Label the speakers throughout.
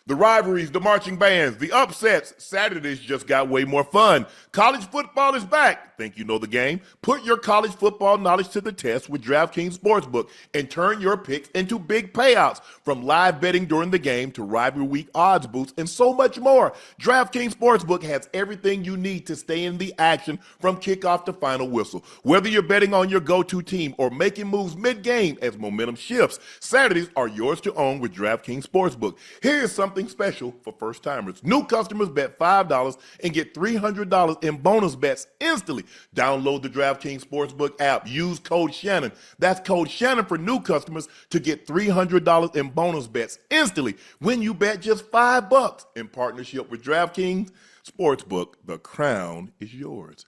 Speaker 1: The rivalries, the marching bands, the upsets. Saturdays just got way more fun. College football is back. Think you know the game? Put your college football knowledge to the test with DraftKings Sportsbook and turn your picks into big payouts. From live betting during the game to rivalry week odds boosts and so much more. DraftKings Sportsbook has everything you need to stay in the action from kickoff to final whistle. Whether you're betting on your go-to team or making moves mid-game as momentum shifts, Saturdays are yours to own with DraftKings Sportsbook. Here's something special for first-timers. New customers bet $5 and get $300 in bonus bets instantly. Download the DraftKings Sportsbook app. Use code Shannon. That's code Shannon for new customers to get $300 in bonus bets instantly when you bet just $5. In partnership with DraftKings Sportsbook, the crown is yours.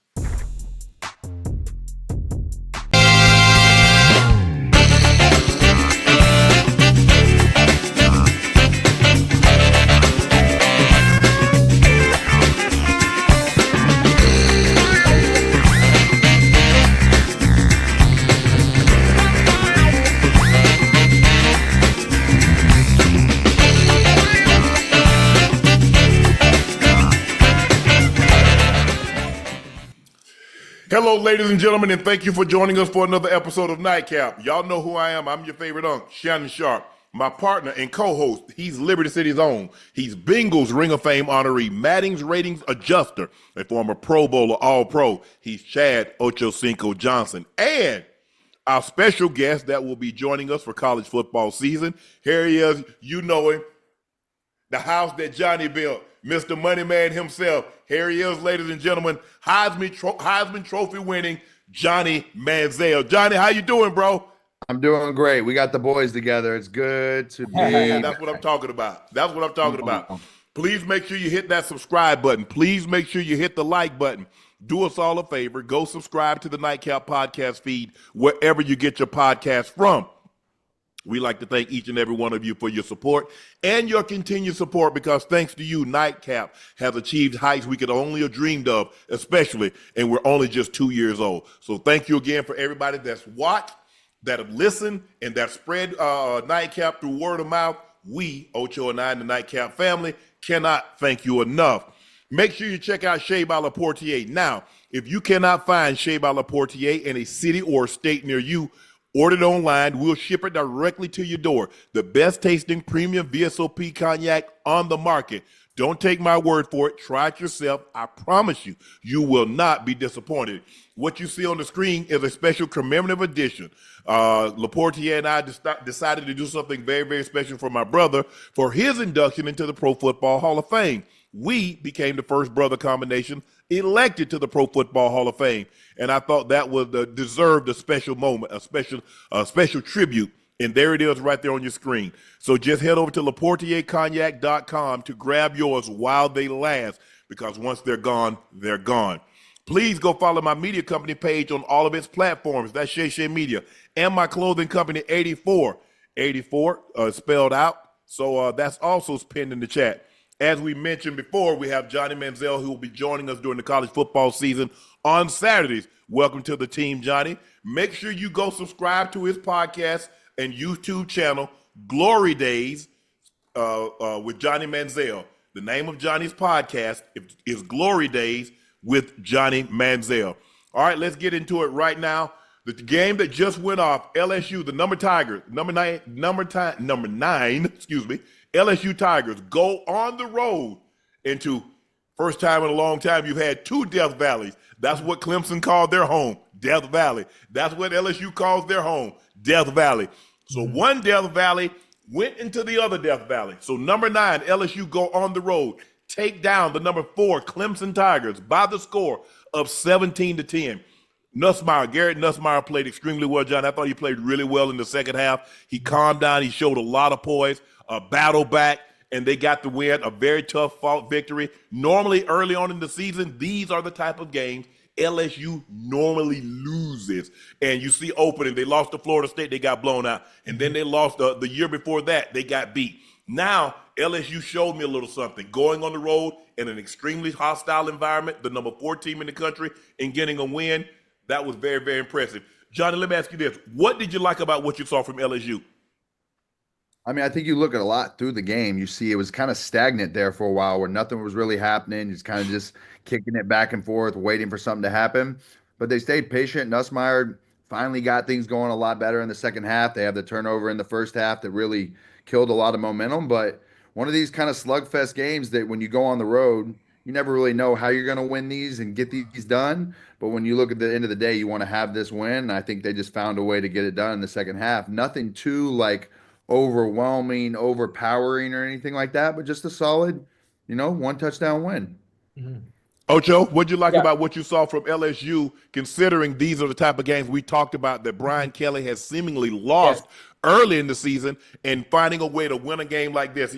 Speaker 1: Hello, ladies and gentlemen, and thank you for joining us for another episode of Nightcap. Y'all know who I am. I'm your favorite unk, Shannon Sharpe. My partner and co-host, he's Liberty City's own. He's Bengals Ring of Fame honoree, Madden's ratings adjuster, a former Pro Bowler, All-Pro. He's Chad Ochocinco Johnson. And our special guest that will be joining us for college football season. Here he is. You know him. The house that Johnny built. Mr. Moneyman himself. Here he is, ladies and gentlemen, Heisman Trophy winning Johnny Manziel. Johnny, how you doing, bro?
Speaker 2: I'm doing great. We got the boys together. It's good to be.
Speaker 1: That's what I'm talking about. That's what I'm talking about. Please make sure you hit that subscribe button. Please make sure you hit the like button. Do us all a favor. Go subscribe to the Nightcap podcast feed wherever you get your podcast from. We like to thank each and every one of you for your support and your continued support, because thanks to you, Nightcap has achieved heights we could only have dreamed of, especially, and we're only just 2 years old. So thank you again for everybody that's watched, that have listened, and that spread Nightcap through word of mouth. We, Ocho and I, and the Nightcap family, cannot thank you enough. Make sure you check out Shea by La Portier. Now, if you cannot find Shea by La Portier in a city or state near you, order it online. We'll ship it directly to your door. The best tasting premium VSOP cognac on the market. Don't take my word for it. Try it yourself. I promise you, you will not be disappointed. What you see on the screen is a special commemorative edition. Laportier and I decided to do something very, very special for my brother for his induction into the Pro Football Hall of Fame. We became the first brother combination elected to the Pro Football Hall of Fame, and I thought that was deserved a special moment, a special tribute. And there it is right there on your screen. So just head over to LaportierCognac.com to grab yours while they last, because once they're gone, they're gone. Please go follow my media company page on all of its platforms. That's Shay Media. And my clothing company, 84. 84 spelled out. So that's also pinned in the chat. As we mentioned before, we have Johnny Manziel, who will be joining us during the college football season on Saturdays. Welcome to the team, Johnny. Make sure you go subscribe to his podcast and YouTube channel, Glory Daze, with Johnny Manziel. The name of Johnny's podcast is Glory Daze with Johnny Manziel. All right, let's get into it right now. The game that just went off, LSU, the number nine, LSU Tigers go on the road into, first time in a long time, you've had two Death Valleys. That's what Clemson called their home, Death Valley. That's what LSU calls their home, Death Valley. So one Death Valley went into the other Death Valley. So number 9, LSU go on the road, take down the number 4 Clemson Tigers by the score of 17-10. Garrett Nussmeier played extremely well, John. I thought he played really well in the second half. He calmed down. He showed a lot of poise, a battle back, and they got the win, a very tough fought victory. Normally, early on in the season, these are the type of games LSU normally loses. And you see opening, they lost to Florida State, they got blown out. And then they lost the year before that, they got beat. Now, LSU showed me a little something. Going on the road in an extremely hostile environment, the number 4 team in the country, and getting a win, that was very, very impressive. Johnny, let me ask you this. What did you like about what you saw from LSU?
Speaker 2: I mean, I think you look at a lot through the game. You see it was kind of stagnant there for a while where nothing was really happening. It's kind of just kicking it back and forth, waiting for something to happen. But they stayed patient. Nussmeier finally got things going a lot better in the second half. They have the turnover in the first half that really killed a lot of momentum. But one of these kind of slugfest games that when you go on the road, you never really know how you're going to win these and get these done. But when you look at the end of the day, you want to have this win. And I think they just found a way to get it done in the second half. Nothing too like overwhelming, overpowering, or anything like that, but just a solid, one touchdown win.
Speaker 3: Mhm.
Speaker 1: Ocho, what'd you like
Speaker 3: Yeah.
Speaker 1: about what you saw from LSU, considering these are the type of games we talked about that Brian Kelly has seemingly lost early in the season, and finding a way to win a game like this?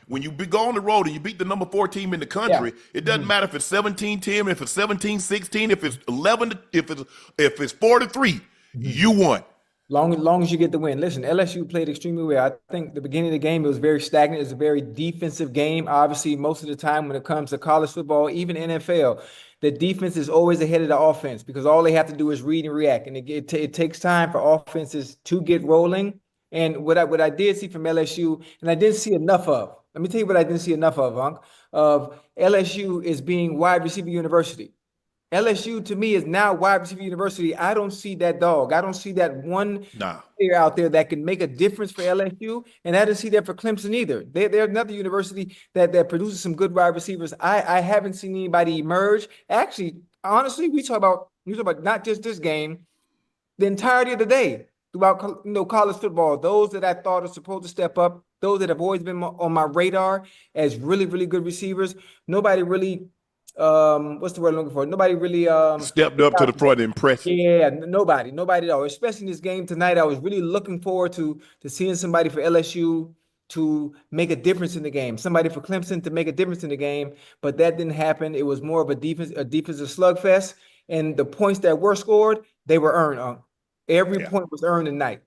Speaker 1: When you go on the road and you beat the number 4 team in the country, it doesn't matter if it's 17-10, if it's 17-16, if it's 11, if it's 4-3, you won.
Speaker 3: Long as you get the win. Listen, LSU played extremely well. I think the beginning of the game, it was very stagnant. It was a very defensive game. Obviously, most of the time when it comes to college football, even NFL, the defense is always ahead of the offense because all they have to do is read and react. And it takes time for offenses to get rolling. And what I did see from LSU, and I didn't see enough of, let me tell you what I didn't see enough of, Unc, of LSU is being wide receiver university. LSU to me is now wide receiver university. I don't see that dog. I don't see that one
Speaker 1: Nah.
Speaker 3: player out there that can make a difference for LSU, and I didn't see that for Clemson either. They're another university that produces some good wide receivers. I haven't seen anybody emerge. Actually, honestly, we talk about not just this game, the entirety of the day throughout college football. Those that I thought are supposed to step up, those that have always been on my radar as really, really good receivers, nobody really. What's the word I'm looking for? Nobody really
Speaker 1: Stepped up to the front and impressed.
Speaker 3: yeah, nobody at all. Especially in this game tonight, I was really looking forward to seeing somebody for LSU to make a difference in the game, somebody for Clemson to make a difference in the game, but that didn't happen. It was more of a defensive slugfest, and the points that were scored, they were earned. Every point was earned tonight.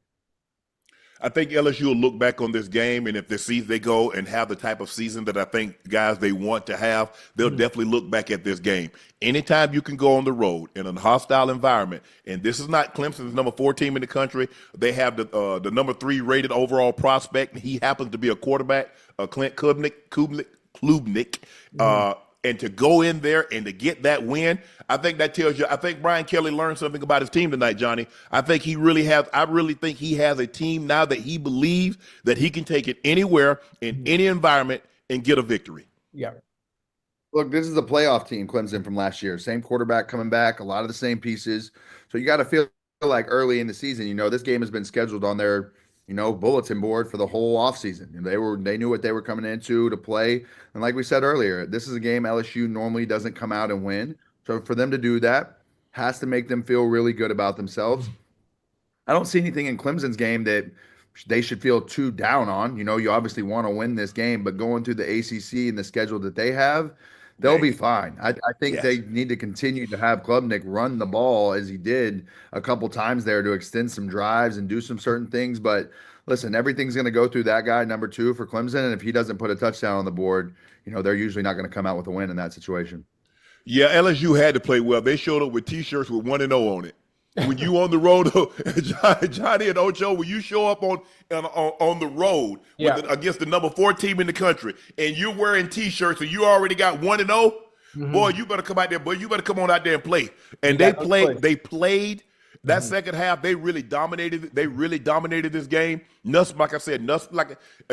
Speaker 1: I think LSU will look back on this game, and if they go and have the type of season that I think guys they want to have, they'll definitely look back at this game. Anytime you can go on the road in a hostile environment, and this is not Clemson's number 4 team in the country. They have the number 3 rated overall prospect, and he happens to be a quarterback, Clint Klubnik. And to go in there and to get that win, I think that tells you. I think Brian Kelly learned something about his team tonight, Johnny. I think he really has. I really think he has a team now that he believes that he can take it anywhere in any environment and get a victory.
Speaker 3: Yeah.
Speaker 2: Look, this is a playoff team, Clemson, from last year. Same quarterback coming back, a lot of the same pieces. So you got to feel like early in the season, this game has been scheduled on their bulletin board for the whole offseason. And they knew what they were coming into to play. And like we said earlier, this is a game LSU normally doesn't come out and win. So for them to do that has to make them feel really good about themselves. I don't see anything in Clemson's game that they should feel too down on. You obviously want to win this game, but going through the ACC and the schedule that they have, they'll be fine. I think they need to continue to have Klubnik run the ball as he did a couple times there to extend some drives and do some certain things. But listen, everything's going to go through that guy, number 2 for Clemson. And if he doesn't put a touchdown on the board, they're usually not going to come out with a win in that situation.
Speaker 1: Yeah, LSU had to play well. They showed up with T-shirts with 1-0 on it. When you on the road, Johnny and Ocho, when you show up on the road against the number 4 team in the country, and you're wearing T-shirts and you already got 1-0, boy, you better come out there. Boy, you better come on out there and play. And they played. That second half, they really dominated. They really dominated this game. Like I said,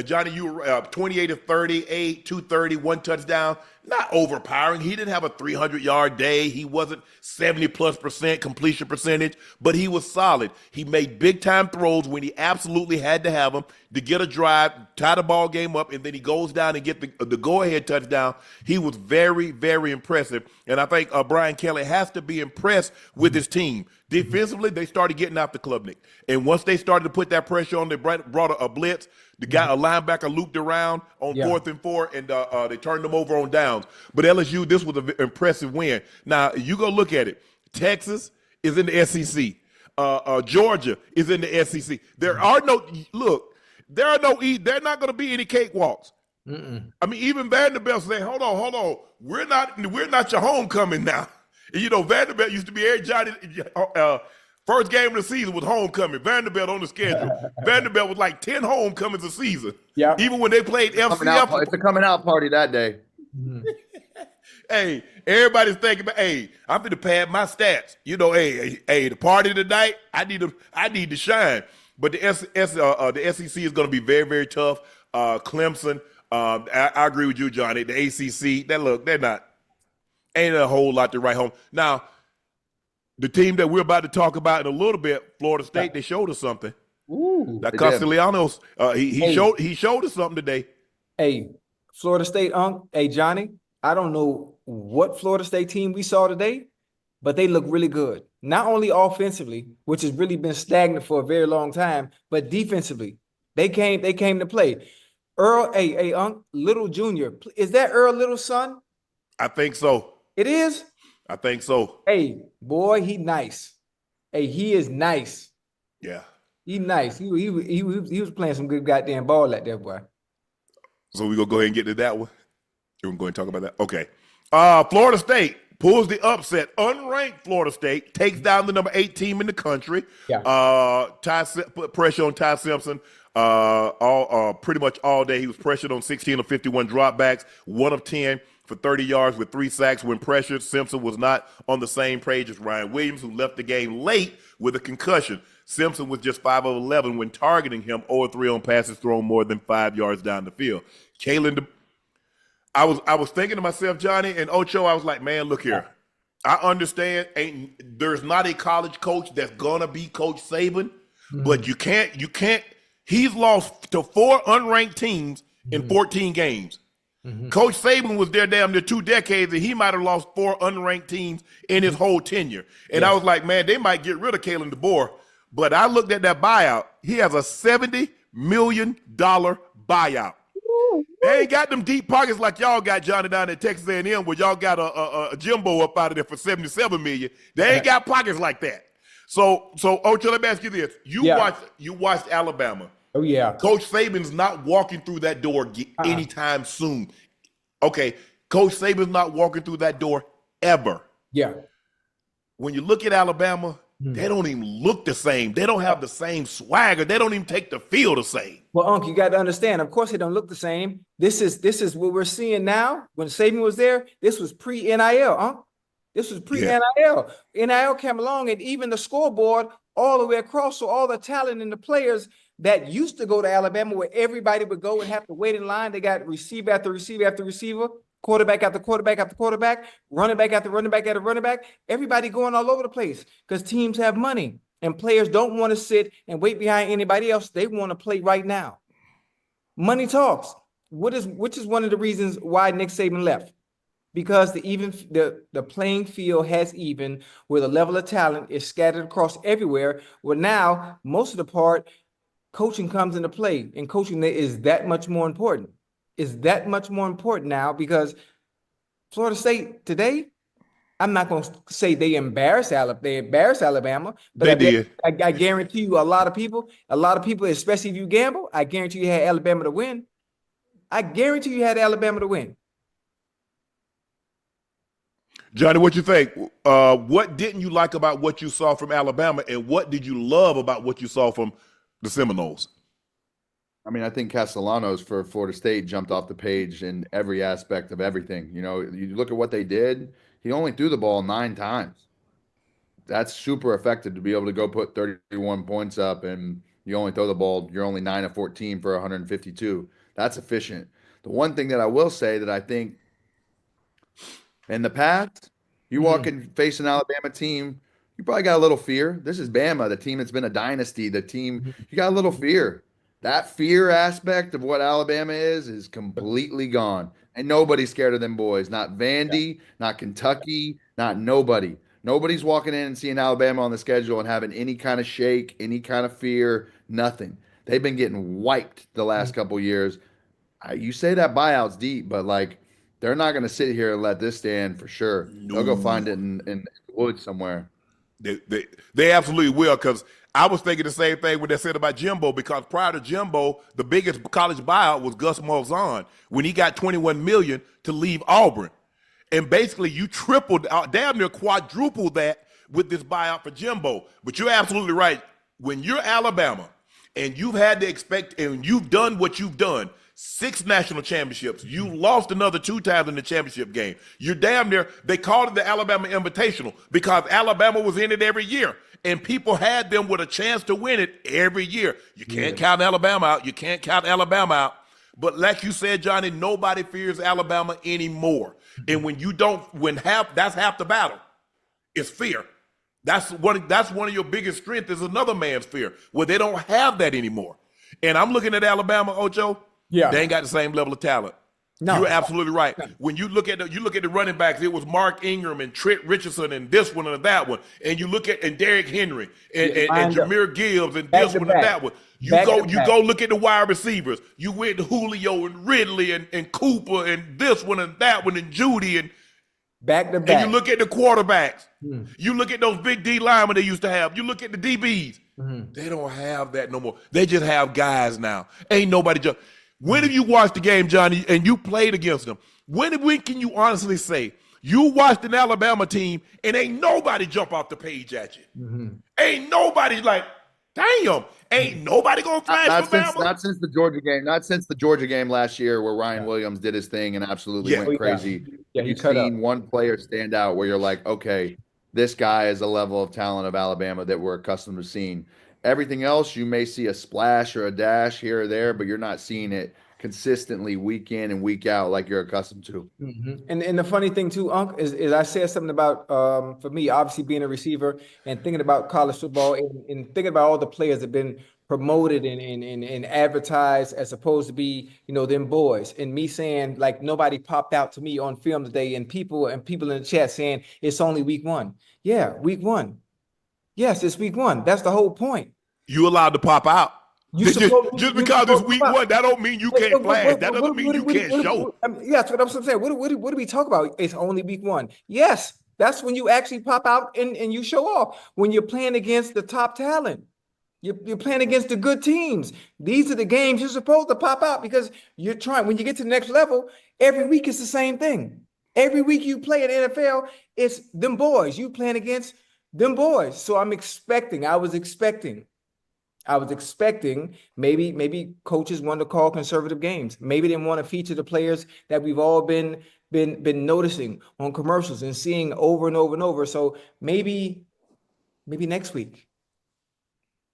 Speaker 1: Johnny, you were 28 of 38, 230, 1 touchdown. Not overpowering. He didn't have a 300-yard day. He wasn't 70+% completion percentage, but he was solid. He made big-time throws when he absolutely had to have them to get a drive, tie the ball game up, and then he goes down and get the go-ahead touchdown. He was very, very impressive, and I think Brian Kelly has to be impressed with his team. Defensively, they started getting after Klubnik, and once they started to put that pressure on, they brought a blitz. The guy, a linebacker, looped around on 4th and 4, and they turned them over on downs. But LSU, this was an impressive win. Now, you go look at it. Texas is in the SEC. Georgia is in the SEC. They're not going to be any cakewalks. I mean, even Vanderbilt say, hold on. We're not your homecoming now. Vanderbilt used to be First game of the season was homecoming. Vanderbilt on the schedule. Vanderbilt was like 10 homecomings a season.
Speaker 3: Yeah.
Speaker 1: Even when they played FCF.
Speaker 2: It's a coming out party that day.
Speaker 1: Hey, everybody's thinking about, hey, I'm going to pad my stats. You know, hey, the party tonight, I need to shine. But the SEC is going to be very, very tough. Clemson, I agree with you, Johnny. The ACC, ain't a whole lot to write home. Now, the team that we're about to talk about in a little bit, Florida State, they showed us something.
Speaker 3: Ooh.
Speaker 1: That Castellanos, he showed us something today.
Speaker 3: Hey, Florida State, hey, Johnny, I don't know what Florida State team we saw today, but they look really good. Not only offensively, which has really been stagnant for a very long time, but defensively. They came to play. Earl, hey, Little Jr., is that Earl Little's son?
Speaker 1: I think so.
Speaker 3: It is?
Speaker 1: I think so.
Speaker 3: Hey, boy, he nice. Hey, he is nice.
Speaker 1: Yeah.
Speaker 3: He nice. He was playing some good goddamn ball like that, boy.
Speaker 1: So we're going to go ahead and get to that one. You're going to go ahead and talk about that? Okay. Florida State pulls the upset. Unranked Florida State takes down the number 8 team in the country.
Speaker 3: Yeah.
Speaker 1: Put pressure on Ty Simpson pretty much all day. He was pressured on 16 of 51 dropbacks, 1 of 10 for 30 yards with 3 sacks when pressured. Simpson was not on the same page as Ryan Williams, who left the game late with a concussion. Simpson was just 5 of 11 when targeting him, 0-3 on passes thrown more than 5 yards down the field. I was thinking to myself, Johnny and Ocho, I was like, man, look here. I understand there's not a college coach that's gonna be Coach Saban, but you can't. He's lost to 4 unranked teams in 14 games. Coach Saban was there damn near 2 decades, and he might have lost 4 unranked teams in his whole tenure. And I was like, man, they might get rid of Kalen DeBoer. But I looked at that buyout. He has a $70 million buyout. They ain't got them deep pockets like y'all got, Johnny, down at Texas A&M, where y'all got a Jimbo up out of there for $77 million. They ain't got pockets like that. So Ocho, let me ask you this: you watched Alabama.
Speaker 3: Oh yeah.
Speaker 1: Coach Saban's not walking through that door anytime soon. Okay, Coach Saban's not walking through that door ever.
Speaker 3: Yeah.
Speaker 1: When you look at Alabama, they don't even look the same. They don't have the same swagger. They don't even take the field the same.
Speaker 3: Well, Unc, you got to understand, of course, they don't look the same. This is what we're seeing now. When Saban was there, this was pre-NIL, Unc. This was pre-NIL. NIL came along, and even the scoreboard all the way across, so all the talent and the players that used to go to Alabama, where everybody would go and have to wait in line, they got receiver after receiver after receiver, quarterback after quarterback after quarterback, running back after running back after running back, everybody going all over the place because teams have money and players don't want to sit and wait behind anybody else. They want to play right now. Money talks. Which is one of the reasons why Nick Saban left, because the playing field has even, where the level of talent is scattered across everywhere, where now most of the part coaching comes into play, and coaching is that much more important. Is that much more important now, because Florida State today, I'm not going to say they embarrassed Alabama, but
Speaker 1: they did.
Speaker 3: I guarantee you a lot of people, especially if you gamble, I guarantee you had Alabama to win. I guarantee you had Alabama to win.
Speaker 1: Johnny, what you think? What didn't you like about what you saw from Alabama, and what did you love about what you saw from the Seminoles?
Speaker 2: I mean, I think Castellanos for Florida State jumped off the page in every aspect of everything. You know, you look at what they did. He only threw the ball 9 times. That's super effective to be able to go put 31 points up, and you only throw the ball. You're only 9 of 14 for 152. That's efficient. The one thing that I will say that I think in the past, you walk and face an Alabama team, you probably got a little fear. This is Bama, the team that's been a dynasty, the team, you got a little fear. That fear aspect of what Alabama is completely gone. And nobody's scared of them boys. Not Vandy, not Kentucky, not nobody. Nobody's walking in and seeing Alabama on the schedule and having any kind of shake, any kind of fear, nothing. They've been getting wiped the last couple years. You say that buyout's deep, but like they're not going to sit here and let this stand for sure. No. They'll go find it in the woods somewhere.
Speaker 1: They absolutely will, because I was thinking the same thing when they said about Jimbo, because prior to Jimbo, the biggest college buyout was Gus Malzahn when he got $21 million to leave Auburn. And basically you tripled, damn near quadrupled that with this buyout for Jimbo. But you're absolutely right. When you're Alabama and you've had to expect, and you've done what you've done, 6 national championships, you lost another 2 times in the championship game. You're damn near, they called it the Alabama Invitational because Alabama was in it every year. And people had them with a chance to win it every year. You can't count Alabama out. You can't count Alabama out. But like you said, Johnny, nobody fears Alabama anymore. And when you don't, that's half the battle. It's fear. That's one of your biggest strengths is another man's fear. Well, they don't have that anymore. And I'm looking at Alabama, Ocho. Yeah, they ain't got the same level of talent. No, you're absolutely right. No. When you look at the running backs, it was Mark Ingram and Trent Richardson and this one and that one. And you look at Derrick Henry and Jahmyr Gibbs and this one and that one. You go look at the wide receivers. You went to Julio and Ridley and Cooper and this one and that one and Judy and
Speaker 3: back to back.
Speaker 1: And you look at the quarterbacks. You look at those big D linemen they used to have. You look at the DBs. They don't have that no more. They just have guys now. Ain't nobody just. When have you watched the game, Johnny, and you played against them? When can you honestly say you watched an Alabama team and ain't nobody jump off the page at you? Ain't nobody like, damn, ain't nobody gonna flash for Bama?
Speaker 2: Not since the Georgia game. Not since the Georgia game last year where Ryan Williams did his thing and absolutely went crazy. Yeah, you've seen one player stand out where you're like, okay, this guy is a level of talent of Alabama that we're accustomed to seeing. Everything else, you may see a splash or a dash here or there, but you're not seeing it consistently week in and week out like you're accustomed to.
Speaker 3: And the funny thing too, Unc, is I said something about, for me, obviously being a receiver and thinking about college football and thinking about all the players that have been promoted and advertised as opposed to be, them boys. And me saying, like, nobody popped out to me on film today and people in the chat saying it's only week 1. Yeah, week 1. Yes, it's week 1. That's the whole point.
Speaker 1: You allowed to pop out. Just because it's week 1, that don't mean you can't flash. That doesn't mean you can't show.
Speaker 3: Yeah, that's what I'm saying. What do we talk about? It's only week 1. Yes, that's when you actually pop out and you show off. When you're playing against the top talent. You're playing against the good teams. These are the games you're supposed to pop out because you're trying. When you get to the next level, every week it's the same thing. Every week you play in NFL, it's them boys. You playing against them boys. So I was expecting maybe coaches wanted to call conservative games. Maybe they want to feature the players that we've all been noticing on commercials and seeing over and over and over. So maybe next week,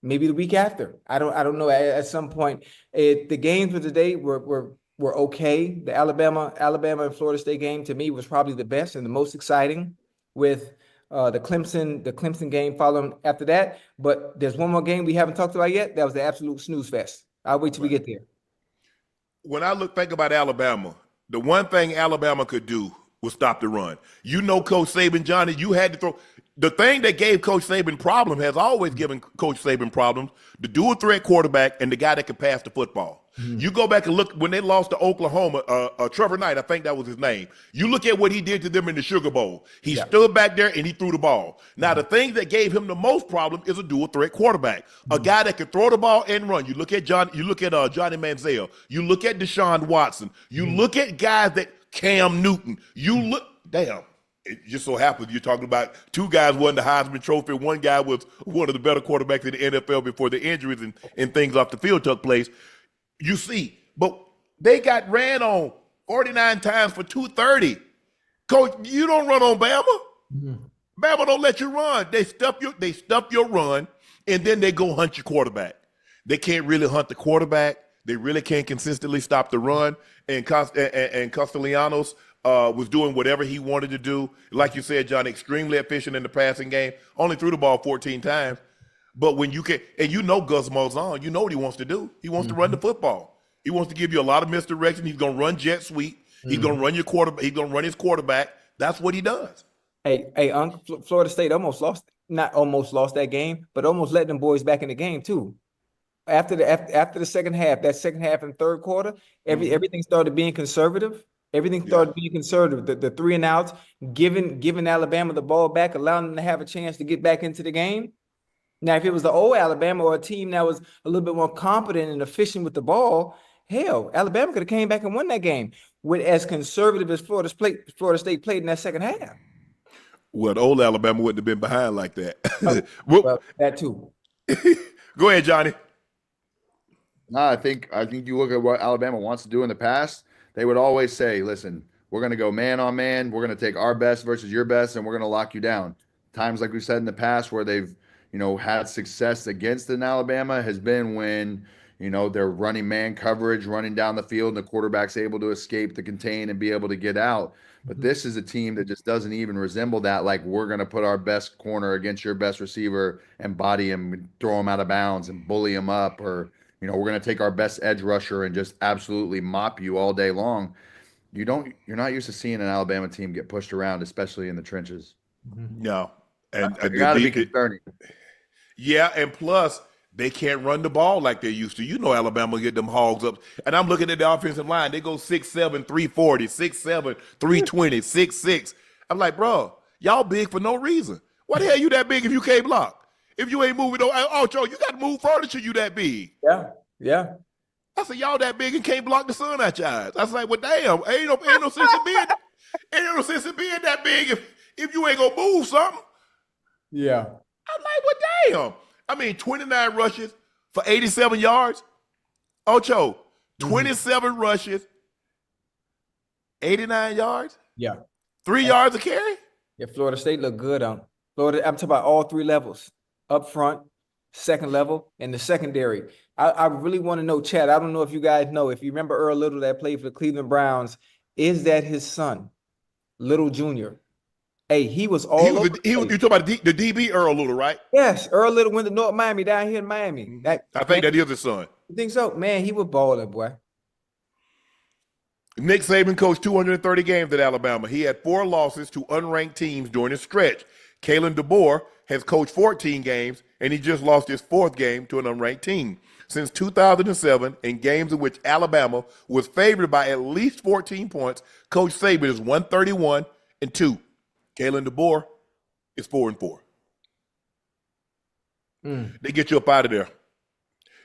Speaker 3: maybe the week after. I don't know. At some point, the games for today were okay. The Alabama and Florida State game to me was probably the best and the most exciting, with the Clemson game following after that. But there's one more game we haven't talked about yet. That was the absolute snooze fest. I'll wait till we get there.
Speaker 1: When I think about Alabama, the one thing Alabama could do was stop the run. Coach Saban, Johnny, you had to throw. The thing that gave Coach Saban problem has always given Coach Saban problems, the dual threat quarterback and the guy that can pass the football. You go back and look when they lost to Oklahoma, Trevor Knight, I think that was his name. You look at what he did to them in the Sugar Bowl. He stood back there and he threw the ball. Now, the thing that gave him the most problem is a dual threat quarterback, a guy that can throw the ball and run. You look at Johnny Manziel. You look at Deshaun Watson. You look at guys that Cam Newton. It just so happens you're talking about 2 guys won the Heisman Trophy. One guy was one of the better quarterbacks in the NFL before the injuries and things off the field took place. You see, but they got ran on 49 times for 230. Coach, you don't run on Bama. Bama don't let you run. They stuff your run, and then they go hunt your quarterback. They can't really hunt the quarterback. They really can't consistently stop the run. And Castellanos was doing whatever he wanted to do. Like you said, John, extremely efficient in the passing game. Only threw the ball 14 times. But when you can, and Gus Malzahn, you know what he wants to do. He wants to run the football. He wants to give you a lot of misdirection. He's going to run jet sweep. He's going to run your quarterback. He's going to run his quarterback. That's what he does.
Speaker 3: Hey, Florida State not almost lost that game, but almost let them boys back in the game too. After the second half, that second half and third quarter, everything started being conservative. Everything started being conservative. The 3 and outs, giving Alabama the ball back, allowing them to have a chance to get back into the game. Now, if it was the old Alabama or a team that was a little bit more competent and efficient with the ball, hell, Alabama could have came back and won that game with as conservative as Florida State played in that second half.
Speaker 1: Well, the old Alabama wouldn't have been behind like that.
Speaker 3: Oh,
Speaker 1: Well,
Speaker 3: well, that too.
Speaker 1: go ahead, Johnny.
Speaker 2: No, I think you look at what Alabama wants to do in the past. They would always say, "Listen, we're going to go man on man. We're going to take our best versus your best, and we're going to lock you down." Times like we said in the past where they've had success against an Alabama has been when they're running man coverage, running down the field, and the quarterback's able to escape the contain and be able to get out. But this is a team that just doesn't even resemble that. Like, we're going to put our best corner against your best receiver and body him, and throw him out of bounds and bully him up, or we're going to take our best edge rusher and just absolutely mop you all day long. You're not used to seeing an Alabama team get pushed around, especially in the trenches.
Speaker 1: No. And
Speaker 2: It got to be concerning.
Speaker 1: Yeah, and plus they can't run the ball like they used to. Alabama get them hogs up. And I'm looking at the offensive line. They go 6'7", 340, 6'7", 320, 6'6". I'm like, bro, y'all big for no reason. Why the hell you that big if you can't block? If you ain't moving, Ocho, you got to move furniture. You that big?
Speaker 3: Yeah.
Speaker 1: I said, y'all that big and can't block the sun out your eyes. I was like, well, damn, ain't no sense in being that big if you ain't gonna move something.
Speaker 3: Yeah.
Speaker 1: I'm like, well, damn. I mean, 29 rushes for 87 yards. Ocho, 27 rushes, 89 yards.
Speaker 3: Yeah.
Speaker 1: 3 yards a carry.
Speaker 3: Yeah, Florida State looked good on Florida. I'm talking about all three levels: up front, second level, and the secondary. I really want to know, Chad. I don't know if you guys know. If you remember Earl Little that played for the Cleveland Browns, is that his son, Little Jr.? Hey, he was all over.
Speaker 1: You talking about the DB Earl Little, right?
Speaker 3: Yes, Earl Little went to North Miami, down here in Miami.
Speaker 1: I think that is his son.
Speaker 3: You think so? Man, he was balling, boy.
Speaker 1: Nick Saban coached 230 games at Alabama. He had 4 losses to unranked teams during his stretch. Kalen DeBoer has coached 14 games, and he just lost his 4th game to an unranked team. Since 2007, in games in which Alabama was favored by at least 14 points, Coach Saban is 131-2. Kalen DeBoer is 4-4. They get you up out of there.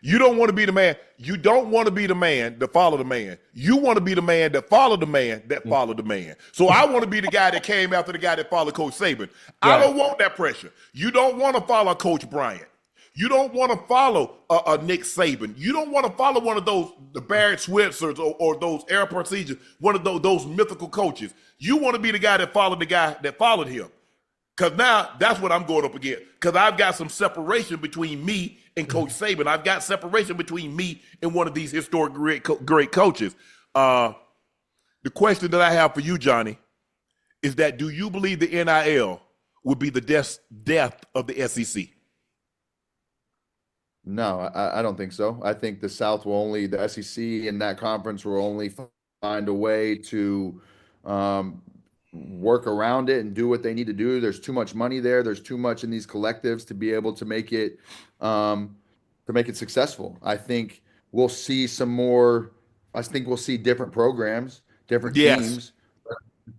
Speaker 1: You don't want to be the man. You don't want to be the man that follow the man. You want to be the man that follow the man that follow the man. So I want to be the guy that came after the guy that followed Coach Saban. I don't want that pressure. You don't want to follow Coach Bryant. You don't want to follow a Nick Saban. You don't want to follow one of those, the Barrett Switzers or those Air Procedures, one of those mythical coaches. You want to be the guy that followed the guy that followed him. Because now that's what I'm going up against. Because I've got some separation between me and Coach Saban. I've got separation between me and one of these historic great coaches. The question that I have for you, Johnny, is that do you believe the NIL would be the death of the SEC?
Speaker 2: No, I don't think so. I think the SEC and that conference will only find a way to work around it and do what they need to do. There's too much money there. There's too much in these collectives to be able to make it successful. I think we'll see we'll see different programs, different teams,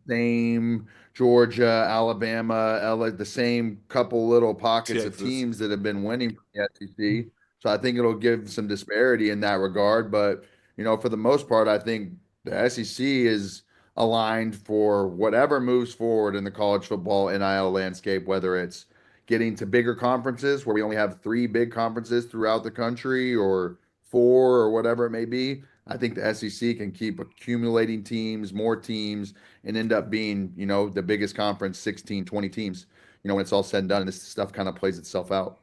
Speaker 2: same Georgia, Alabama, the same couple little pockets of teams that have been winning from the SEC. So I think it'll give some disparity in that regard. But, for the most part, I think the SEC is aligned for whatever moves forward in the college football NIL landscape, whether it's getting to bigger conferences where we only have 3 big conferences throughout the country or 4 or whatever it may be. I think the SEC can keep accumulating teams, more teams, and end up being, the biggest conference, 16, 20 teams, when it's all said and done, and this stuff kind of plays itself out.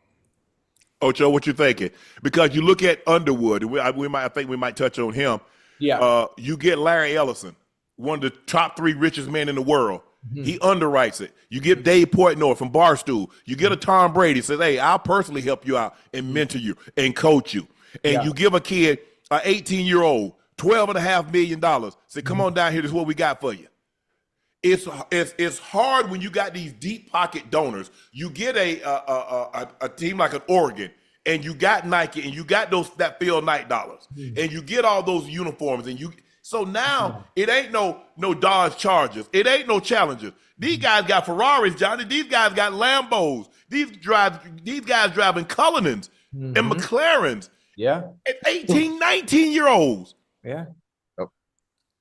Speaker 1: Ocho, what you thinking? Because you look at Underwood, and I think we might touch on him.
Speaker 3: Yeah.
Speaker 1: You get Larry Ellison, one of the top 3 richest men in the world. He underwrites it. You get Dave Portnoy from Barstool. You get a Tom Brady, says, hey, I'll personally help you out and mentor you and coach you. And you give a kid, an 18-year-old, $12.5 million. Say, come on down here. This is what we got for you. It's hard when you got these deep pocket donors. You get a team like an Oregon, and you got Nike, and you got that Phil Knight dollars, and you get all those uniforms, and so now it ain't no Dodge Chargers. It ain't no Challengers. These guys got Ferraris, Johnny. These guys got Lambos. These guys driving Cullinans and McLarens.
Speaker 3: Yeah.
Speaker 1: And 18, 19-year-olds.
Speaker 3: Yeah.
Speaker 2: Yep.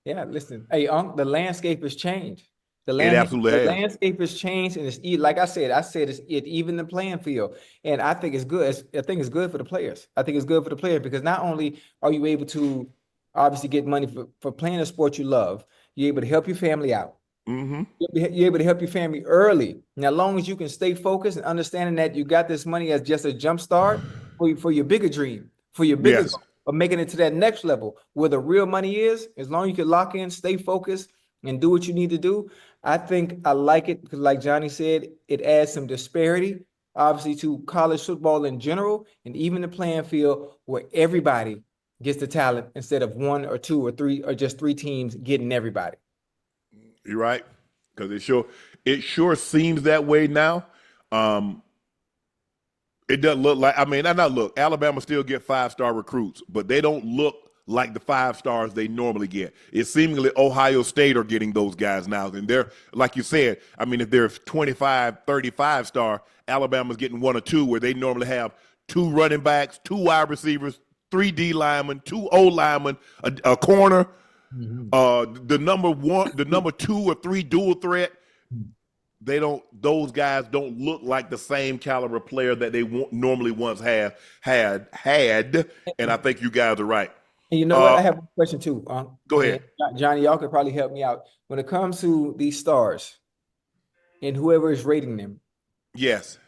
Speaker 3: Yeah, listen. Hey, the landscape has changed.
Speaker 1: It absolutely
Speaker 3: the
Speaker 1: has.
Speaker 3: landscape has changed, and like I said it even the playing field, and I think it's good. I think it's good for the players. I think it's good for the players because not only are you able to obviously get money for playing a sport you love, you're able to help your family out.
Speaker 1: Mm-hmm.
Speaker 3: You're able to help your family early. Now, as long as you can stay focused and understanding that you got this money as just a jump start for your bigger dream, for your bigger
Speaker 1: Yes.
Speaker 3: goal of making it to that next level where the real money is, as long as you can lock in, stay focused, and do what you need to do. I think I like it because, like Johnny said, it adds some disparity, obviously, to college football in general, and even the playing field where everybody gets the talent instead of one or two or three or just three teams getting everybody.
Speaker 1: You're right, because it sure seems that way now. It doesn't look like. I mean, not look. Alabama still get 5-star recruits, but they don't look like the 5 stars they normally get. It's seemingly Ohio State are getting those guys now, and they're like you said. I mean, if they're 25, 35-star, Alabama's getting 1 or 2, where they normally have 2 running backs, 2 wide receivers, 3 D linemen, 2 O linemen, a corner. The number 2 or 3 dual threat. Those guys don't look like the same caliber player that they normally once had, and I think you guys are right.
Speaker 3: And you know what? I have a question too.
Speaker 1: Go ahead.
Speaker 3: Johnny, y'all could probably help me out. When it comes to these stars and whoever is rating them,
Speaker 1: Yes.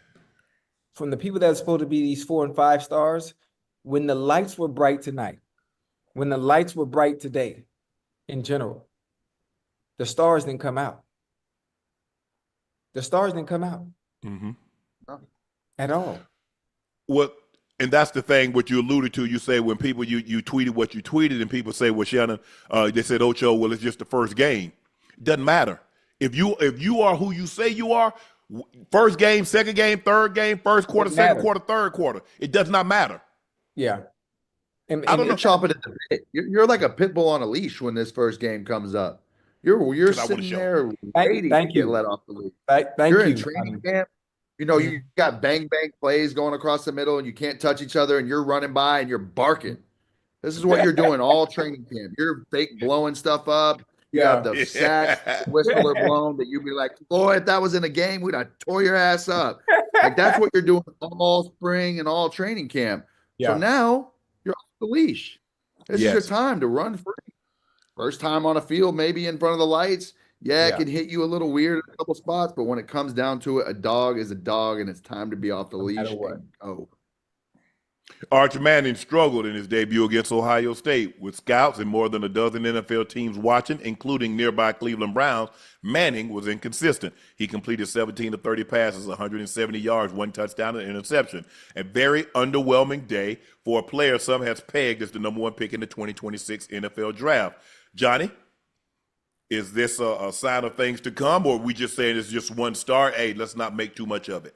Speaker 3: from the people that are supposed to be these 4 and 5 stars, when the lights were bright tonight, when the lights were bright today, in general, the stars didn't come out. The stars didn't come out at all.
Speaker 1: What? And that's the thing. What you alluded to. You say when people you tweeted what you tweeted, and people say, "Well, Shannon," they said, "Ocho, well, it's just the first game." Doesn't matter. If you are who you say you are, first game, second game, third game, first quarter, second quarter, third quarter, it does not matter.
Speaker 3: Yeah. And
Speaker 2: I don't know. Chop it at the bit. You're like a pit bull on a leash when this first game comes up. You're sitting there waiting to get let off the leash. You're in training camp. You know, you got bang plays going across the middle, and you can't touch each other, and you're running by and you're barking. This is what you're doing all training camp. You're fake blowing stuff up. You have the sack whistler blown that you'd be like, boy, if that was in a game, we'd have tore your ass up. Like that's what you're doing all spring and all training camp. So now you're off the leash. This is your time to run free. First time on a field, maybe in front of the lights. Yeah, it can hit you a little weird in a couple spots, but when it comes down to it, a dog is a dog, and it's time to be off the leash and go.
Speaker 1: Arch Manning struggled in his debut against Ohio State. With scouts and more than a dozen NFL teams watching, including nearby Cleveland Browns, Manning was inconsistent. He completed 17 of 30 passes, 170 yards, 1 touchdown, and an interception. A very underwhelming day for a player some has pegged as the number 1 pick in the 2026 NFL Draft. Johnny, is this a sign of things to come, or are we just saying it's just one start? Hey, let's not make too much of it.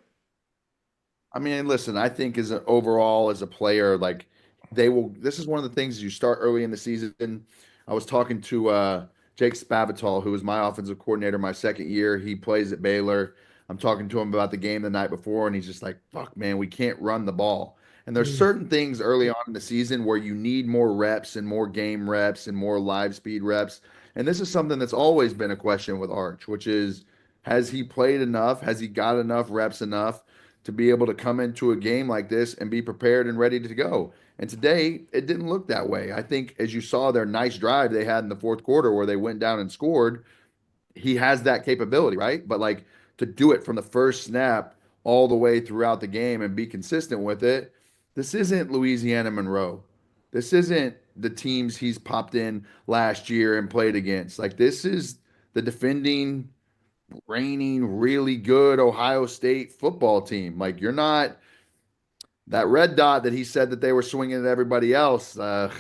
Speaker 2: I mean, listen, I think overall as a player, like this is one of the things you start early in the season. I was talking to Jake Spavital, who was my offensive coordinator my second year. He plays at Baylor. I'm talking to him about the game the night before, and he's just like, fuck, man, we can't run the ball. And there's certain things early on in the season where you need more reps and more game reps and more live speed reps. And this is something that's always been a question with Arch, which is, has he played enough? Has he got enough reps enough to be able to come into a game like this and be prepared and ready to go? And today, it didn't look that way. I think as you saw their nice drive they had in the fourth quarter where they went down and scored, he has that capability, right? But like to do it from the first snap all the way throughout the game and be consistent with it, this isn't Louisiana Monroe. This isn't the teams he's popped in last year and played against. Like this is the defending, reigning, really good Ohio State football team. Like you're not that red dot that he said that they were swinging at everybody else. That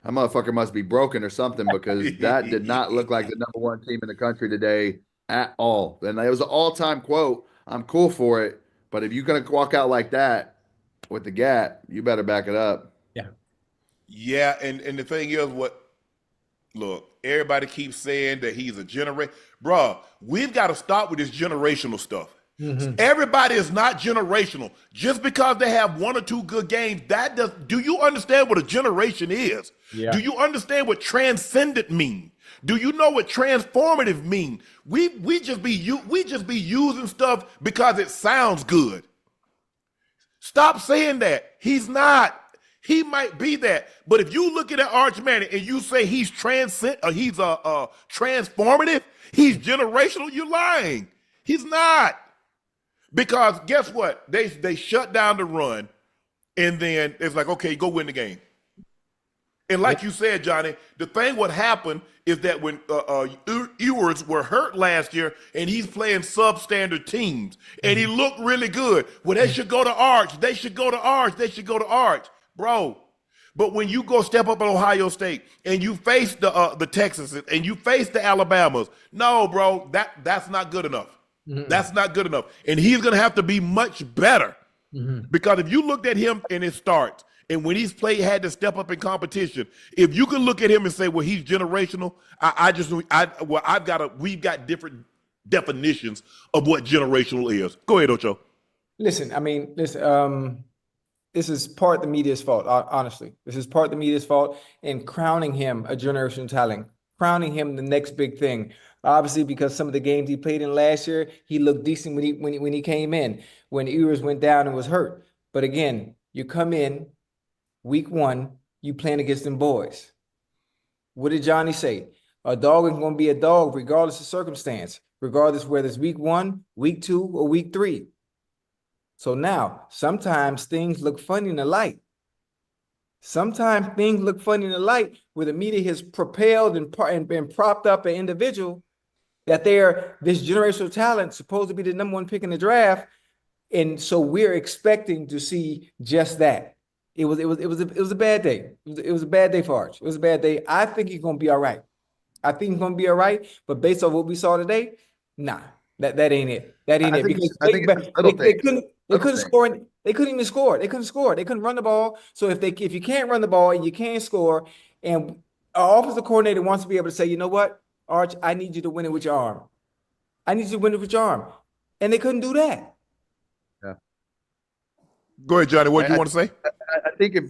Speaker 2: motherfucker must be broken or something, because that did not look like the number 1 team in the country today at all. And it was an all-time quote. I'm cool for it, but if you're going to walk out like that with the gap, you better back it up.
Speaker 1: Yeah, and the thing is, look, everybody keeps saying that he's a generation. Bruh, we've got to stop with this generational stuff. Everybody is not generational. Just because they have 1 or 2 good games, do you understand what a generation is? Do you understand what transcendent means? Do you know what transformative mean? We just be using stuff because it sounds good. Stop saying that. He's not. He might be that, but if you look at Arch Manning and you say he's transformative, he's generational, you're lying. He's not. Because guess what? They shut down the run, and then it's like, okay, go win the game. And like you said, Johnny, the thing what happened is that when Ewers were hurt last year and he's playing substandard teams and he looked really good. Well, they should go to Arch. They should go to Arch. They should go to Arch. Bro, but when you go step up at Ohio State and you face the Texas and you face the Alabamas, no, bro, that's not good enough. Mm-hmm. That's not good enough. And he's going to have to be much better because if you looked at him in his starts and when he's had to step up in competition, if you can look at him and say, well, he's generational, we've got different definitions of what generational is. Go ahead, Ocho.
Speaker 3: Listen, this is part of the media's fault, honestly. This is part of the media's fault in crowning him a generational talent, crowning him the next big thing. Obviously, because some of the games he played in last year, he looked decent when he came in, when Ewers went down and was hurt. But again, you come in week one, you playing against them boys. What did Johnny say? A dog is going to be a dog regardless of circumstance, regardless whether it's week one, week two, or week three. So now, sometimes things look funny in the light. Sometimes things look funny in the light where the media has propelled and been propped up an individual that they're this generational talent supposed to be the number one pick in the draft. And so we're expecting to see just that. It was a bad day. It was a bad day for Arch. It was a bad day. I think he's going to be all right. But based on what we saw today, nah, that ain't it. That ain't it. Because they couldn't score. They couldn't even score. They couldn't score. They couldn't run the ball. So if you can't run the ball and you can't score, and our offensive coordinator wants to be able to say, you know what, Arch, I need you to win it with your arm. I need you to win it with your arm. And they couldn't do that.
Speaker 2: Yeah.
Speaker 1: Go ahead, Johnny. What do you want to say?
Speaker 2: I think if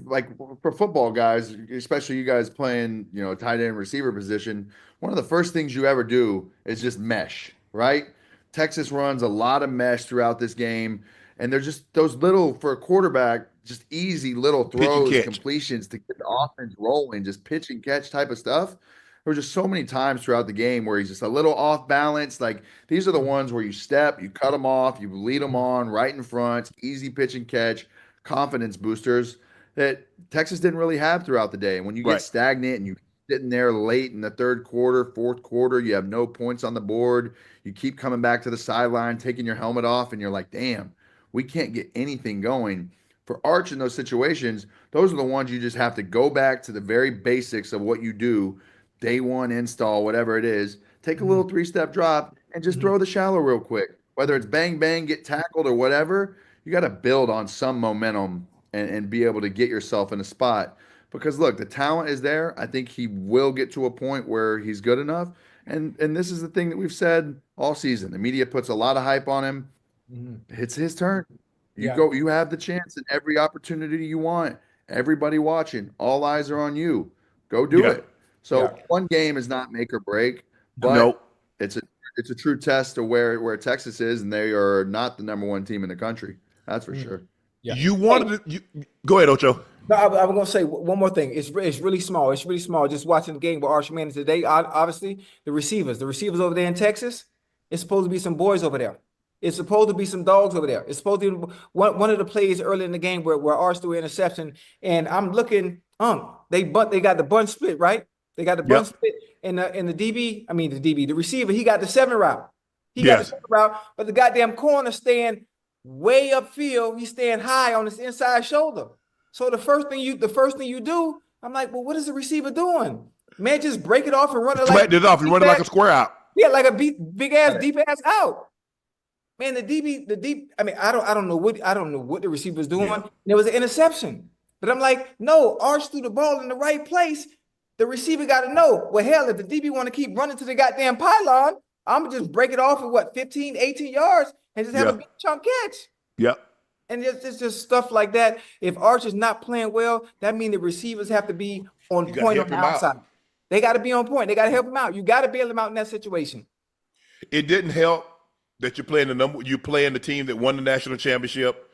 Speaker 2: for football guys, especially you guys playing, tight end receiver position, one of the first things you ever do is just mesh, right? Texas runs a lot of mesh throughout this game. And they're just those little, for a quarterback, just easy little throws, completions to get the offense rolling, just pitch and catch type of stuff. There were just so many times throughout the game where he's just a little off balance. Like these are the ones where you step, you cut them off, you lead them on right in front, easy pitch and catch, confidence boosters that Texas didn't really have throughout the day. And when you get stagnant and you sitting there late in the third quarter, fourth quarter, you have no points on the board, you keep coming back to the sideline, taking your helmet off, and you're like, damn, we can't get anything going. For Arch in those situations, those are the ones you just have to go back to the very basics of what you do, day one install, whatever it is, take a little three-step drop and just throw the shallow real quick. Whether it's bang, bang, get tackled or whatever, you got to build on some momentum and be able to get yourself in a spot. Because, look, the talent is there. I think he will get to a point where he's good enough. And this is the thing that we've said all season. The media puts a lot of hype on him. It's his turn. You have the chance in every opportunity you want. Everybody watching, all eyes are on you. Go do it. So one game is not make or break, but it's a true test of where Texas is, and they are not the number one team in the country. That's for sure.
Speaker 1: Yeah. You wanted to go ahead, Ocho.
Speaker 3: No, I was going to say one more thing. It's really small. It's really small. Just watching the game with Arch Manning today, obviously, the receivers over there in Texas, it's supposed to be some boys over there. It's supposed to be some dogs over there. It's supposed to be one of the plays early in the game where Arch threw an interception, and I'm looking, they got the bunch split, right? They got the bunch split, and the receiver, he got the 7 route. He got the 7 route, but the goddamn corner staying way upfield, he's staying high on his inside shoulder. So the first thing you do, I'm like, well, what is the receiver doing? Man, just break it off and run it like
Speaker 1: it off. You run it like a square out.
Speaker 3: Yeah, like a big ass deep ass out. Man, the deep. I mean, I don't know what the receiver's doing. Yeah. There was an interception, but I'm like, no, Arch threw the ball in the right place. The receiver got to know. Well, hell, if the DB want to keep running to the goddamn pylon, I'm gonna just break it off at 15, 18 yards and just have a big chunk catch.
Speaker 1: Yep.
Speaker 3: And it's just stuff like that. If Arch is not playing well, that means the receivers have to be on point on the outside. They got to be on point. They got to help him out. You got to bail him out in that situation.
Speaker 1: It didn't help that you're playing the team that won the national championship,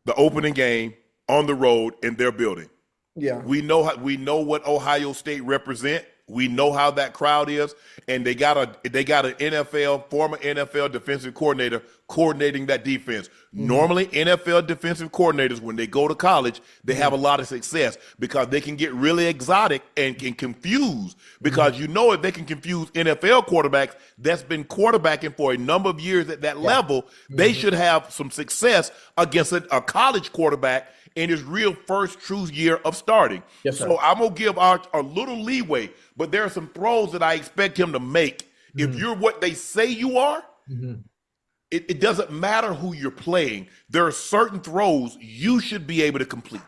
Speaker 1: the opening game on the road in their building.
Speaker 3: Yeah.
Speaker 1: We know what Ohio State represent. We know how that crowd is, and they got an former NFL defensive coordinator coordinating that defense. Normally, NFL defensive coordinators, when they go to college, they have a lot of success because they can get really exotic and can confuse. Because if they can confuse NFL quarterbacks that's been quarterbacking for a number of years at that level, they should have some success against a college quarterback in his real first true year of starting.
Speaker 3: Yes, sir.
Speaker 1: So I'm going to give Arch a little leeway, but there are some throws that I expect him to make. If you're what they say you are, it doesn't matter who you're playing. There are certain throws you should be able to complete.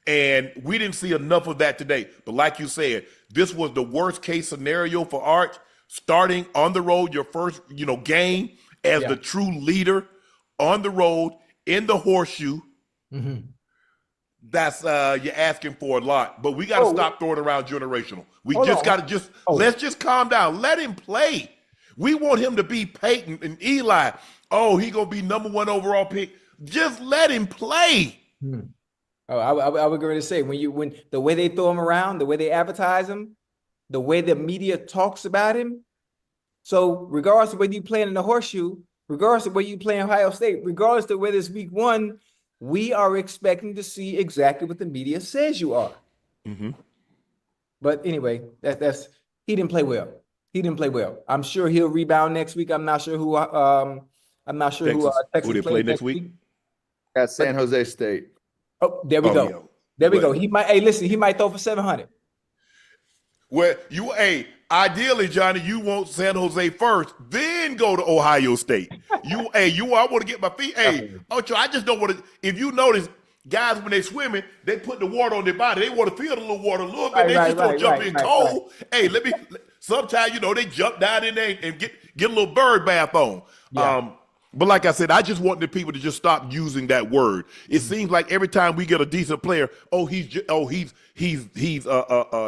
Speaker 1: And we didn't see enough of that today. But like you said, this was the worst case scenario for Arch, starting on the road, your first game as the true leader on the road in the horseshoe. That's you're asking for a lot, but we got to stop throwing around generational. Let's just calm down. Let him play. We want him to be Peyton and Eli. Oh, he gonna be #1 overall pick. Just let him play.
Speaker 3: Oh, I was going to say when the way they throw him around, the way they advertise him, the way the media talks about him. So regardless of whether you playing in the horseshoe, regardless of whether you play in Ohio State, regardless of whether it's week 1. We are expecting to see exactly what the media says you are. But anyway, that's he didn't play well. He didn't play well. I'm sure he'll rebound next week. I'm not sure who Texas
Speaker 1: who they play next week.
Speaker 2: At San Jose State.
Speaker 3: Oh, there we go.
Speaker 1: Yeah.
Speaker 3: There we go. He might throw for 700.
Speaker 1: Well, ideally, Johnny, you want San Jose first, then go to Ohio State. I want to get my feet. Ocho, I just don't want to. If you notice, guys, when they swimming, they put the water on their body. They want to feel the little water a little bit. They just don't jump in cold. Hey, sometimes, they jump down in there and get a little bird bath on. Yeah. But like I said, I just want the people to just stop using that word. It seems like every time we get a decent player, he's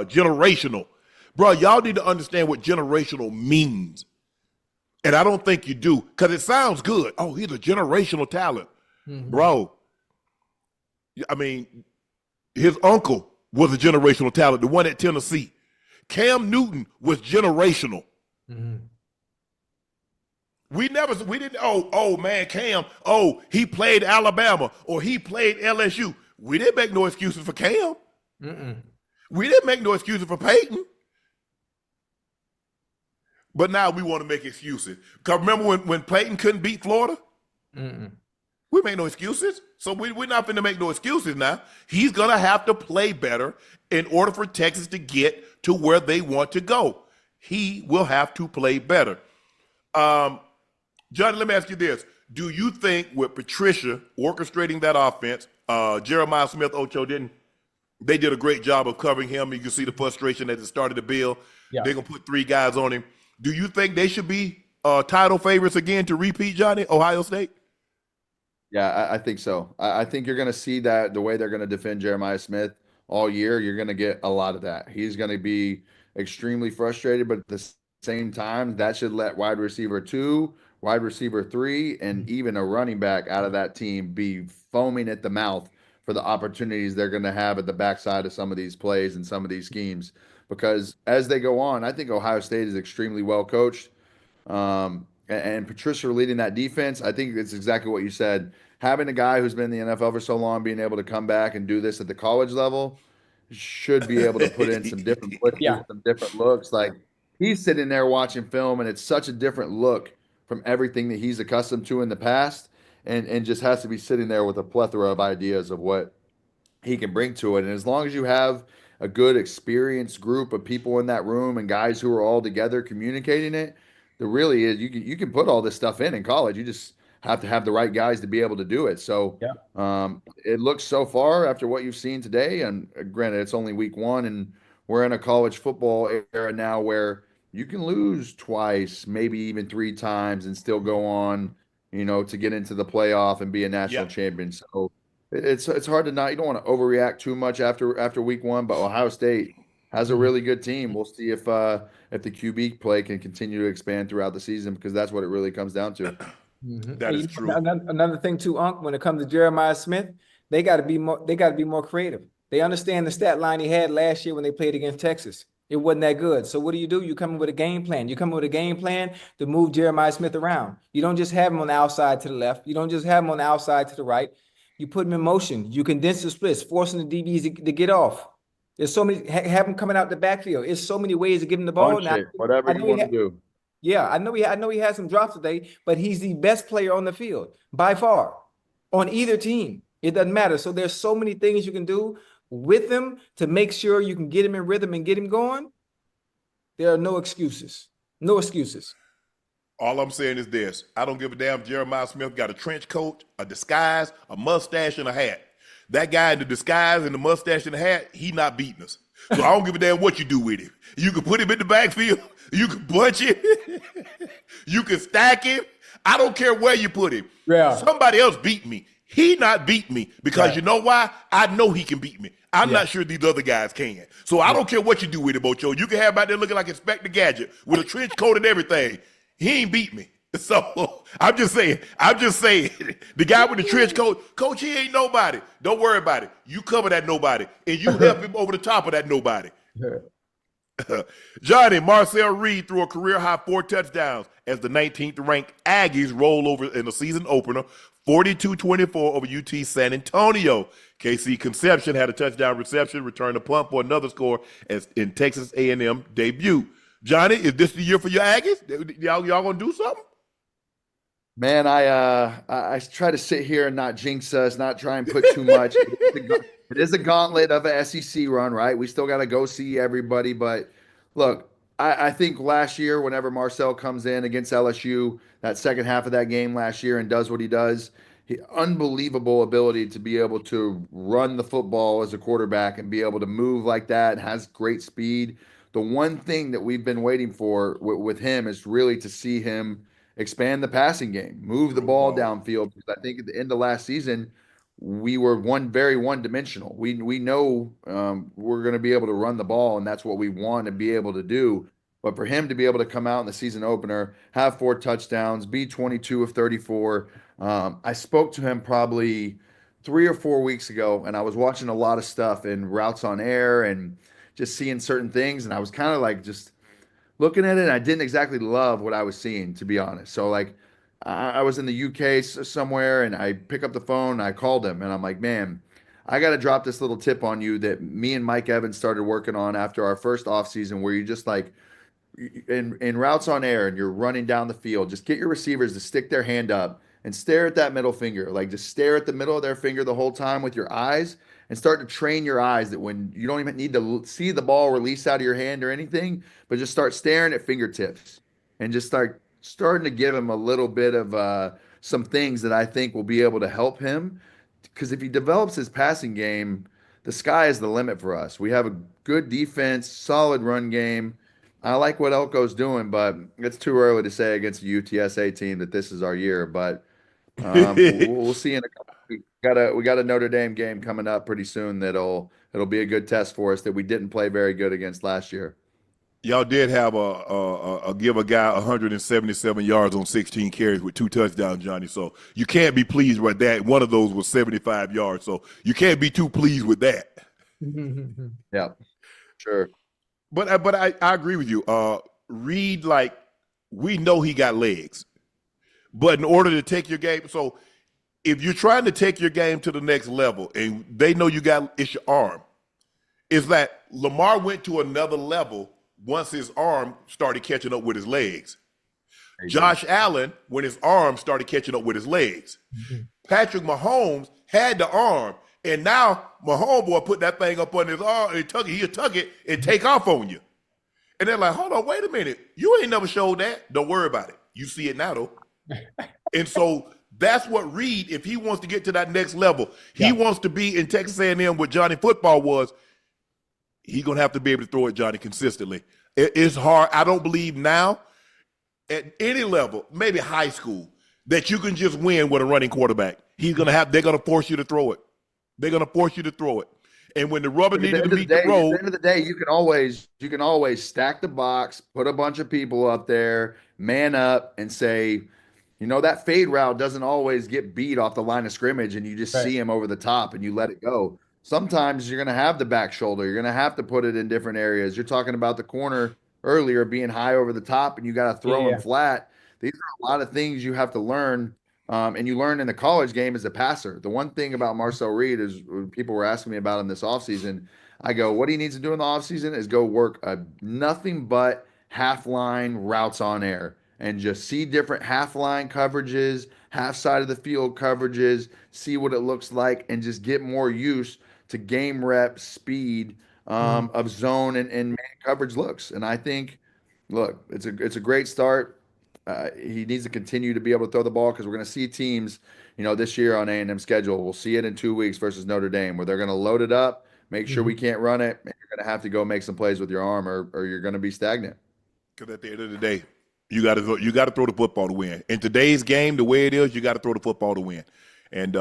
Speaker 1: generational. Bro, y'all need to understand what generational means. And I don't think you do, because it sounds good. Oh, he's a generational talent. Bro, I mean, his uncle was a generational talent, the one at Tennessee. Cam Newton was generational. We didn't, man, Cam, he played Alabama or he played LSU. We didn't make no excuses for Cam. We didn't make no excuses for Peyton. But now we want to make excuses. Because remember when Peyton couldn't beat Florida? We made no excuses. So we're not going to make no excuses now. He's going to have to play better in order for Texas to get to where they want to go. He will have to play better. Johnny, let me ask you this. Do you think with Patricia orchestrating that offense, Jeremiah Smith, Ocho they did a great job of covering him. You can see the frustration as it started to build. Yeah. They're going to put 3 guys on him. Do you think they should be title favorites again to repeat, Johnny, Ohio State?
Speaker 2: Yeah, I think so. I think you're going to see that the way they're going to defend Jeremiah Smith all year, you're going to get a lot of that. He's going to be extremely frustrated, but at the same time, that should let wide receiver 2, wide receiver 3, and even a running back out of that team be foaming at the mouth for the opportunities they're going to have at the backside of some of these plays and some of these schemes. Because as they go on, I think Ohio State is extremely well coached. And Patricia leading that defense, I think it's exactly what you said. Having a guy who's been in the NFL for so long, being able to come back and do this at the college level, should be able to put in some different blitzes, some different looks. Like, he's sitting there watching film, and it's such a different look from everything that he's accustomed to in the past, and just has to be sitting there with a plethora of ideas of what he can bring to it. And as long as you have a good experienced group of people in that room and guys who are all together communicating it, there really is, you can put all this stuff in college. You just have to have the right guys to be able to do it. So it looks so far after what you've seen today, and granted it's only week 1 and we're in a college football era now where you can lose twice, maybe even 3 times and still go on, to get into the playoff and be a national champion. So it's hard to you don't want to overreact too much after week 1, but Ohio State, has a really good team. We'll see if the QB play can continue to expand throughout the season, because that's what it really comes down to.
Speaker 1: That is true.
Speaker 3: Another thing too, Unc, when it comes to Jeremiah Smith, they got to be more. They got to be more creative. They understand the stat line he had last year when they played against Texas. It wasn't that good. So what do? You come in with a game plan. You come in with a game plan to move Jeremiah Smith around. You don't just have him on the outside to the left. You don't just have him on the outside to the right. You put him in motion. You condense the splits, forcing the DBs to get off. There's so many. Have him coming out the backfield. It's so many ways to get him the ball. Now,
Speaker 2: Whatever you want to do.
Speaker 3: Yeah, I know he had some drops today, but he's the best player on the field by far on either team. It doesn't matter. So there's so many things you can do with him to make sure you can get him in rhythm and get him going. There are no excuses. No excuses.
Speaker 1: All I'm saying is this. I don't give a damn if Jeremiah Smith got a trench coat, a disguise, a mustache, and a hat. That guy in the disguise and the mustache and the hat, he not beating us. So I don't give a damn what you do with him. You can put him in the backfield. You can bunch him. You can stack him. I don't care where you put him.
Speaker 3: Yeah.
Speaker 1: Somebody else beat me. He not beat me because You know why? I know he can beat me. I'm not sure these other guys can. So I don't care what you do with him, Ocho. You can have him out there looking like Inspector Gadget with a trench coat and everything. He ain't beat me. So I'm just saying, the guy with the trench coat, Coach, he ain't nobody. Don't worry about it. You cover that nobody, and you help him over the top of that nobody. Johnny Manziel Reed threw a career-high 4 touchdowns as the 19th ranked Aggies roll over in the season opener, 42-24 over UT San Antonio. KC Conception had a touchdown reception, returned a punt for another score as in Texas A&M debut. Johnny, is this the year for your Aggies? Y'all gonna do something?
Speaker 2: Man, I try to sit here and not jinx us, not try and put too much. It is a gauntlet of a SEC run, right? We still got to go see everybody. But look, I think last year, whenever Marcel comes in against LSU, that second half of that game last year and does what he does, unbelievable ability to be able to run the football as a quarterback and be able to move like that, and has great speed. The one thing that we've been waiting for with him is really to see him expand the passing game, move the ball downfield. Because I think at the end of last season, we were very one-dimensional. We know we're going to be able to run the ball, and that's what we want to be able to do. But for him to be able to come out in the season opener, have 4 touchdowns, be 22 of 34, I spoke to him probably 3 or 4 weeks ago, and I was watching a lot of stuff in Routes on Air and just seeing certain things, and I was kind of like just looking at it, and I didn't exactly love what I was seeing, to be honest. So like I was in the UK somewhere, and I pick up the phone, and I called him, and I'm like, man, I got to drop this little tip on you that me and Mike Evans started working on after our first offseason, where you just like in Routes on Air and you're running down the field, just get your receivers to stick their hand up and stare at that middle finger. Like just stare at the middle of their finger the whole time with your eyes, and start to train your eyes that when you don't even need to see the ball release out of your hand or anything, but just start staring at fingertips and just starting to give him a little bit of some things that I think will be able to help him. Because if he develops his passing game, the sky is the limit for us. We have a good defense, solid run game. I like what Elko's doing, but it's too early to say against a UTSA team that this is our year. But we'll see in a couple weeks. We got a Notre Dame game coming up pretty soon it'll be a good test for us that we didn't play very good against last year.
Speaker 1: Y'all did have a give a guy 177 yards on 16 carries with 2 touchdowns, Johnny. So you can't be pleased with that. One of those was 75 yards. So you can't be too pleased with that.
Speaker 2: Yeah, sure.
Speaker 1: But I agree with you. Reed, like, we know he got legs. But in order to take your game, so if you're trying to take your game to the next level and they know it's your arm, it's that Lamar went to another level once his arm started catching up with his legs. Josh Allen, when his arm started catching up with his legs. Patrick Mahomes had the arm, and now my homeboy put that thing up on his arm and he'll tuck it and take off on you. And they're like, hold on, wait a minute. You ain't never showed that. Don't worry about it. You see it now, though. And so that's what Reed, if he wants to get to that next level, he wants to be in Texas A&M what Johnny football was. He's going to have to be able to throw it, Johnny, consistently. It's hard. I don't believe now at any level, maybe high school, that you can just win with a running quarterback. They're going to force you to throw it. They're going to force you to throw it. And when the rubber
Speaker 2: Look, at the
Speaker 1: needed to
Speaker 2: end of the
Speaker 1: meet the
Speaker 2: day, at the
Speaker 1: road,
Speaker 2: end of the day, you can always stack the box, put a bunch of people up there, man up, and say, that fade route doesn't always get beat off the line of scrimmage, and you just
Speaker 3: Right.
Speaker 2: see him over the top and you let it go. Sometimes you're going to have the back shoulder. You're going to have to put it in different areas. You're talking about the corner earlier being high over the top, and you got to throw him
Speaker 3: Yeah.
Speaker 2: flat. These are a lot of things you have to learn. And you learn in the college game as a passer. The one thing about Marcel Reed is when people were asking me about him this offseason. I go, what he needs to do in the offseason is go work nothing but half line routes on air and just see different half line coverages, half side of the field coverages, see what it looks like, and just get more use to game rep speed
Speaker 3: Mhm.
Speaker 2: of zone and man coverage looks. And I think, look, it's a great start. He needs to continue to be able to throw the ball because we're going to see teams, this year on A&M schedule. We'll see it in 2 weeks versus Notre Dame where they're going to load it up, make sure we
Speaker 3: Mhm.
Speaker 2: can't run it, and you're going to have to go make some plays with your arm or you're going to be stagnant.
Speaker 1: because at the end of the day, you got to throw the football to win. In today's game, the way it is, you got to throw the football to win. And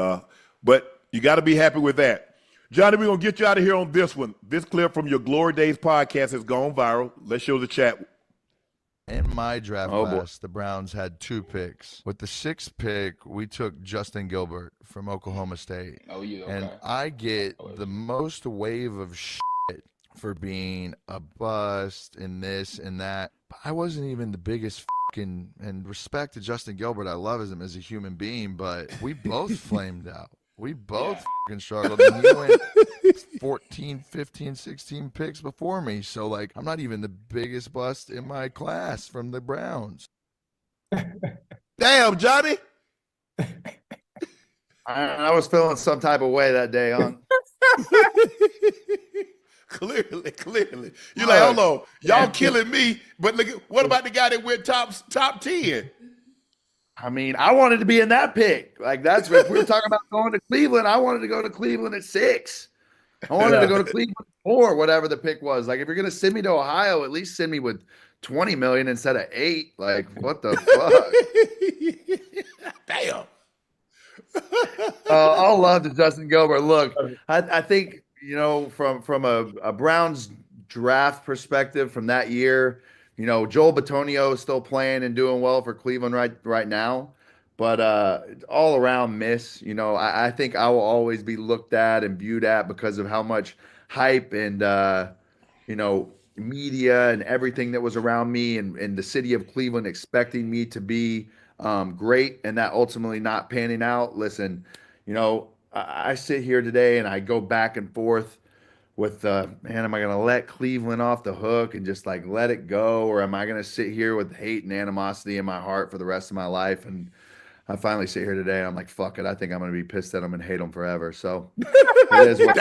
Speaker 1: but you got to be happy with that. Johnny, we're gonna get you out of here on this one. This clip from your Glory Daze podcast has gone viral. Let's show the chat.
Speaker 4: In my draft
Speaker 2: Oh boy.
Speaker 4: class, the Browns had 2 picks. With the 6th pick, we took Justin Gilbert from Oklahoma State.
Speaker 5: Oh, yeah, okay.
Speaker 4: And I get the most wave of shit for being a bust and this and that. But I wasn't even the biggest fucking, and respect to Justin Gilbert, I love him as a human being, but we both flamed out. We both fucking struggled. And he went 14, 15, 16 picks before me. So, like, I'm not even the biggest bust in my class from the Browns.
Speaker 1: Damn, Johnny.
Speaker 2: I was feeling some type of way that day, huh?
Speaker 1: Clearly. You're like, hold on, y'all killing me. But look, what about the guy that went top 10?
Speaker 2: I mean, I wanted to be in that pick. Like that's if we were talking about going to Cleveland. I wanted to go to Cleveland at 6. I wanted to go to Cleveland at 4, whatever the pick was. Like if you're gonna send me to Ohio, at least send me with 20 million instead of 8. Like what the fuck?
Speaker 1: Damn.
Speaker 2: All love to Justin Gilbert. Look, I think from a Browns draft perspective from that year. Joel Bitonio is still playing and doing well for Cleveland right now, but all around miss. I think I will always be looked at and viewed at because of how much hype and media and everything that was around me and the city of Cleveland expecting me to be great and that ultimately not panning out. Listen, I sit here today and I go back and forth with man, am I going to let Cleveland off the hook and just like let it go, or am I going to sit here with hate and animosity in my heart for the rest of my life? And I finally sit here today and I'm like, fuck it, I think I'm going to be pissed at them and hate them forever. So it is what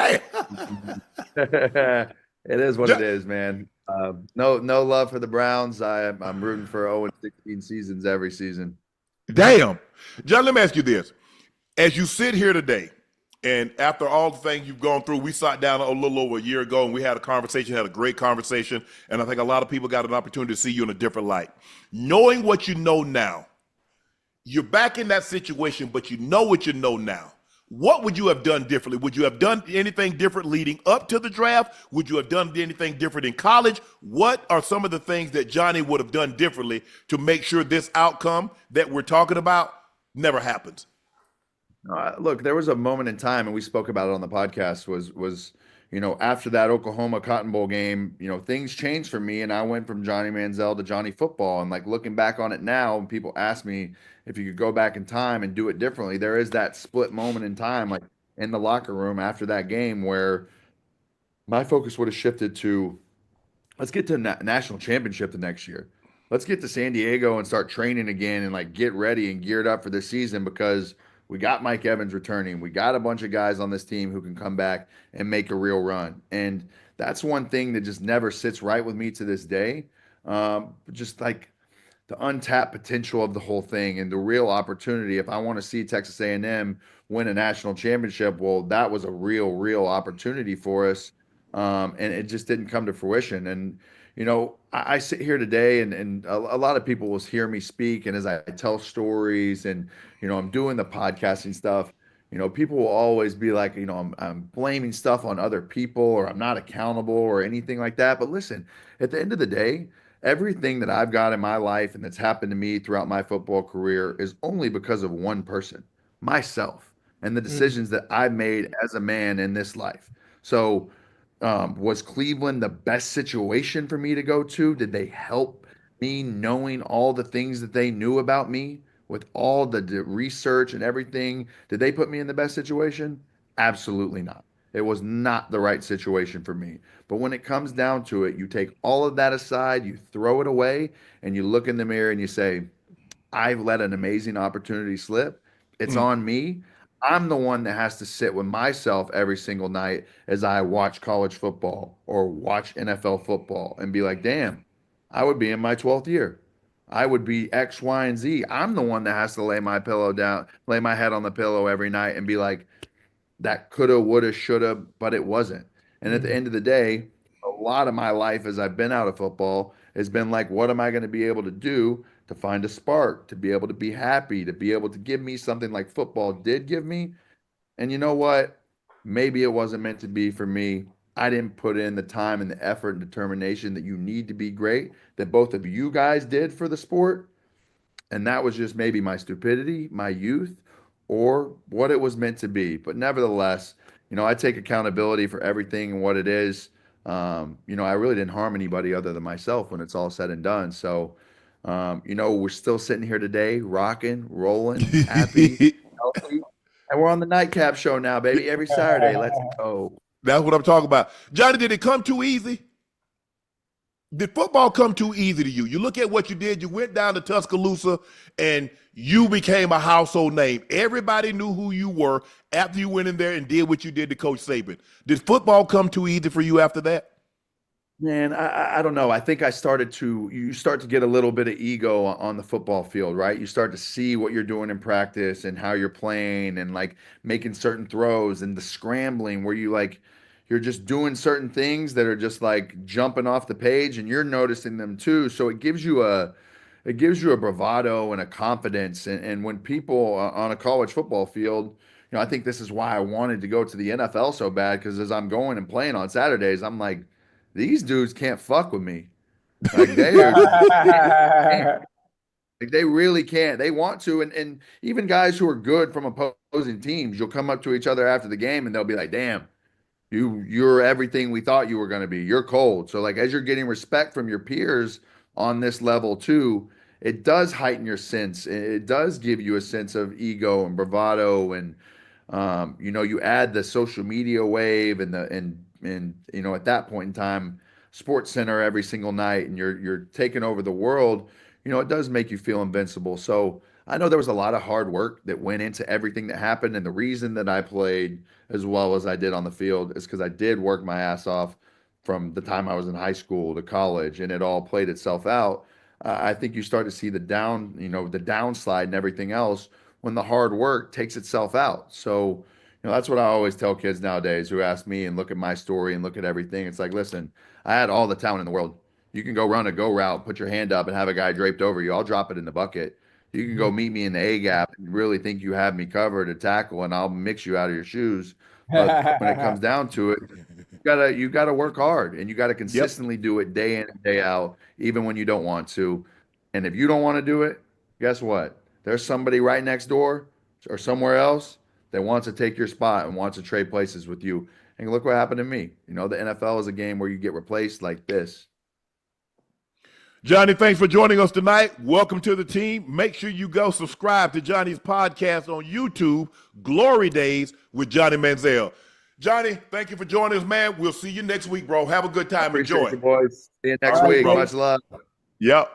Speaker 2: it is, what it is, man. No love for the Browns. I'm rooting for 0-16 seasons every season.
Speaker 1: Damn. John, let me ask you this. As you sit here today, and after all the things you've gone through, we sat down a little over a year ago and we had a conversation, had a great conversation. And I think a lot of people got an opportunity to see you in a different light. Knowing what you know now, you're back in that situation, but you know what you know now. What would you have done differently? Would you have done anything different leading up to the draft? Would you have done anything different in college? What are some of the things that Johnny would have done differently to make sure this outcome that we're talking about never happens?
Speaker 2: Look, there was a moment in time, and we spoke about it on the podcast, was after that Oklahoma Cotton Bowl game, things changed for me, and I went from Johnny Manziel to Johnny Football. And like looking back on it now, when people ask me if you could go back in time and do it differently, there is that split moment in time, like in the locker room after that game, where my focus would have shifted to let's get to national championship the next year. Let's get to San Diego and start training again and like get ready and geared up for this season because we got Mike Evans returning. We got a bunch of guys on this team who can come back and make a real run. And that's one thing that just never sits right with me to this day. Just like the untapped potential of the whole thing and the real opportunity. If I want to see Texas A&M win a national championship, well, that was a real opportunity for us. And it just didn't come to fruition. And, I sit here today and a lot of people will hear me speak. And as I tell stories and, I'm doing the podcasting stuff, You know, people will always be like, you know, I'm blaming stuff on other people or I'm not accountable or anything like that. But listen, at the end of the day, everything that I've got in my life and that's happened to me throughout my football career is only because of one person, myself, and the
Speaker 3: Mm.
Speaker 2: decisions that I made as a man in this life. So, was Cleveland the best situation for me to go to? Did they help me knowing all the things that they knew about me with all the research and everything? Did they put me in the best situation? Absolutely not. It was not the right situation for me. But when it comes down to it, you take all of that aside, you throw it away, and you look in the mirror and you say, I've let an amazing opportunity slip. It's
Speaker 1: Mm.
Speaker 2: on me. I'm the one that has to sit with myself every single night as I watch college football or watch NFL football and be like, damn, I would be in my 12th year. I would be X, Y, and Z. I'm the one that has to lay my pillow down, lay my head on the pillow every night and be like, that coulda, woulda, shoulda, but it wasn't. And at the
Speaker 3: Mm.
Speaker 2: end of the day, a lot of my life as I've been out of football has been like, what am I going to be able to do to find a spark, to be able to be happy, to be able to give me something like football did give me? And you know what? Maybe it wasn't meant to be for me. I didn't put in the time and the effort and determination that you need to be great, that both of you guys did for the sport. And that was just maybe my stupidity, my youth, or what it was meant to be. But nevertheless, you know, I take accountability for everything and what it is. You know, I really didn't harm anybody other than myself when it's all said and done. So, you know, we're still sitting here today, rocking, rolling, happy, healthy. And we're on the Nightcap show now, baby, every Saturday. Let's go.
Speaker 1: That's what I'm talking about. Johnny, did it come too easy? Did football come too easy to you? You look at what you did. You went down to Tuscaloosa and you became a household name. Everybody knew who you were after you went in there and did what you did to Coach Saban. Did football come too easy for you after that?
Speaker 2: Man, I don't know. I think you start to get a little bit of ego on the football field, right? You start to see what you're doing in practice and how you're playing and like making certain throws and the scrambling where you're just doing certain things that are just like jumping off the page and you're noticing them too. So it gives you a bravado and a confidence. And when people on a college football field, you know, I think this is why I wanted to go to the NFL so bad because as I'm going and playing on Saturdays, I'm like, these dudes can't fuck with me. Like they can't. Like they really can't. They want to, and even guys who are good from opposing teams, you'll come up to each other after the game and they'll be like, "Damn, you're everything we thought you were going to be. You're cold." So like as you're getting respect from your peers on this level too, it does heighten your sense. It does give you a sense of ego and bravado and you know, you add the social media wave and you know, at that point in time, Sports Center every single night, and you're taking over the world. You know, it does make you feel invincible. So I know there was a lot of hard work that went into everything that happened, and the reason that I played as well as I did on the field is because I did work my ass off from the time I was in high school to college, and it all played itself out. I think you start to see you know, the downslide and everything else when the hard work takes itself out. So, you know, that's what I always tell kids nowadays who ask me and look at my story and look at everything. It's like, listen, I had all the talent in the world. You can go run a go route, put your hand up and have a guy draped over you. I'll drop it in the bucket. You can go meet me in the A gap and really think you have me covered to tackle and I'll mix you out of your shoes. But when it comes down to it, you gotta work hard and you gotta
Speaker 1: Yep.
Speaker 2: consistently do it day in and day out, even when you don't want to. And if you don't want to do it, guess what? There's somebody right next door or somewhere else that wants to take your spot and wants to trade places with you. And look what happened to me. You know, the NFL is a game where you get replaced like this.
Speaker 1: Johnny, thanks for joining us tonight. Welcome to the team. Make sure you go subscribe to Johnny's podcast on YouTube, Glory Daze with Johnny Manziel. Johnny, thank you for joining us, man. We'll see you next week, bro. Have a good time.
Speaker 2: Appreciate
Speaker 1: Enjoy.
Speaker 2: you, boys. See you next
Speaker 3: All right,
Speaker 2: week.
Speaker 3: bro.
Speaker 2: Much love.
Speaker 1: Yep.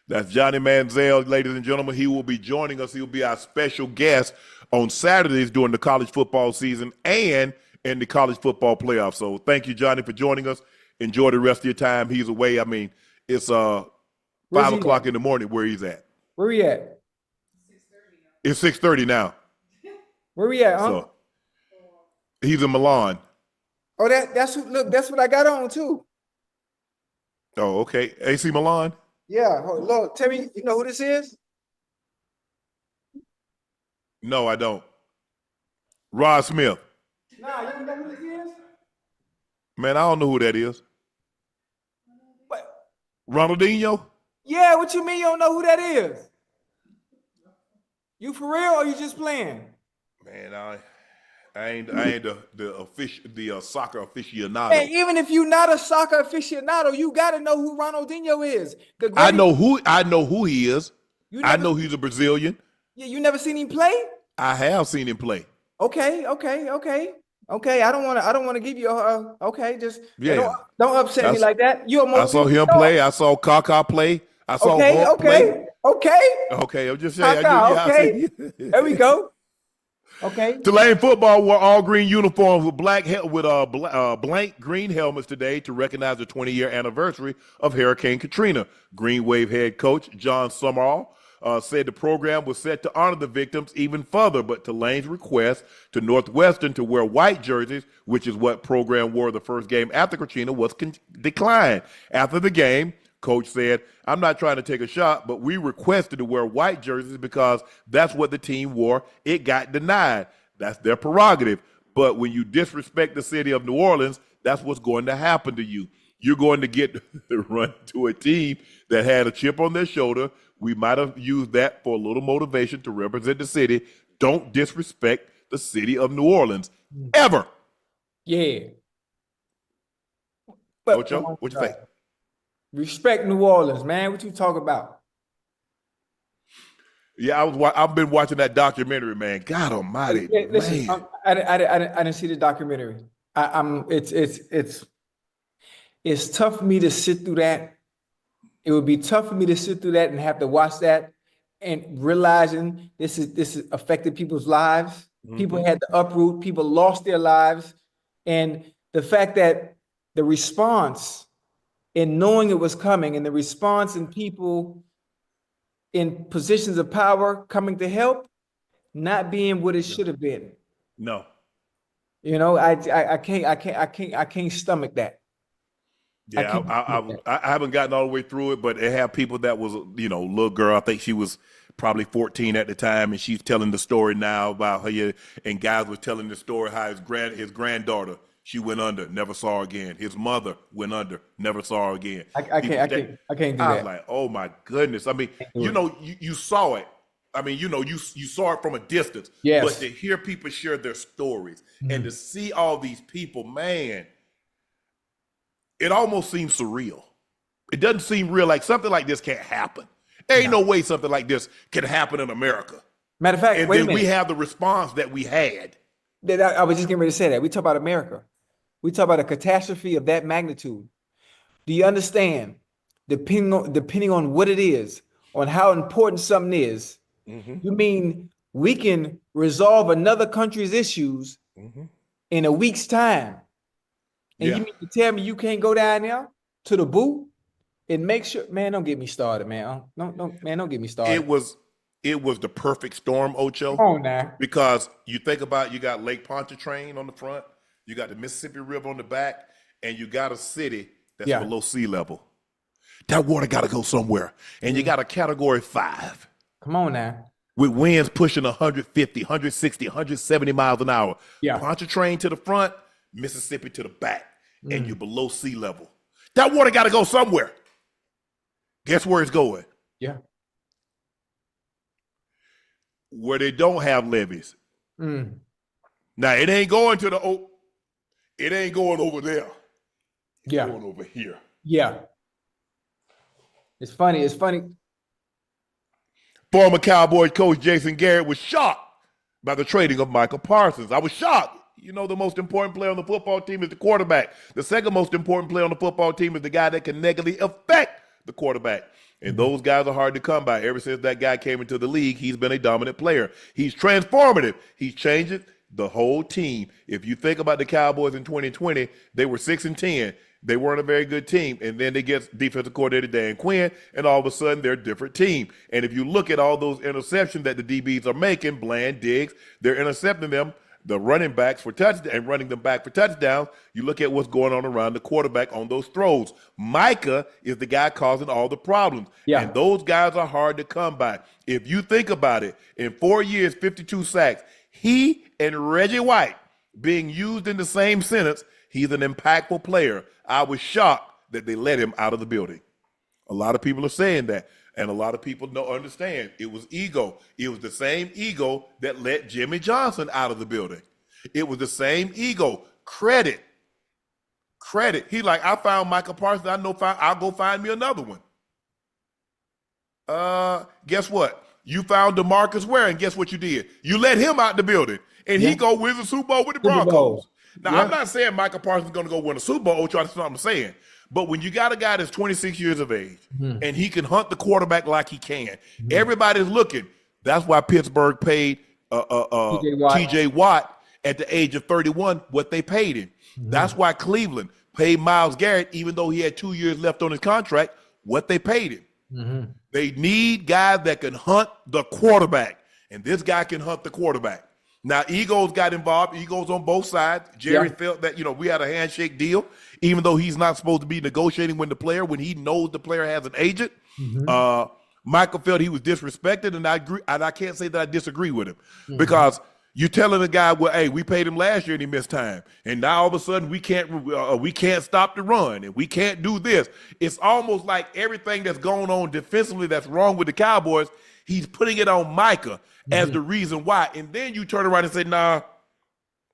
Speaker 1: That's Johnny Manziel, ladies and gentlemen. He will be joining us. He'll be our special guest on Saturdays during the college football season and in the college football playoffs. So thank you, Johnny, for joining us. Enjoy the rest of your time. He's away. I mean, it's
Speaker 3: Where's
Speaker 1: 5
Speaker 3: he
Speaker 1: o'clock
Speaker 3: at?
Speaker 1: in the morning where he's at.
Speaker 3: Where we at?
Speaker 1: It's 6:30 now.
Speaker 3: Where we at, huh?
Speaker 1: So he's in Milan.
Speaker 3: Oh, that's what I got on too.
Speaker 1: Oh, okay. AC Milan?
Speaker 3: Yeah, look, tell me, you know who this is?
Speaker 1: No, I don't. Rod Smith.
Speaker 3: Nah, you don't know who this is?
Speaker 1: Man, I don't know who that is.
Speaker 3: What?
Speaker 1: Ronaldinho?
Speaker 3: Yeah, what you mean you don't know who that is? You for real or you just playing?
Speaker 1: Man, I ain't the soccer aficionado.
Speaker 3: And even if you're not a soccer aficionado, you gotta know who Ronaldinho is.
Speaker 1: I know who he is. I know he's a Brazilian.
Speaker 3: Yeah, you never seen him play?
Speaker 1: I have seen him play.
Speaker 3: Okay. I don't want to give you okay. Just
Speaker 1: Yeah.
Speaker 3: don't upset me like that. You
Speaker 1: I
Speaker 3: almost
Speaker 1: saw him play. I saw Kaká play. I saw Hulk play.
Speaker 3: Okay.
Speaker 1: I'm just saying.
Speaker 3: Okay. There we go. Okay.
Speaker 1: Tulane football wore all green uniforms with blank green helmets today to recognize the 20-year anniversary of Hurricane Katrina. Green Wave head coach John Summerall said the program was set to honor the victims even further, but Tulane's request to Northwestern to wear white jerseys, which is what program wore the first game after Katrina, was declined. After the game, coach said, "I'm not trying to take a shot, but we requested to wear white jerseys because that's what the team wore. It got denied. That's their prerogative. But when you disrespect the city of New Orleans, that's what's going to happen to you. You're going to get run to a team that had a chip on their shoulder. We might have used that for a little motivation to represent the city. Don't disrespect the city of New Orleans ever."
Speaker 3: Yeah.
Speaker 1: Ocho, what you think?
Speaker 3: Respect New Orleans, man. What you talk about?
Speaker 1: Yeah, I've been watching that documentary, man. God Almighty,
Speaker 3: Yeah, listen,
Speaker 1: man.
Speaker 3: I didn't see the documentary. It's tough for me to sit through that. It would be tough for me to sit through that and have to watch that and realizing this is affected people's lives. Mm-hmm. People had to uproot. People lost their lives, and the fact that the response in knowing it was coming and the response in people in positions of power coming to help, not being what it should have been.
Speaker 1: No.
Speaker 3: You know, I can't stomach that.
Speaker 1: Yeah, I haven't gotten all the way through it, but it had people that was, little girl. I think she was probably 14 at the time, and she's telling the story now about her. And guys were telling the story how his granddaughter, she went under, never saw her again. His mother went under, never saw her again.
Speaker 3: I can't do that.
Speaker 1: I was like, oh my goodness. I mean, you saw it. I mean, you saw it from a distance.
Speaker 3: Yes.
Speaker 1: But to hear people share their stories and to see all these people, man, it almost seems surreal. It doesn't seem real, like something like this can't happen. There ain't no way something like this can happen in America.
Speaker 3: Matter of fact,
Speaker 1: and
Speaker 3: wait
Speaker 1: then
Speaker 3: a minute.
Speaker 1: we have the response that we had.
Speaker 3: I was just getting ready to say that. We talk about America. We talk about a catastrophe of that magnitude. Do you understand? Depending on what it is, on how important something is, you mean we can resolve another country's issues in a week's time? And you mean to tell me you can't go down there to the booth and make sure? Man, don't get me started, man. Don't get me started.
Speaker 1: It was the perfect storm, Ocho.
Speaker 3: Come on now.
Speaker 1: Because you think about, you got Lake Pontchartrain on the front, you got the Mississippi River on the back, and you got a city that's below sea level. That water got to go somewhere. And you got a Category 5.
Speaker 3: Come on now.
Speaker 1: With winds pushing 150, 160, 170 miles an hour.
Speaker 3: Yeah.
Speaker 1: Pontchartrain to the front, Mississippi to the back, and you're below sea level. That water got to go somewhere. Guess where it's going?
Speaker 3: Yeah.
Speaker 1: Where they don't have levees. Now, it ain't going to it ain't going over there. It's going over here.
Speaker 3: Yeah. It's funny.
Speaker 1: Former Cowboys coach Jason Garrett was shocked by the trading of Micah Parsons. I was shocked. The most important player on the football team is the quarterback. The second most important player on the football team is the guy that can negatively affect the quarterback. And those guys are hard to come by. Ever since that guy came into the league, he's been a dominant player. He's transformative. He's changing the whole team. If you think about the Cowboys in 2020, they were 6-10. They weren't a very good team. And then they get defensive coordinator Dan Quinn, and all of a sudden they're a different team. And if you look at all those interceptions that the DBs are making, Bland, Diggs, they're intercepting them, the running backs for touchdowns and running them back for touchdowns. You look at what's going on around the quarterback on those throws. Micah is the guy causing all the problems.
Speaker 3: Yeah.
Speaker 1: And those guys are hard to come by. If you think about it, in 4 years, 52 sacks, He and Reggie White being used in the same sentence, he's an impactful player. I was shocked that they let him out of the building. A lot of people are saying that, and a lot of people don't understand. It was ego. It was the same ego that let Jimmy Johnson out of the building. It was the same ego. Credit. He like, I found Micah Parsons. I know I'll go find me another one. Guess what? You found DeMarcus Ware, and guess what you did? You let him out the building, and he go win the Super Bowl with the Broncos. Now, I'm not saying Micah Parsons is going to go win a Super Bowl, Ocho, that's what I'm saying. But when you got a guy that's 26 years of age, and he can hunt the quarterback like he can, everybody's looking. That's why Pittsburgh paid TJ Watt at the age of 31 what they paid him. That's why Cleveland paid Myles Garrett, even though he had 2 years left on his contract, what they paid him. They need guys that can hunt the quarterback, and this guy can hunt the quarterback. Now, egos got involved, egos on both sides. Jerry felt that, we had a handshake deal, even though he's not supposed to be negotiating with the player when he knows the player has an agent. Michael felt he was disrespected, and I agree, and I can't say that I disagree with him because you're telling the guy, well, hey, we paid him last year and he missed time, and now all of a sudden we can't stop the run and we can't do this. It's almost like everything that's going on defensively that's wrong with the Cowboys, he's putting it on Micah as the reason why. And then you turn around and say, nah,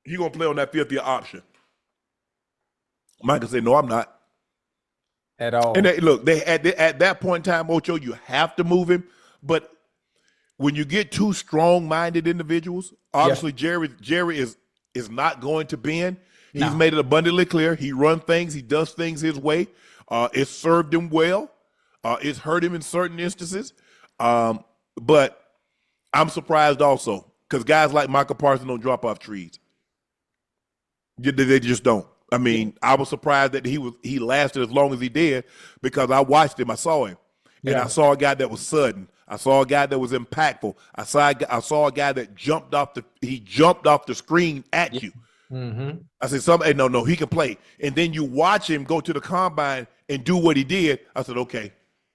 Speaker 1: you're going to play on that fifth year option. Micah said, no, I'm not.
Speaker 3: At all.
Speaker 1: And look, at that point in time, Ocho, you have to move him. But when you get two strong-minded individuals, obviously Jerry is not going to bend. He's made it abundantly clear. He runs things. He does things his way. It's served him well. It's hurt him in certain instances. But I'm surprised also because guys like Micah Parsons don't drop off trees. They just don't. I mean, I was surprised that he lasted as long as he did because I watched him. I saw him. And I saw a guy that was sudden. I saw a guy that was impactful. I saw a guy that jumped off the screen at you. I said, hey, no, he can play. And then you watch him go to the combine and do what he did. I said, okay,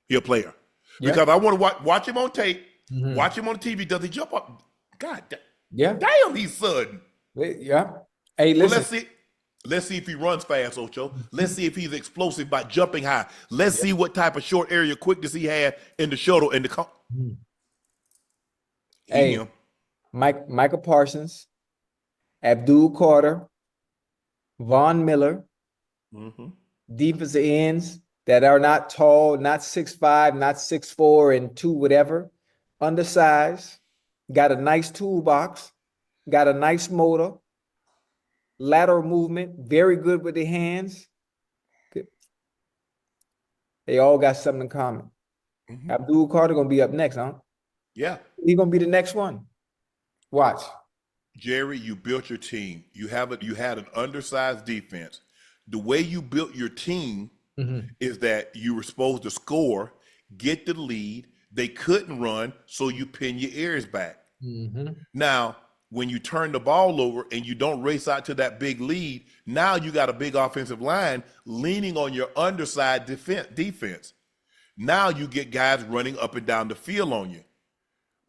Speaker 1: he's a player. Because I want to watch him on tape, watch him on TV. Does he jump up? God damn, he's sudden.
Speaker 3: Yeah. Hey, listen.
Speaker 1: Well, let's see if he runs fast, Ocho. Let's see if he's explosive by jumping high. Let's see what type of short area quickness he had in the shuttle and the
Speaker 3: Hey, Micah Parsons, Abdul Carter, Von Miller, defensive ends that are not tall, not 6'5", not 6'4", and 2 whatever, undersized, got a nice toolbox, got a nice motor, lateral movement, very good with their hands. Good. They all got something in common. Abdul Carter gonna be up next, huh?
Speaker 1: Yeah.
Speaker 3: He's gonna be the next one. Watch.
Speaker 1: Jerry, you built your team. You had an undersized defense. The way you built your team is that you were supposed to score, get the lead. They couldn't run, so you pin your ears back. Now, when you turn the ball over and you don't race out to that big lead, now you got a big offensive line leaning on your underside defense. Now you get guys running up and down the field on you.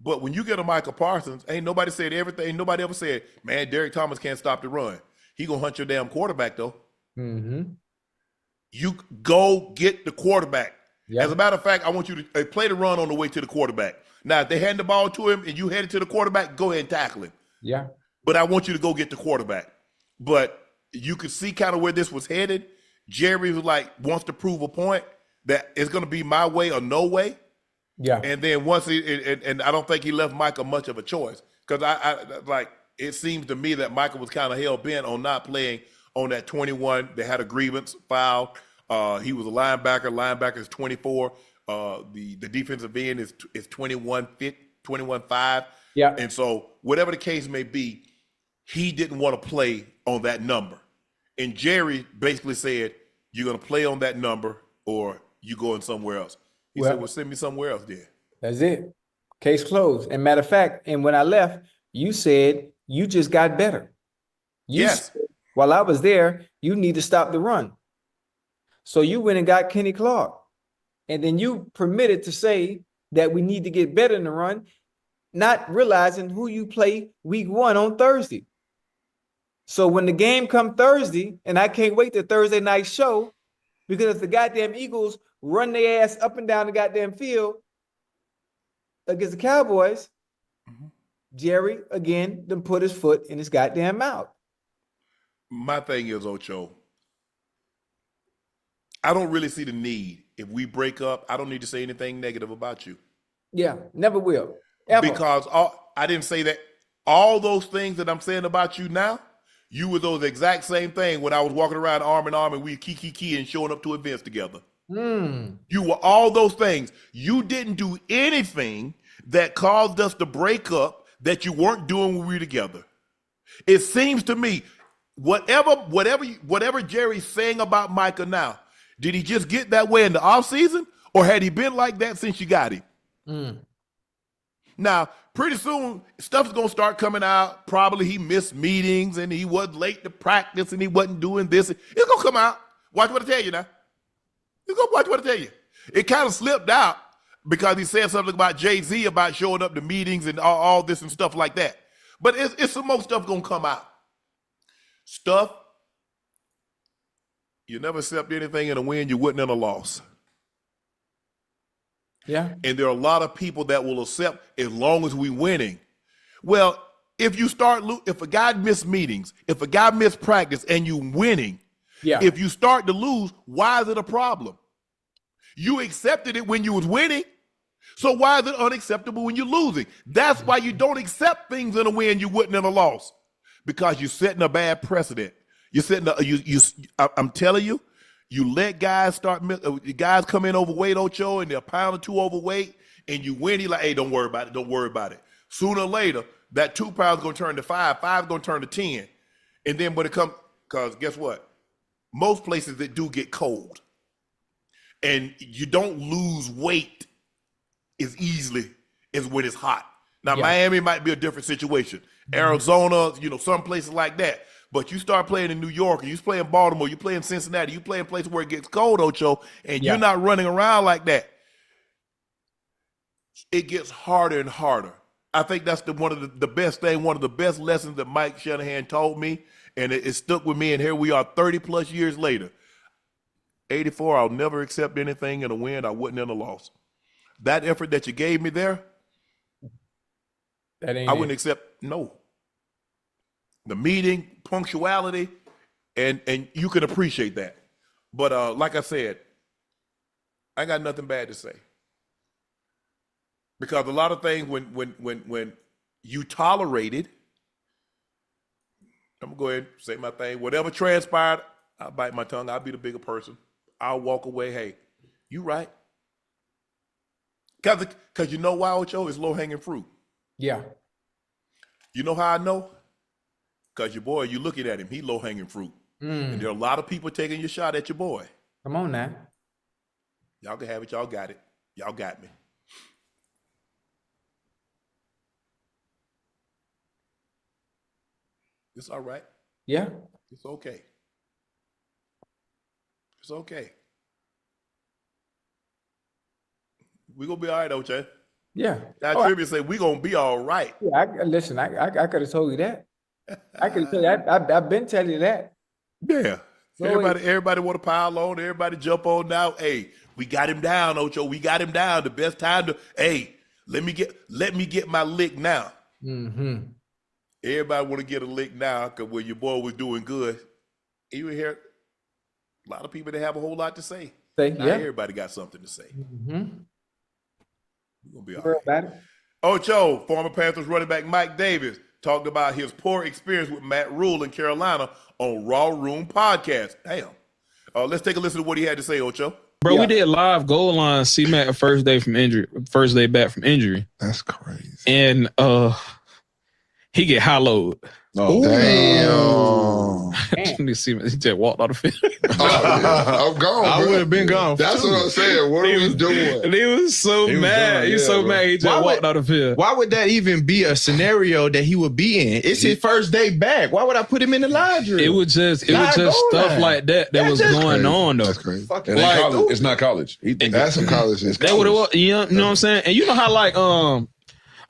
Speaker 1: But when you get a Micah Parsons, ain't nobody said everything. Nobody ever said, man, Derrick Thomas can't stop the run. He gonna hunt your damn quarterback though. You go get the quarterback. As a matter of fact, I want you to play the run on the way to the quarterback. Now, if they hand the ball to him and you headed to the quarterback, go ahead and tackle him. But I want you to go get the quarterback. But you could see kind of where this was headed. Jerry was like, wants to prove a point that it's going to be my way or no way. And then once and I don't think he left Micah much of a choice because I like it seems to me that Micah was kind of hell bent on not playing on that 21. They had a grievance filed. He was a linebacker. Linebacker is 24. The defensive end is 21.5. And so whatever the case may be, he didn't want to play on that number. And Jerry basically said, you're going to play on that number or you going somewhere else. He said, well, send me somewhere else then.
Speaker 3: That's it. Case closed. And matter of fact, and when I left, you said you just got better. Said, while I was there, you need to stop the run. So you went and got Kenny Clark. And then you permitted to say that we need to get better in the run. not realizing who you play week 1 on Thursday. So when the game come Thursday, and I can't wait to Thursday night show, because if the goddamn Eagles run their ass up and down the goddamn field against the Cowboys, Jerry, again, done put his foot in his goddamn mouth.
Speaker 1: My thing is, Ocho, I don't really see the need. If we break up, I don't need to say anything negative about you.
Speaker 3: Yeah, never will. Ever.
Speaker 1: Because I didn't say that. All those things that I'm saying about you now, you were those exact same thing when I was walking around arm in arm and we key and showing up to events together. You were all those things. You didn't do anything that caused us to break up that you weren't doing when we were together. It seems to me, whatever Jerry's saying about Micah now, did he just get that way in the offseason, or had he been like that since you got him? Now, pretty soon, stuff's going to start coming out. Probably he missed meetings and he was late to practice and he wasn't doing this. It's going to come out. Watch what I tell you now. Watch what I tell you. It kind of slipped out because he said something about Jay-Z about showing up to meetings and all this and stuff like that. But it's some more stuff going to come out. Stuff, you never accept anything in a win you wouldn't in a loss.
Speaker 3: Yeah.
Speaker 1: And there are a lot of people that will accept as long as we winning. Well, if a guy missed meetings, if a guy missed practice and you winning, if you start to lose, why is it a problem? You accepted it when you was winning. So why is it unacceptable when you're losing? That's why you don't accept things in a win you wouldn't in a loss. Because you're setting a bad precedent. You're setting I'm telling you, you let guys guys come in overweight, Ocho, and they're a pound or 2 overweight, and you win. You're like, hey, don't worry about it. Don't worry about it. Sooner or later, that 2 pounds is going to turn to 5. 5 is going to turn to 10. And then when it comes, because guess what? Most places that do get cold, and you don't lose weight as easily as when it's hot. Now, Miami might be a different situation. Arizona, some places like that. But you start playing in New York, or you play in Baltimore, you play in Cincinnati, you play in places where it gets cold, Ocho, and you're not running around like that. It gets harder and harder. I think that's one of the best thing, one of the best lessons that Mike Shanahan told me, and it stuck with me, and here we are 30 plus years later. 84, I'll never accept anything in a win I wouldn't in a loss. That effort that you gave me there, I wouldn't accept, no. The meeting, punctuality, and you can appreciate that. But like I said, I got nothing bad to say. Because a lot of things when you tolerate it, I'm gonna go ahead and say my thing. Whatever transpired, I'll bite my tongue, I'll be the bigger person. I'll walk away, hey, you right. Because you know why, Ocho? It's low-hanging fruit.
Speaker 3: Yeah.
Speaker 1: You know how I know? Because your boy, you looking at him, he low-hanging fruit. And there are a lot of people taking your shot at your boy.
Speaker 3: Come on now.
Speaker 1: Y'all can have it. Y'all got it. Y'all got me. It's all right.
Speaker 3: Yeah.
Speaker 1: It's okay. It's okay. We're going to be all right, Ocho.
Speaker 3: Yeah.
Speaker 1: That trivia say we're going to be all right.
Speaker 3: Yeah, listen, I could have told you that. I could tell you, I've been telling you that.
Speaker 1: Yeah. So everybody want to pile on. Everybody jump on now. Hey, we got him down, Ocho. We got him down. The best time to, hey, let me get my lick now. Everybody want to get a lick now because when your boy was doing good, you hear a lot of people that have a whole lot to say. Everybody got something to say. We're going to be all right. Ocho, former Panthers running back Mike Davis, talked about his poor experience with Matt Rule in Carolina on Raw Room Podcast. Damn. Let's take a listen to what he had to say, Ocho.
Speaker 5: Bro, we did live goal line C-Mac first day back from injury.
Speaker 6: That's crazy.
Speaker 5: And he get hollowed.
Speaker 6: Oh, damn.
Speaker 5: He just walked out of the field.
Speaker 6: I'm gone.
Speaker 4: I would have been gone.
Speaker 6: That's what I'm saying. What are we doing?
Speaker 5: And he was so mad. He was so mad he just walked out of the field.
Speaker 7: Why would that even be a scenario that he would be in? It's his first day back. Why would I put him in the laundry?
Speaker 5: It was just stuff like that was going on though.
Speaker 6: That's crazy.
Speaker 7: Fucking
Speaker 6: Like,
Speaker 8: It's not college.
Speaker 6: That's some college.
Speaker 5: That would have, you know what I'm saying? And you know how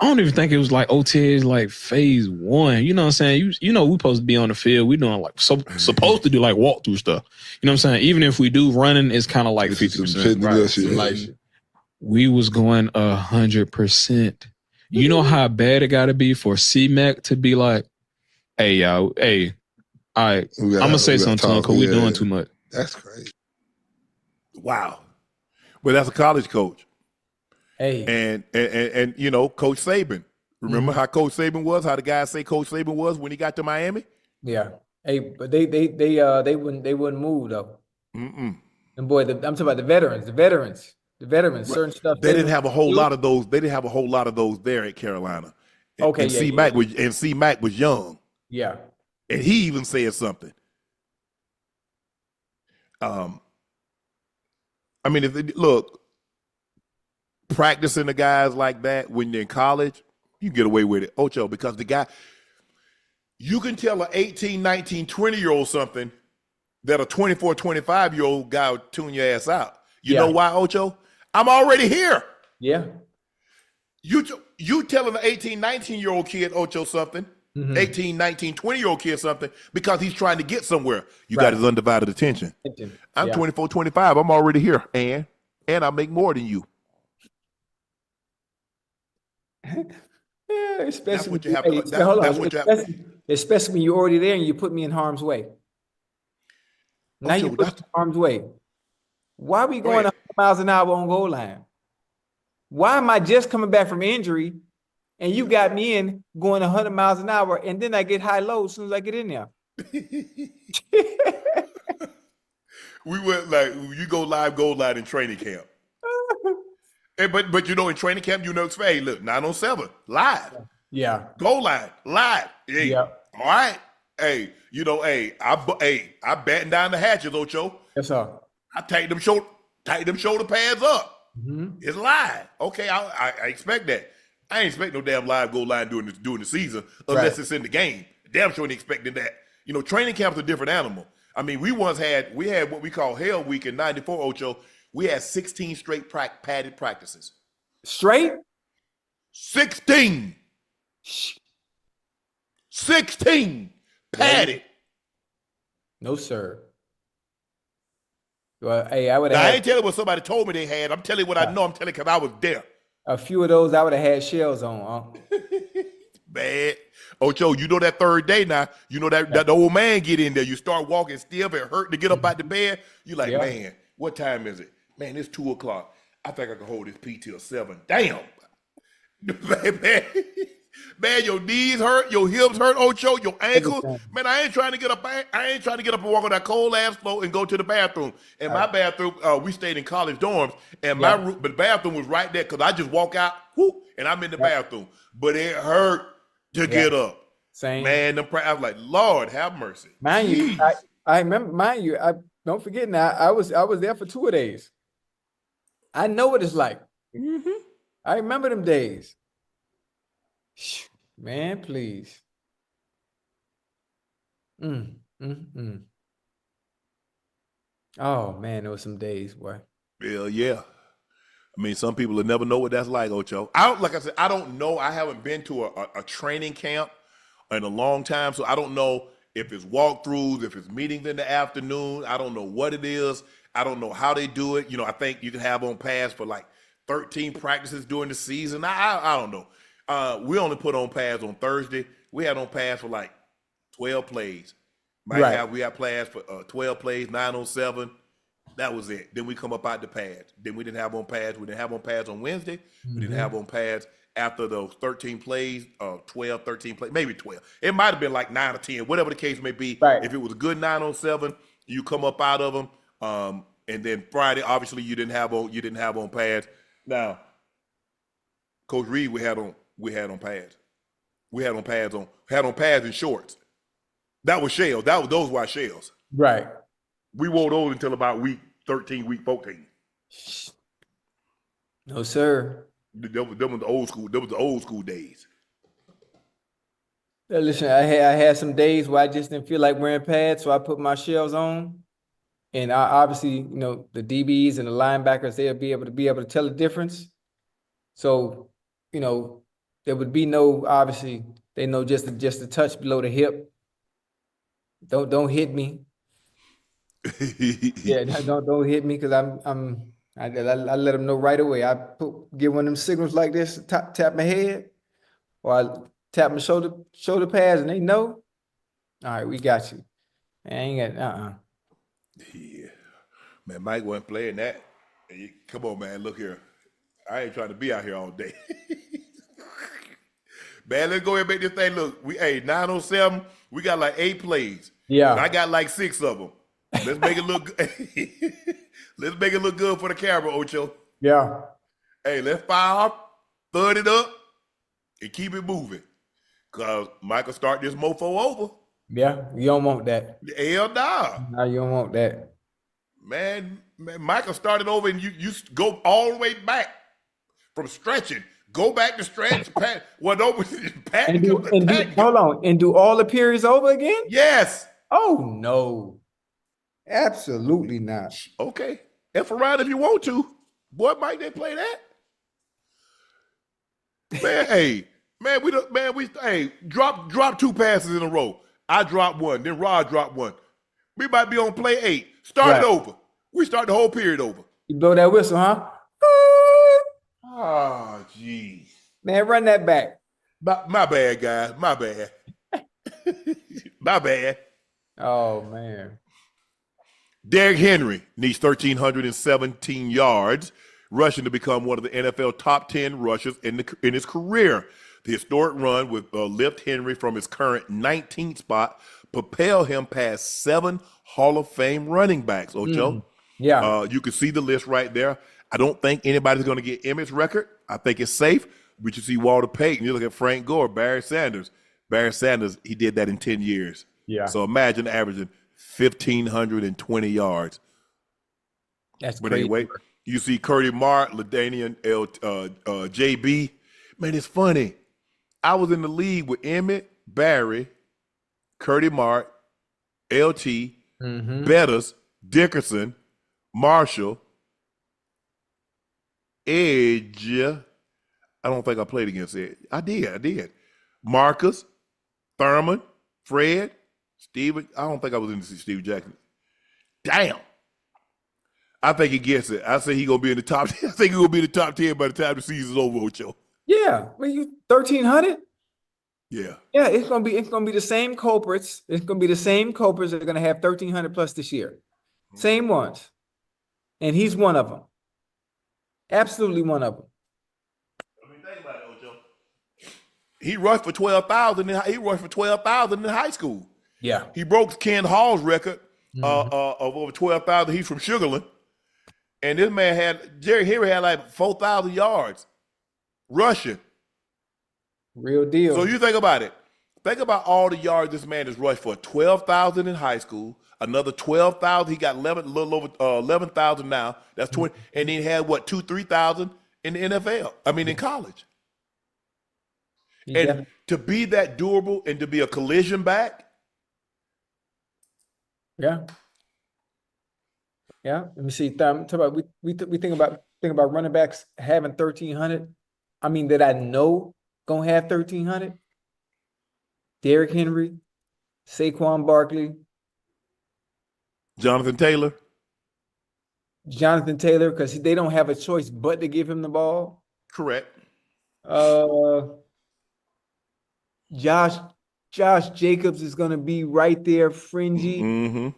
Speaker 5: I don't even think it was like OTAs like phase 1. You know what I'm saying? You know, we supposed to be on the field. We doing like supposed to do like walkthrough stuff. You know what I'm saying? Even if we do running, it's kind of like 50%.
Speaker 7: Right.
Speaker 5: We was going 100%. You know how bad it got to be for C-Mac to be like, hey, y'all, hey, all right, I'm going to say something to him because we doing too much.
Speaker 6: That's crazy.
Speaker 1: Wow. But that's a college coach.
Speaker 3: Hey.
Speaker 1: And you know, Coach Saban. Remember how Coach Saban was? How the guys say Coach Saban was when he got to Miami?
Speaker 3: Yeah. Hey, but they wouldn't move though. And boy, I'm talking about the veterans,
Speaker 1: Right.
Speaker 3: certain stuff.
Speaker 1: They didn't have a whole lot of those. They didn't have a whole lot of those there at Carolina.
Speaker 3: Okay,
Speaker 1: and C-Mac was young.
Speaker 3: Yeah.
Speaker 1: And he even said something. I mean, look, practicing the guys like that when you're in college, you get away with it, Ocho, because the guy, you can tell an 18, 19, 20-year-old something that a 24, 25-year-old guy would tune your ass out. You know why, Ocho? I'm already here.
Speaker 3: Yeah.
Speaker 1: You telling an 18, 19-year-old kid, Ocho, something, 18, 19, 20-year-old kid something, because he's trying to get somewhere. You got his undivided attention. I'm 24, 25. I'm already here, and I make more than you.
Speaker 3: Yeah, especially
Speaker 1: what you have to.
Speaker 3: Especially when you're already there and you put me in harm's way. Now you put me in harm's way. Why are we going 100 miles an hour on goal line? Why am I just coming back from injury and you got me in going 100 miles an hour and then I get high-low as soon as I get in there?
Speaker 1: We went like, you go live goal line in training camp. Hey, but you know, in training camp, you know, hey, look, 907, live.
Speaker 3: Yeah.
Speaker 1: Goal line, live. Hey,
Speaker 3: yeah.
Speaker 1: All right. Hey, you know, I batten down the hatches, Ocho.
Speaker 3: Yes, sir.
Speaker 1: I tighten them shoulder pads up. It's live. Okay, I expect that. I ain't expect no damn live goal line during the season unless it's in the game. Damn sure ain't expecting that. You know, training camp's a different animal. I mean, we had what we call Hell Week in '94, Ocho. We had 16 straight padded practices.
Speaker 3: Straight?
Speaker 1: 16. 16 padded.
Speaker 3: No, sir. Well, hey, I
Speaker 1: ain't telling what somebody told me they had. I'm telling you what I know. I'm telling because I was there.
Speaker 3: A few of those I would have had shells on.
Speaker 1: Bad. Ocho, you know that third day now. You know that the old man get in there. You start walking stiff. It hurt to get up out the bed. You like, man, what time is it? Man, it's 2:00. I think I can hold this P till 7. Damn. Man, your knees hurt, your hips hurt, Ocho, your ankles. Man, I ain't trying to get up. I ain't trying to get up and walk on that cold ass floor and go to the bathroom. And my bathroom, we stayed in college dorms, and but the bathroom was right there because I just walk out, and I'm in the bathroom. But it hurt to get up.
Speaker 3: Same.
Speaker 1: Man, I was like, Lord, have mercy.
Speaker 3: Mind you, I remember. Mind you, I don't forget now. I was there for 2 days. I know what it's like. I remember them days. Man, please. Oh man, there was some days, boy.
Speaker 1: Yeah. I mean, some people will never know what that's like, Ocho. I don't know. I haven't been to a training camp in a long time, so I don't know if it's walkthroughs, if it's meetings in the afternoon. I don't know what it is. I don't know how they do it. You know, I think you can have on pads for like 13 practices during the season. I don't know. We only put on pads on Thursday. We had on pads for like 12 plays. We had pads for 12 plays, 907. That was it. Then we come up out the pads. Then we didn't have on pads. We didn't have on pads on Wednesday. We didn't have on pads after those 13 plays, 12, 13 plays, maybe 12. It might have been like 9 or 10, whatever the case may be.
Speaker 3: Right.
Speaker 1: If it was a good 907, you come up out of them. And then Friday, obviously, you didn't have on pads. Now, Coach Reed, we had on pads. We had on pads and shorts. That was shells. Those were our shells.
Speaker 3: Right.
Speaker 1: We wore those until about week 13, week 14.
Speaker 3: No, sir.
Speaker 1: Them was the old school. Them was the old school days.
Speaker 3: Listen, I had some days where I just didn't feel like wearing pads, so I put my shells on. And obviously, you know, the DBs and the linebackers, they'll be able to tell the difference. So, you know, there would be no, obviously, they know just a touch below the hip. Don't hit me. Yeah, don't hit me because I let them know right away. I give one of them signals like this, tap my head, or I tap my shoulder pads, and they know. All right, we got you. I ain't got
Speaker 1: Yeah. Man, Mike wasn't playing that. Come on, man. Look here. I ain't trying to be out here all day. Man, let's go ahead and make this thing look. 907, we got like 8 plays.
Speaker 3: Yeah.
Speaker 1: And I got like 6 of them. Let's make it look let's make it look good for the camera, Ocho.
Speaker 3: Yeah.
Speaker 1: Hey, let's fire up, thud it up, and keep it moving. Cause Micah start this mofo over.
Speaker 3: Yeah, you don't want that.
Speaker 1: Hell nah.
Speaker 3: No, you don't want that.
Speaker 1: Man, Micah started over and you go all the way back from stretching. Go back to stretch, pat. Hold
Speaker 3: on, and do all the periods over again?
Speaker 1: Yes.
Speaker 3: Oh no, absolutely not.
Speaker 1: Okay, F around if you want to. Boy, Mike, they play that. Man, we drop 2 passes in a row. I dropped one, then Rod dropped one. We might be on play 8. Start it over. We start the whole period over.
Speaker 3: You blow that whistle, huh?
Speaker 1: Oh, jeez.
Speaker 3: Man, run that back.
Speaker 1: My bad, guys. My bad. My bad.
Speaker 3: Oh, man.
Speaker 1: Derrick Henry needs 1,317 yards, rushing to become one of the NFL top 10 rushers in his career. The historic run would lift Henry from his current 19th spot, propel him past 7 Hall of Fame running backs, Ocho.
Speaker 3: Yeah.
Speaker 1: You can see the list right there. I don't think anybody's going to get Emmett's record. I think it's safe. We should see Walter Payton. You look at Frank Gore, Barry Sanders. Barry Sanders, he did that in 10 years.
Speaker 3: Yeah.
Speaker 1: So imagine averaging 1,520 yards.
Speaker 3: That's
Speaker 1: but
Speaker 3: crazy.
Speaker 1: Anyway, you see Curdy Mart, LaDainian, JB. Man, it's funny. I was in the league with Emmett, Barry, Curdy Mart, LT, Bettis, Dickerson, Marshall, Edge. I don't think I played against it. I did. Marcus, Thurman, Fred, Steven. I don't think I was in to see Steve Jackson. Damn. I think he gets it. I say he gonna be in the top. I think he gonna be in the top 10 by the time the season's over, Ocho.
Speaker 3: Yeah. Well, you 1,300?
Speaker 1: Yeah.
Speaker 3: Yeah, it's gonna be the same culprits. It's gonna be the same culprits that are gonna have 1,300 plus this year. Same ones. And he's one of them. Absolutely one of them.
Speaker 1: I mean, think about it, Ocho. He rushed for 12,000. He rushed for 12,000 in high school.
Speaker 3: Yeah.
Speaker 1: He broke Ken Hall's record of over 12,000. He's from Sugarland, and this man Derrick Henry had like 4,000 yards rushing.
Speaker 3: Real deal.
Speaker 1: So you think about it. Think about all the yards this man has rushed for. 12,000 in high school, another 12,000. He got a little over 11,000 now. That's 20. And then he had 2,000-3,000 in the NFL. I mean, in college. And to be that durable and to be a collision back.
Speaker 3: Yeah. Yeah. Let me see. Talk about we think about running backs having 1,300. I mean, that I know gonna have 1,300. Derrick Henry, Saquon Barkley,
Speaker 1: Jonathan Taylor,
Speaker 3: because they don't have a choice but to give him the ball.
Speaker 1: Correct.
Speaker 3: Josh Jacobs is gonna be right there, fringy.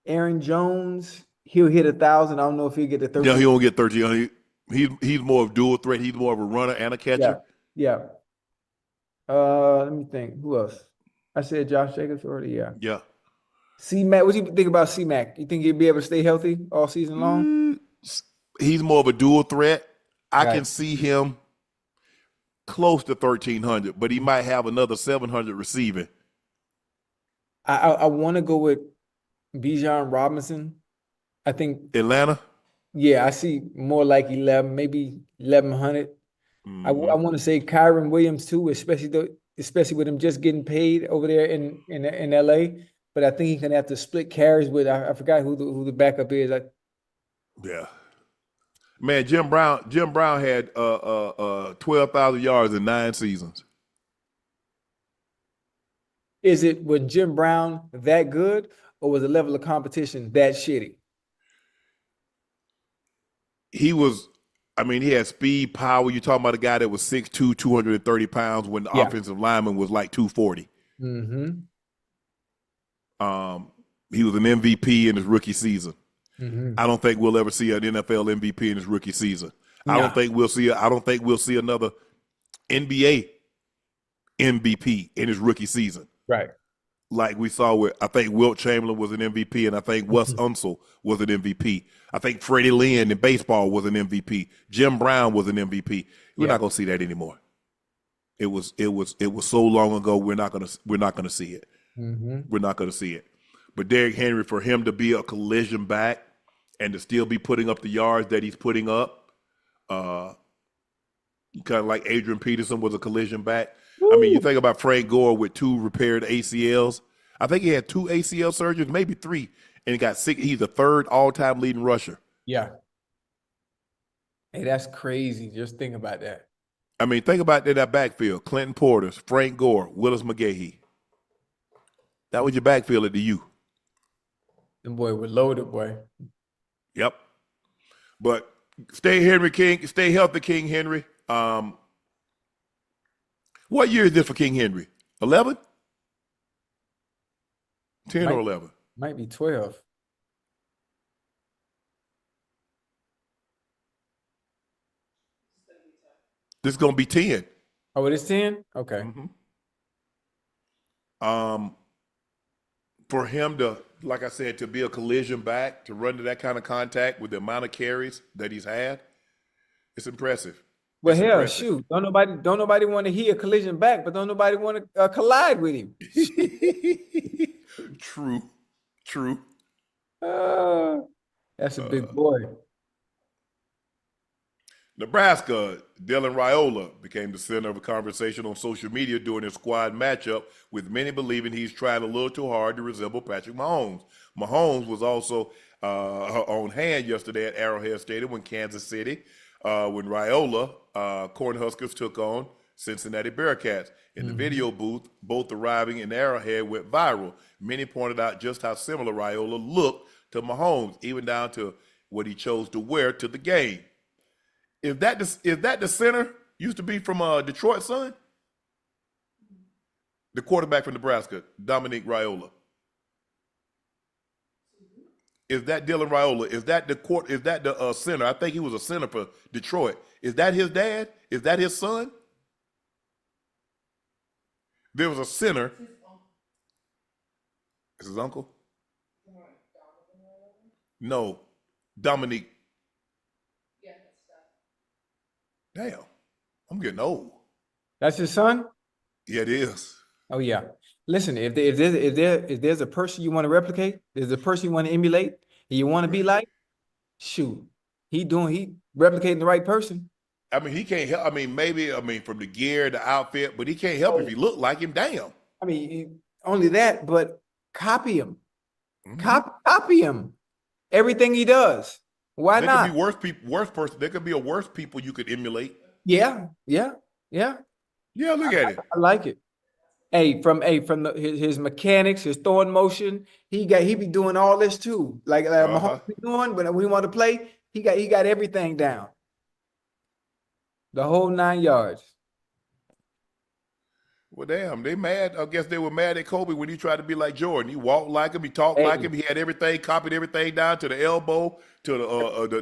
Speaker 3: Aaron Jones, he'll hit 1,000. I don't know if he'll get to 13.
Speaker 1: No, he won't get 13. He's more of dual threat. He's more of a runner and a catcher.
Speaker 3: Yeah. Let me think. Who else? I said Josh Jacobs already. Yeah.
Speaker 1: Yeah.
Speaker 3: C-Mac. What do you think about C-Mac? You think he'll be able to stay healthy all season long?
Speaker 1: He's more of a dual threat. I can see him close to 1,300, but he might have another 700 receiving.
Speaker 3: I want to go with Bijan Robinson. I think
Speaker 1: Atlanta.
Speaker 3: Yeah, I see more like 11, maybe 1,100. I want to say Kyron Williams too, especially with him just getting paid over there in LA. But I think he's gonna have to split carries with I forgot who the backup is.
Speaker 1: Yeah. Man, Jim Brown had 12,000 yards in 9 seasons.
Speaker 3: Was Jim Brown that good, or was the level of competition that shitty?
Speaker 1: He was, I mean, he had speed, power. You're talking about a guy that was 6'2", 230 pounds when the
Speaker 3: Yeah.
Speaker 1: offensive lineman was like 240.
Speaker 3: Mm-hmm.
Speaker 1: He was an MVP in his rookie season.
Speaker 3: Mm-hmm.
Speaker 1: I don't think we'll ever see an NFL MVP in his rookie season. I
Speaker 3: Nah.
Speaker 1: don't think we'll see another NBA MVP in his rookie season.
Speaker 3: Right.
Speaker 1: Like we saw with, I think Wilt Chamberlain was an MVP, and I think Wes Unseld was an MVP. I think Freddie Lynn in baseball was an MVP. Jim Brown was an MVP. We're not gonna see that anymore. It was so long ago. We're not gonna see it.
Speaker 3: Mm-hmm.
Speaker 1: We're not gonna see it. But Derrick Henry, for him to be a collision back and to still be putting up the yards that he's putting up, kind of like Adrian Peterson was a collision back. Woo. I mean, you think about Frank Gore with 2 repaired ACLs. I think he had 2 ACL surgeries, maybe 3, and he got sick. He's the 3rd all-time leading rusher.
Speaker 3: Yeah. Hey, that's crazy. Just think about that.
Speaker 1: I mean, think about that backfield. Clinton Portis, Frank Gore, Willis McGahee. That was your backfield at the U.
Speaker 3: Them boy were loaded, boy.
Speaker 1: Yep. But stay healthy, King Henry. What year is this for King Henry? 11? 10 or 11?
Speaker 3: Might be 12.
Speaker 1: This is going to be 10.
Speaker 3: Oh, it is 10? Okay.
Speaker 1: Mm-hmm. For him to, like I said, to be a collision back, to run to that kind of contact with the amount of carries that he's had, it's impressive.
Speaker 3: Well,
Speaker 1: It's
Speaker 3: hell,
Speaker 1: impressive.
Speaker 3: shoot. Don't nobody want to hear a collision back, but don't nobody want to collide with him.
Speaker 1: True.
Speaker 3: That's a big boy.
Speaker 1: Nebraska, Dylan Raiola became the center of a conversation on social media during his squad matchup, with many believing he's trying a little too hard to resemble Patrick Mahomes. Mahomes was also on hand yesterday at Arrowhead Stadium when Kansas City, when Raiola, Cornhuskers took on Cincinnati Bearcats. In the video booth, both arriving in Arrowhead went viral. Many pointed out just how similar Raiola looked to Mahomes, even down to what he chose to wear to the game. Is that the center used to be from Detroit, son? The quarterback from Nebraska, Dominique Raiola. Is that Dylan Raiola? Is that the center? I think he was a center for Detroit. Is that his dad? Is that his son? There was a center. Is his uncle? No, Dominique. Damn, I'm getting old.
Speaker 3: That's his son?
Speaker 1: Yeah, it is.
Speaker 3: Oh yeah. Listen, if there's a person you want to replicate, there's a person you want to emulate, and you want to be like, shoot, he replicating the right person.
Speaker 1: I mean, he can't help. I mean, from the gear, the outfit, but he can't help if he look like him. Damn.
Speaker 3: I mean, only that, but copy him.
Speaker 1: Mhm.
Speaker 3: Copy him. Everything he does. Why
Speaker 1: There
Speaker 3: not?
Speaker 1: could be worse person. There could be a worse people you could emulate.
Speaker 3: Yeah.
Speaker 1: Yeah, look at it.
Speaker 3: I like it. From his mechanics, his throwing motion, he be doing all this too. Like Mahomes be doing, but when we want to play, he got everything down. The whole 9 yards.
Speaker 1: Well, damn, they mad. I guess they were mad at Kobe when he tried to be like Jordan. He walked like him, he talked like him, he had everything, copied everything down to the elbow, to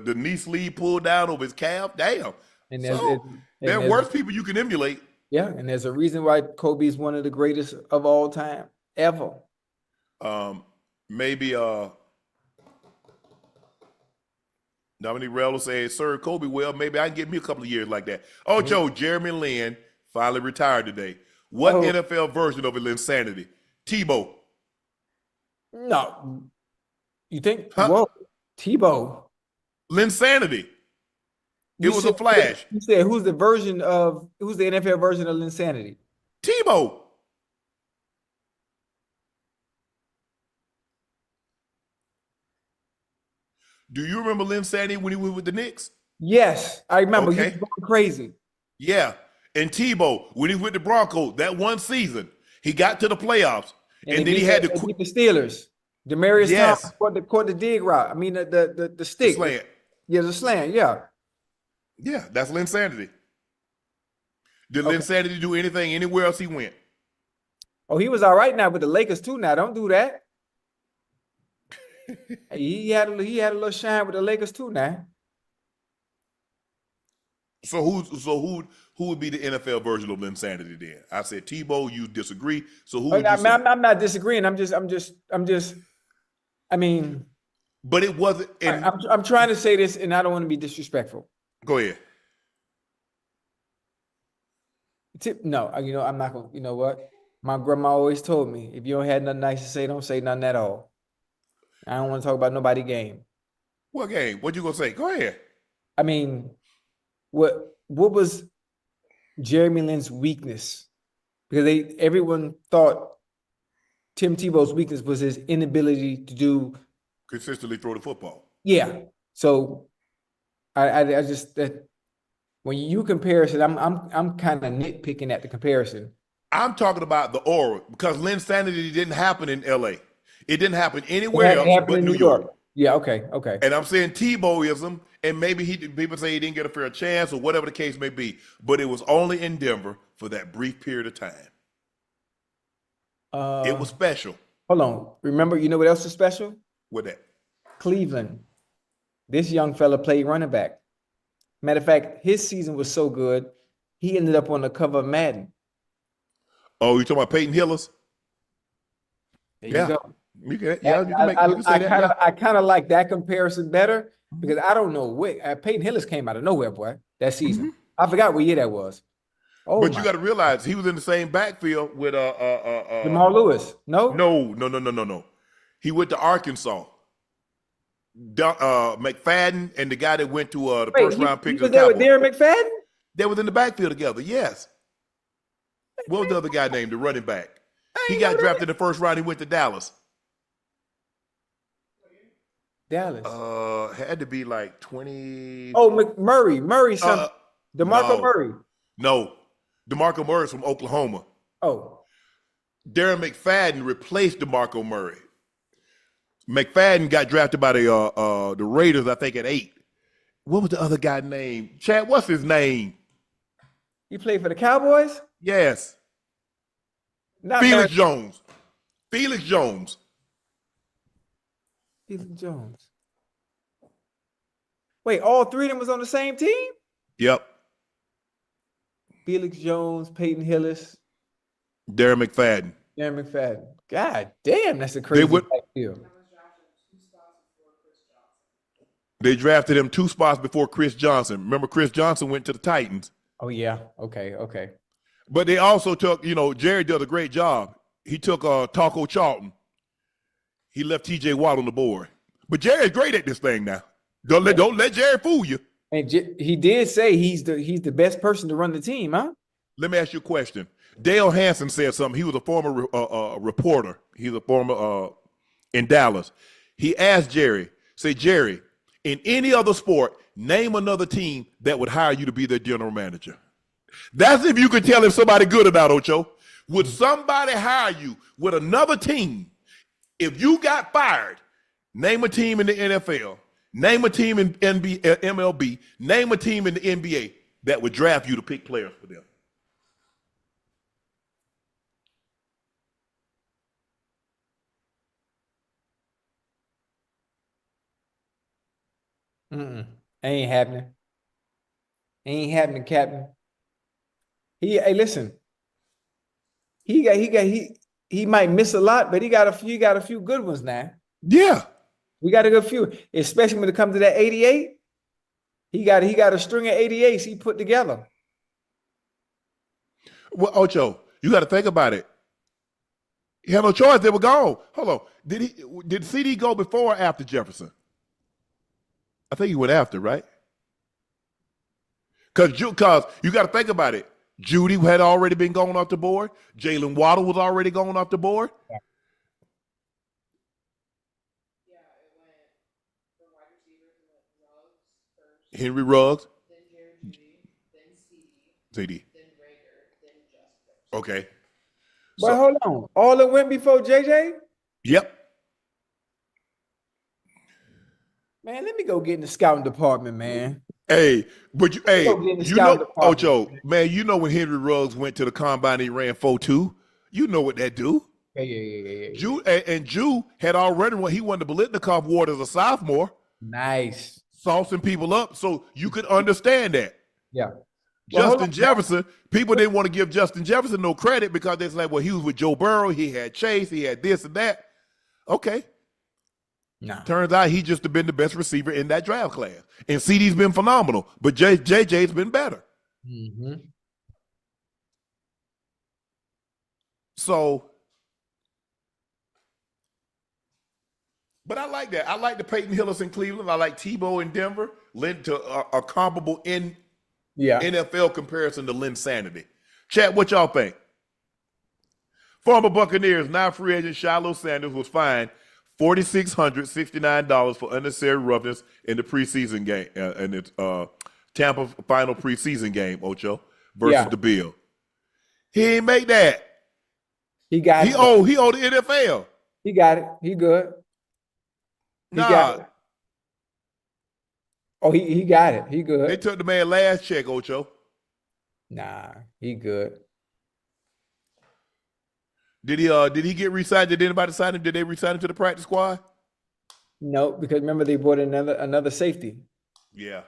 Speaker 1: the knee sleeve pulled down over his calf. Damn.
Speaker 3: And
Speaker 1: there are worse people you can emulate.
Speaker 3: Yeah, and there's a reason why Kobe is one of the greatest of all time, ever.
Speaker 1: Maybe Dominique Raiola said, "Sir, Kobe, well, maybe I can get me a couple of years like that." Ocho, Jeremy Lin finally retired today. What NFL version of insanity? Tebow.
Speaker 3: No. You think?
Speaker 1: Huh?
Speaker 3: Whoa, Tebow.
Speaker 1: Linsanity. It was a flash.
Speaker 3: You said who's the NFL version of Linsanity?
Speaker 1: Tebow. Do you remember Linsanity when he was with the Knicks?
Speaker 3: Yes, I remember. You
Speaker 1: Okay.
Speaker 3: were going crazy.
Speaker 1: Yeah. And Tebow, when he was with the Broncos, that one season, he got to the playoffs, and then he had to
Speaker 3: they
Speaker 1: quit.
Speaker 3: beat the Steelers. Demarius Thomas
Speaker 1: Yes.
Speaker 3: caught the dig route. I mean the
Speaker 1: The
Speaker 3: stick.
Speaker 1: slant.
Speaker 3: Yeah, the slant. Yeah.
Speaker 1: Yeah, that's Linsanity. Did
Speaker 3: Okay.
Speaker 1: Linsanity do anything anywhere else he went?
Speaker 3: Oh, he was all right now with the Lakers too. Now, don't do that. Hey, he had a little shine with the Lakers too. Now,
Speaker 1: So who would be the NFL version of Linsanity then? I said Tebow. You disagree. So who would you say?
Speaker 3: I'm not disagreeing. I'm just. I mean,
Speaker 1: But it wasn't. And
Speaker 3: I'm trying to say this, and I don't want to be disrespectful.
Speaker 1: go ahead.
Speaker 3: No, I'm not gonna. You know what? My grandma always told me, if you don't have nothing nice to say, don't say nothing at all. I don't want to talk about nobody's game.
Speaker 1: What game? What you gonna say? Go ahead.
Speaker 3: I mean, what was Jeremy Lin's weakness? Because everyone thought Tim Tebow's weakness was his inability to do.
Speaker 1: Consistently throw the football.
Speaker 3: Yeah. So I just that when you comparison, I'm kind of nitpicking at the comparison.
Speaker 1: I'm talking about the aura because Linsanity didn't happen in LA. It didn't happen anywhere else but New York.
Speaker 3: Yeah, okay.
Speaker 1: And I'm saying Tebowism, and maybe people say he didn't get a fair chance or whatever the case may be, but it was only in Denver for that brief period of time. It was special.
Speaker 3: Hold on. Remember, you know what else is special?
Speaker 1: With that.
Speaker 3: Cleveland. This young fella played running back. Matter of fact, his season was so good, he ended up on the cover of Madden.
Speaker 1: Oh, you talking about Peyton Hillis?
Speaker 3: There
Speaker 1: Yeah.
Speaker 3: you go.
Speaker 1: You can say that.
Speaker 3: I kind of like that comparison better because I don't know where Peyton Hillis came out of nowhere, boy, that season. I forgot what year that was. Oh,
Speaker 1: But you got to realize he was in the same backfield with
Speaker 3: Jamal Lewis. No.
Speaker 1: No. He went to Arkansas. McFadden and the guy that went to the first round pick.
Speaker 3: He was there with Derrick McFadden?
Speaker 1: They was in the backfield together. Yes. What was the other guy named? The running back. He got drafted in the first round. He went to Dallas.
Speaker 3: Dallas.
Speaker 1: Had to be like 20.
Speaker 3: Oh, Murray, son. DeMarco Murray.
Speaker 1: No. DeMarco Murray's from Oklahoma.
Speaker 3: Oh.
Speaker 1: Derrick McFadden replaced DeMarco Murray. McFadden got drafted by the Raiders, I think, at 8. What was the other guy named? Chad, what's his name?
Speaker 3: He played for the Cowboys?
Speaker 1: Yes.
Speaker 3: Not
Speaker 1: Felix Jones. Felix Jones.
Speaker 3: Felix Jones. Wait, all three of them was on the same team?
Speaker 1: Yep.
Speaker 3: Felix Jones, Peyton Hillis,
Speaker 1: Derrick McFadden.
Speaker 3: Darren McFadden. God damn, that's a crazy backfield.
Speaker 1: They drafted him 2 spots before Chris Johnson. Remember, Chris Johnson went to the Titans.
Speaker 3: Oh, yeah. Okay.
Speaker 1: But they also took, Jerry did a great job. He took Taco Charlton. He left TJ Watt on the board. But Jerry's great at this thing now. Don't let Jerry fool you.
Speaker 3: And he did say he's the best person to run the team, huh?
Speaker 1: Let me ask you a question. Dale Hansen said something. He was a former reporter. He's a former in Dallas. He asked Jerry, Jerry, in any other sport, name another team that would hire you to be their general manager. That's if you could tell if somebody good or not, Ocho. Would somebody hire you with another team? If you got fired, name a team in the NFL, name a team in MLB, name a team in the NBA that would draft you to pick players for them.
Speaker 3: Ain't happening. Ain't happening, Captain. Hey, listen. He might miss a lot, but he got a few good ones now.
Speaker 1: Yeah.
Speaker 3: We got a good few, especially when it comes to that 88. He got a string of 88s he put together.
Speaker 1: Well, Ocho, you got to think about it. He had no choice. They were gone. Hold on. Did CD go before or after Jefferson? I think he went after, right? Because you got to think about it. Judy had already been going off the board. Jalen Waddle was already going off the board.
Speaker 3: Yeah.
Speaker 1: Henry Ruggs. CD. Okay.
Speaker 3: But
Speaker 1: So,
Speaker 3: hold on. All that went before JJ?
Speaker 1: yep.
Speaker 3: Man, let me go get in the scouting department, man.
Speaker 1: Hey, but
Speaker 3: Let me go get in the
Speaker 1: you
Speaker 3: scouting
Speaker 1: know,
Speaker 3: department.
Speaker 1: Ocho, man, you know when Henry Ruggs went to the combine, he ran 4.2. You know what that do.
Speaker 3: Yeah.
Speaker 1: Jew and Jew had already he won the Bolitnikov Award as a sophomore,
Speaker 3: Nice.
Speaker 1: saucing people up, so you could understand that.
Speaker 3: Yeah. Well, hold
Speaker 1: Justin
Speaker 3: on.
Speaker 1: Jefferson, people didn't want to give Justin Jefferson no credit because they're like, well, he was with Joe Burrow, he had Chase, he had this and that. Okay.
Speaker 3: Nah.
Speaker 1: Turns out he just been the best receiver in that draft class. And CD's been phenomenal, but JJ's been better.
Speaker 3: Mm-hmm.
Speaker 1: So, but I like that. I like the Peyton Hillis in Cleveland. I like Tebow in Denver. Led to a comparable in NFL comparison to Lynn Sanity. Chat, what y'all think? Former Buccaneers, now free agent Shilo Sanders was fined $4,669 for unnecessary roughness in the preseason game, in its Tampa final preseason game, Ocho, versus the Bill. He ain't make that.
Speaker 3: He got it.
Speaker 1: He owed the NFL.
Speaker 3: He got it. He good. He
Speaker 1: Nah,
Speaker 3: got it. Oh, he got it. He good.
Speaker 1: they took the man last check, Ocho.
Speaker 3: Nah, he good.
Speaker 1: Did he get re-signed? Did anybody sign him? Did they re-sign him to the practice squad?
Speaker 3: No, because remember they brought in another safety.
Speaker 1: Yeah.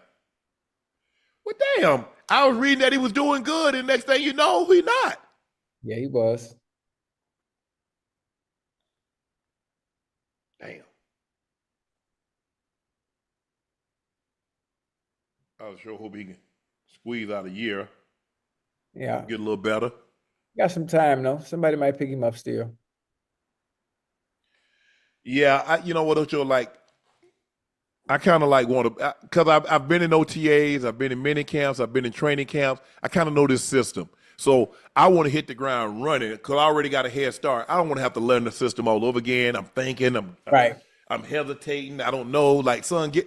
Speaker 1: Well, damn. I was reading that he was doing good, and next thing you know, he not.
Speaker 3: Yeah, he was.
Speaker 1: Damn. I was sure hope he can squeeze out a year,
Speaker 3: Yeah.
Speaker 1: get a little better.
Speaker 3: Got some time though. Somebody might pick him up still.
Speaker 1: Yeah, you know what, Ocho, like, I kind of like want to, because I've been in OTAs, I've been in mini camps, I've been in training camps. I kind of know this system. So I want to hit the ground running because I already got a head start. I don't want to have to learn the system all over again. I'm thinking, I'm hesitating. I don't know. Like, son, you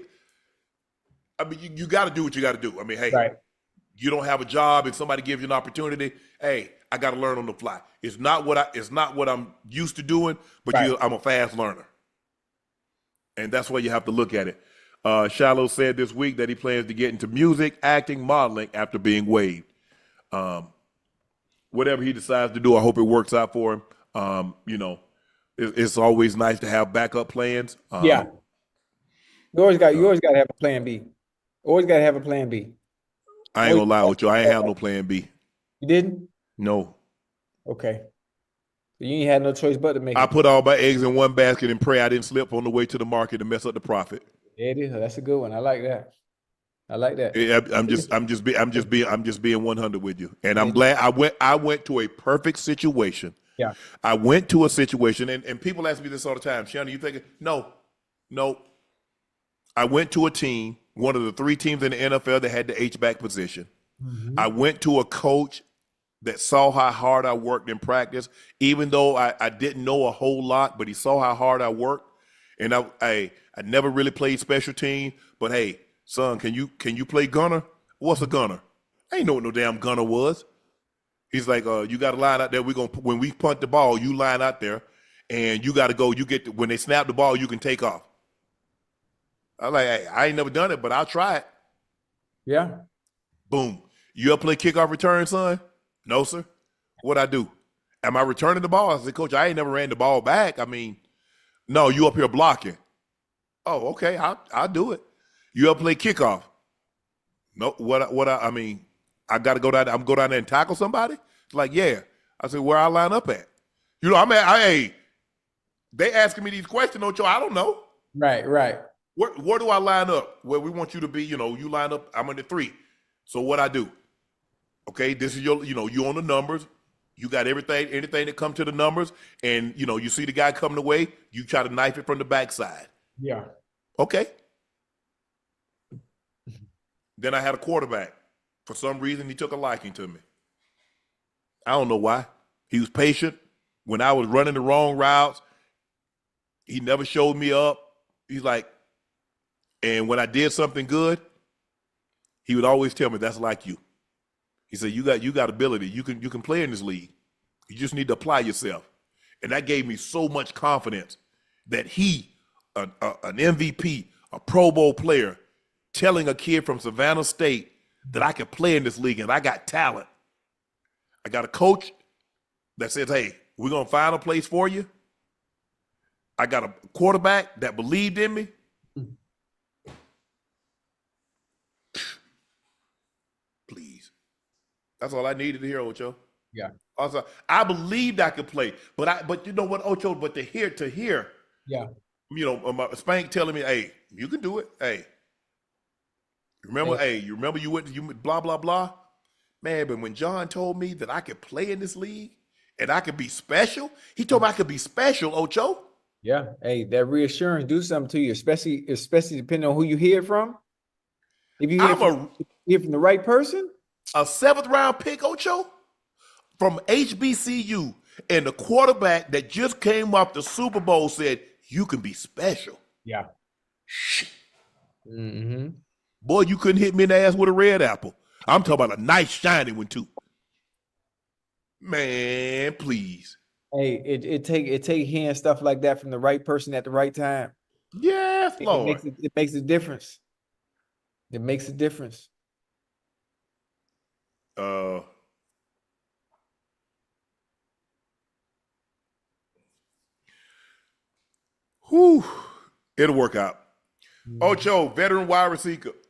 Speaker 1: got to do what you got to do. I mean, hey, you don't have a job and somebody gives you an opportunity. Hey, I got to learn on the fly. It's not what I'm used to doing, but I'm a fast learner. And that's why you have to look at it. Shilo said this week that he plans to get into music, acting, modeling after being waived. Whatever he decides to do, I hope it works out for him. It's always nice to have backup plans.
Speaker 3: You always got to have a plan B. Always got to have a plan B.
Speaker 1: I ain't gonna lie with you. I ain't have no plan B.
Speaker 3: You didn't?
Speaker 1: No.
Speaker 3: Okay. So you ain't had no choice but to make
Speaker 1: I
Speaker 3: it.
Speaker 1: put all my eggs in one basket and pray I didn't slip on the way to the market and mess up the profit.
Speaker 3: There it is. That's a good one. I like that. I like that.
Speaker 1: I'm just being 100 with you. And I'm glad I went to a perfect situation.
Speaker 3: Yeah.
Speaker 1: I went to a situation and people ask me this all the time. Shannon, you thinking? No. I went to a team, one of the 3 teams in the NFL that had the H-back position. Mm-hmm. I went to a coach that saw how hard I worked in practice, even though I didn't know a whole lot, but he saw how hard I worked. And I never really played special team, but hey, son, can you play gunner? What's a gunner? I ain't know what no damn gunner was. He's like, you got to line out there. When we punt the ball, you line out there, and you got to go. When they snap the ball, you can take off. I'm like, hey, I ain't never done it, but I'll try it.
Speaker 3: Yeah.
Speaker 1: Boom. You ever play kickoff return, son? No, sir. What'd I do? Am I returning the ball? I said, Coach, I ain't never ran the ball back. I mean, no, you up here blocking. Oh, okay, I'll do it. You ever play kickoff? No, I mean, I got to go down there. I'm go down there and tackle somebody? It's like, yeah. I said, where I line up at? You know, they asking me these questions, Ocho, I don't know.
Speaker 3: Right.
Speaker 1: Where do I line up? Where we want you to be, you line up, I'm in the 3. So what I do? Okay, this is you on the numbers. You got anything that come to the numbers, and you see the guy coming away, you try to knife it from the backside.
Speaker 3: Yeah.
Speaker 1: Okay. Then I had a quarterback. For some reason, he took a liking to me. I don't know why. He was patient. When I was running the wrong routes, he never showed me up. He's like, and when I did something good, he would always tell me, that's like you. He said, you got ability. You can play in this league. You just need to apply yourself. And that gave me so much confidence that he, an MVP, a Pro Bowl player, telling a kid from Savannah State that I could play in this league and I got talent. I got a coach that says, hey, we're going to find a place for you. I got a quarterback that believed in me. Please. That's all I needed to hear, Ocho.
Speaker 3: Yeah.
Speaker 1: Also, I believed I could play, but you know what, Ocho? But to hear,
Speaker 3: Yeah.
Speaker 1: you know, Spank telling me, hey, you can do it. Hey, you remember you went blah blah blah, man. But when John told me that I could play in this league and I could be special, he told me I could be special, Ocho.
Speaker 3: Yeah. Hey, that reassurance do something to you, especially depending on who you hear it from. If you hear from the right person,
Speaker 1: a 7th round pick, Ocho, from HBCU, and the quarterback that just came off the Super Bowl said, you can be special.
Speaker 3: Yeah. Mm-hmm.
Speaker 1: Boy, you couldn't hit me in the ass with a red apple. I'm talking about a nice shiny one too. Man, please.
Speaker 3: Hey, it take hearing stuff like that from the right person at the right time.
Speaker 1: Yes, Lord.
Speaker 3: It makes a difference. It makes a difference.
Speaker 1: It'll work out. Ocho, veteran wide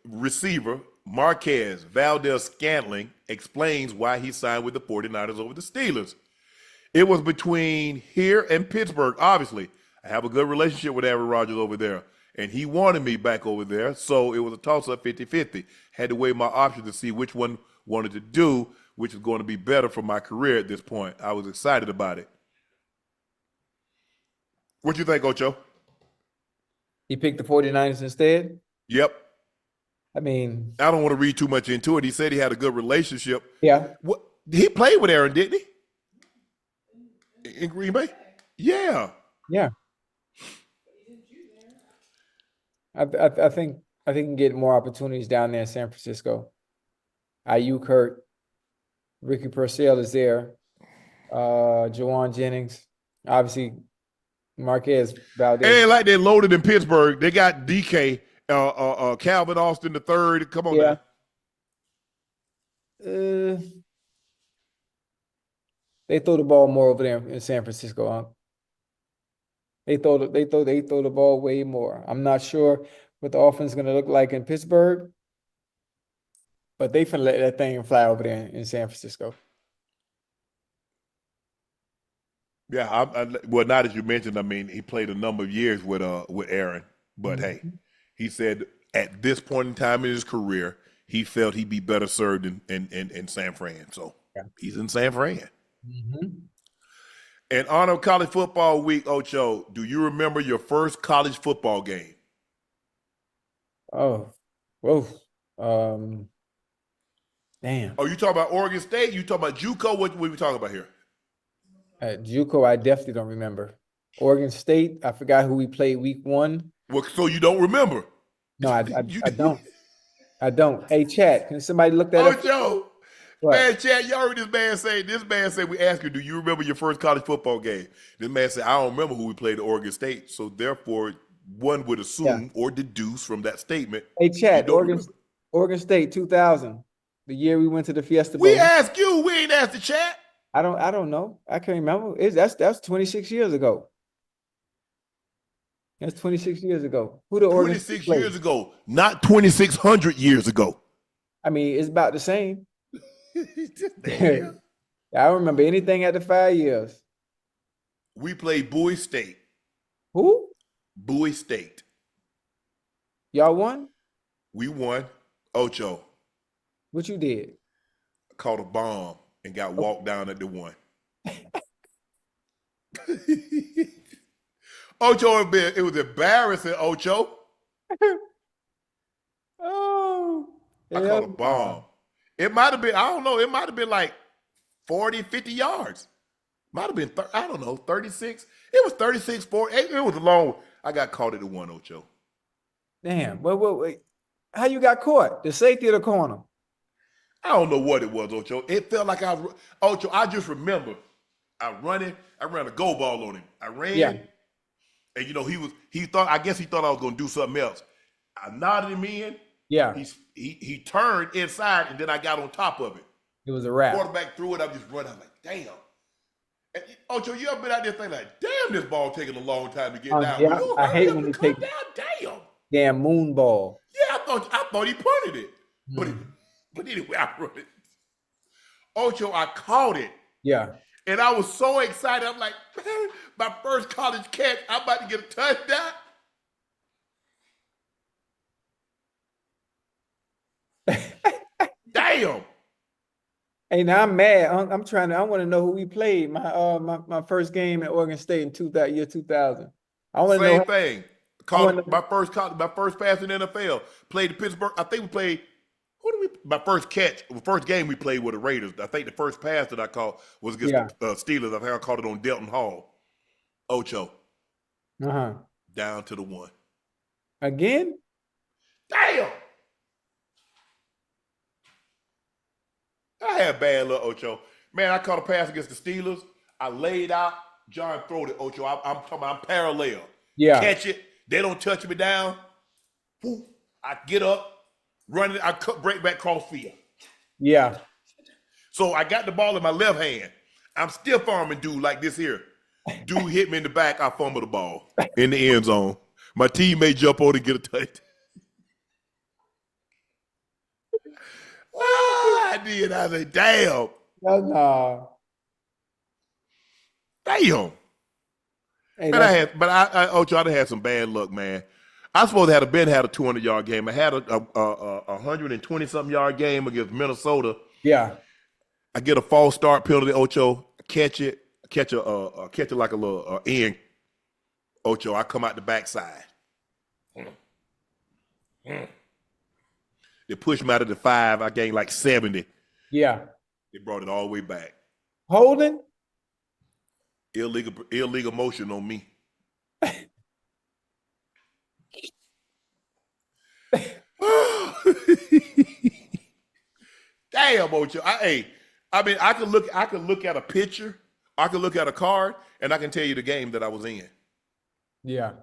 Speaker 1: receiver Marquez Valdes-Scantling explains why he signed with the 49ers over the Steelers. It was between here and Pittsburgh, obviously. I have a good relationship with Aaron Rodgers over there, and he wanted me back over there, so it was a toss-up 50-50. Had to weigh my options to see which one wanted to do, which is going to be better for my career at this point. I was excited about it. What you think, Ocho?
Speaker 3: He picked the 49ers instead?
Speaker 1: Yep.
Speaker 3: I mean,
Speaker 1: I don't want to read too much into it. He said he had a good relationship.
Speaker 3: yeah.
Speaker 1: What, he played with Aaron, didn't he? In Green Bay? Yeah.
Speaker 3: Yeah. I think he can get more opportunities down there in San Francisco. Ayyyy hurt. Ricky Purcell is there. Jawan Jennings. Obviously, Marquez Valdes.
Speaker 1: It ain't like they loaded in Pittsburgh. They got DK, Calvin Austin III. Come on now.
Speaker 3: They throw the ball more over there in San Francisco, huh? They throw the ball way more. I'm not sure what the offense is going to look like in Pittsburgh, but they finna let that thing fly over there in San Francisco.
Speaker 1: Yeah, well, not as you mentioned. I mean, he played a number of years with Aaron, but hey, he said at this point in time in his career, he felt he'd be better served in San Fran. So he's in San Fran. In honor of College Football Week, Ocho, do you remember your first college football game?
Speaker 3: Oh, whoa. Damn.
Speaker 1: Oh, you talking about Oregon State? You talking about JUCO? What we talking about here?
Speaker 3: At JUCO, I definitely don't remember. Oregon State, I forgot who we played week 1.
Speaker 1: Well, so you don't remember?
Speaker 3: No, I don't. I don't. Hey, chat, can somebody look that up?
Speaker 1: Ocho, man, chat, you heard this man say, we asked you, do you remember your first college football game? This man said, I don't remember who we played at Oregon State. So therefore, one would assume or deduce from that statement.
Speaker 3: Hey, chat, Oregon State 2000, the year we went to the Fiesta Bowl.
Speaker 1: We asked you, we ain't asked the chat.
Speaker 3: I don't know. I can't remember. That's 26 years ago. That's 26 years ago. Who the Oregon
Speaker 1: 26 years ago, not 2,600 years ago.
Speaker 3: I mean, it's about the same. I don't remember anything after 5 years.
Speaker 1: We played Bowie State.
Speaker 3: Who?
Speaker 1: Bowie State.
Speaker 3: Y'all won?
Speaker 1: We won. Ocho.
Speaker 3: What you did?
Speaker 1: Caught a bomb and got walked down at the one. Ocho, it was embarrassing, Ocho.
Speaker 3: Oh.
Speaker 1: I caught a bomb. It might have been, I don't know, it might have been like 40, 50 yards. Might have been, 36. It was 36, 40. It was long. I got caught at the one, Ocho.
Speaker 3: Damn. Wait. How you got caught? The safety of the corner.
Speaker 1: I don't know what it was, Ocho. It felt like Ocho, I just remember I ran a go ball on him. I ran,
Speaker 3: Yeah.
Speaker 1: and I guess he thought I was gonna do something else. I nodded him in.
Speaker 3: Yeah.
Speaker 1: He turned inside, and then I got on top of it.
Speaker 3: It was a wrap.
Speaker 1: Quarterback threw it. I'm just running. I'm like, damn. And, Ocho, you ever been out there thinking like, damn, this ball taking a long time to get down?
Speaker 3: Yeah,
Speaker 1: You
Speaker 3: I
Speaker 1: hurry
Speaker 3: hate
Speaker 1: up
Speaker 3: when
Speaker 1: and
Speaker 3: they
Speaker 1: come
Speaker 3: take
Speaker 1: down. Damn.
Speaker 3: damn moon ball.
Speaker 1: Yeah, I thought he punted it. But anyway, I run it. Ocho, I caught it.
Speaker 3: Yeah.
Speaker 1: And I was so excited. I'm like, man, my first college catch, I'm about to get a touchdown. Damn.
Speaker 3: Hey, now I'm mad. I want to know who we played my first game at Oregon State in 2000. I want to know.
Speaker 1: Same thing. My first pass in the NFL. Played the Pittsburgh. I think we played. My first game we played with the Raiders. I think the first pass that I caught was against the Steelers. I think I caught it on Delton Hall. Ocho. Down to the 1.
Speaker 3: Again?
Speaker 1: Damn. I had bad luck, Ocho. Man, I caught a pass against the Steelers. I laid out. John throwed it, Ocho. I'm talking about I'm parallel.
Speaker 3: Yeah.
Speaker 1: Catch it. They don't touch me down. Woo. I get up. Run it, break back cross field.
Speaker 3: Yeah.
Speaker 1: So I got the ball in my left hand. I'm still farming dude like this here. Dude hit me in the back. I fumble the ball in the end zone. My teammate jump on and get a touch. I did. I said, damn.
Speaker 3: No.
Speaker 1: Damn.
Speaker 3: Hey,
Speaker 1: Ocho, I done had some bad luck, man. I supposed to had a 200-yard game. I had a 120-something yard game against Minnesota.
Speaker 3: Yeah.
Speaker 1: I get a false start penalty, Ocho. Catch it like a little end. Ocho, I come out the backside. They pushed me out of the 5. I gained like 70.
Speaker 3: Yeah.
Speaker 1: They brought it all the way back.
Speaker 3: Holding?
Speaker 1: Illegal motion on me. Damn, Ocho. I could look at a picture, I could look at a card, and I can tell you the game that I was in.
Speaker 3: Yeah.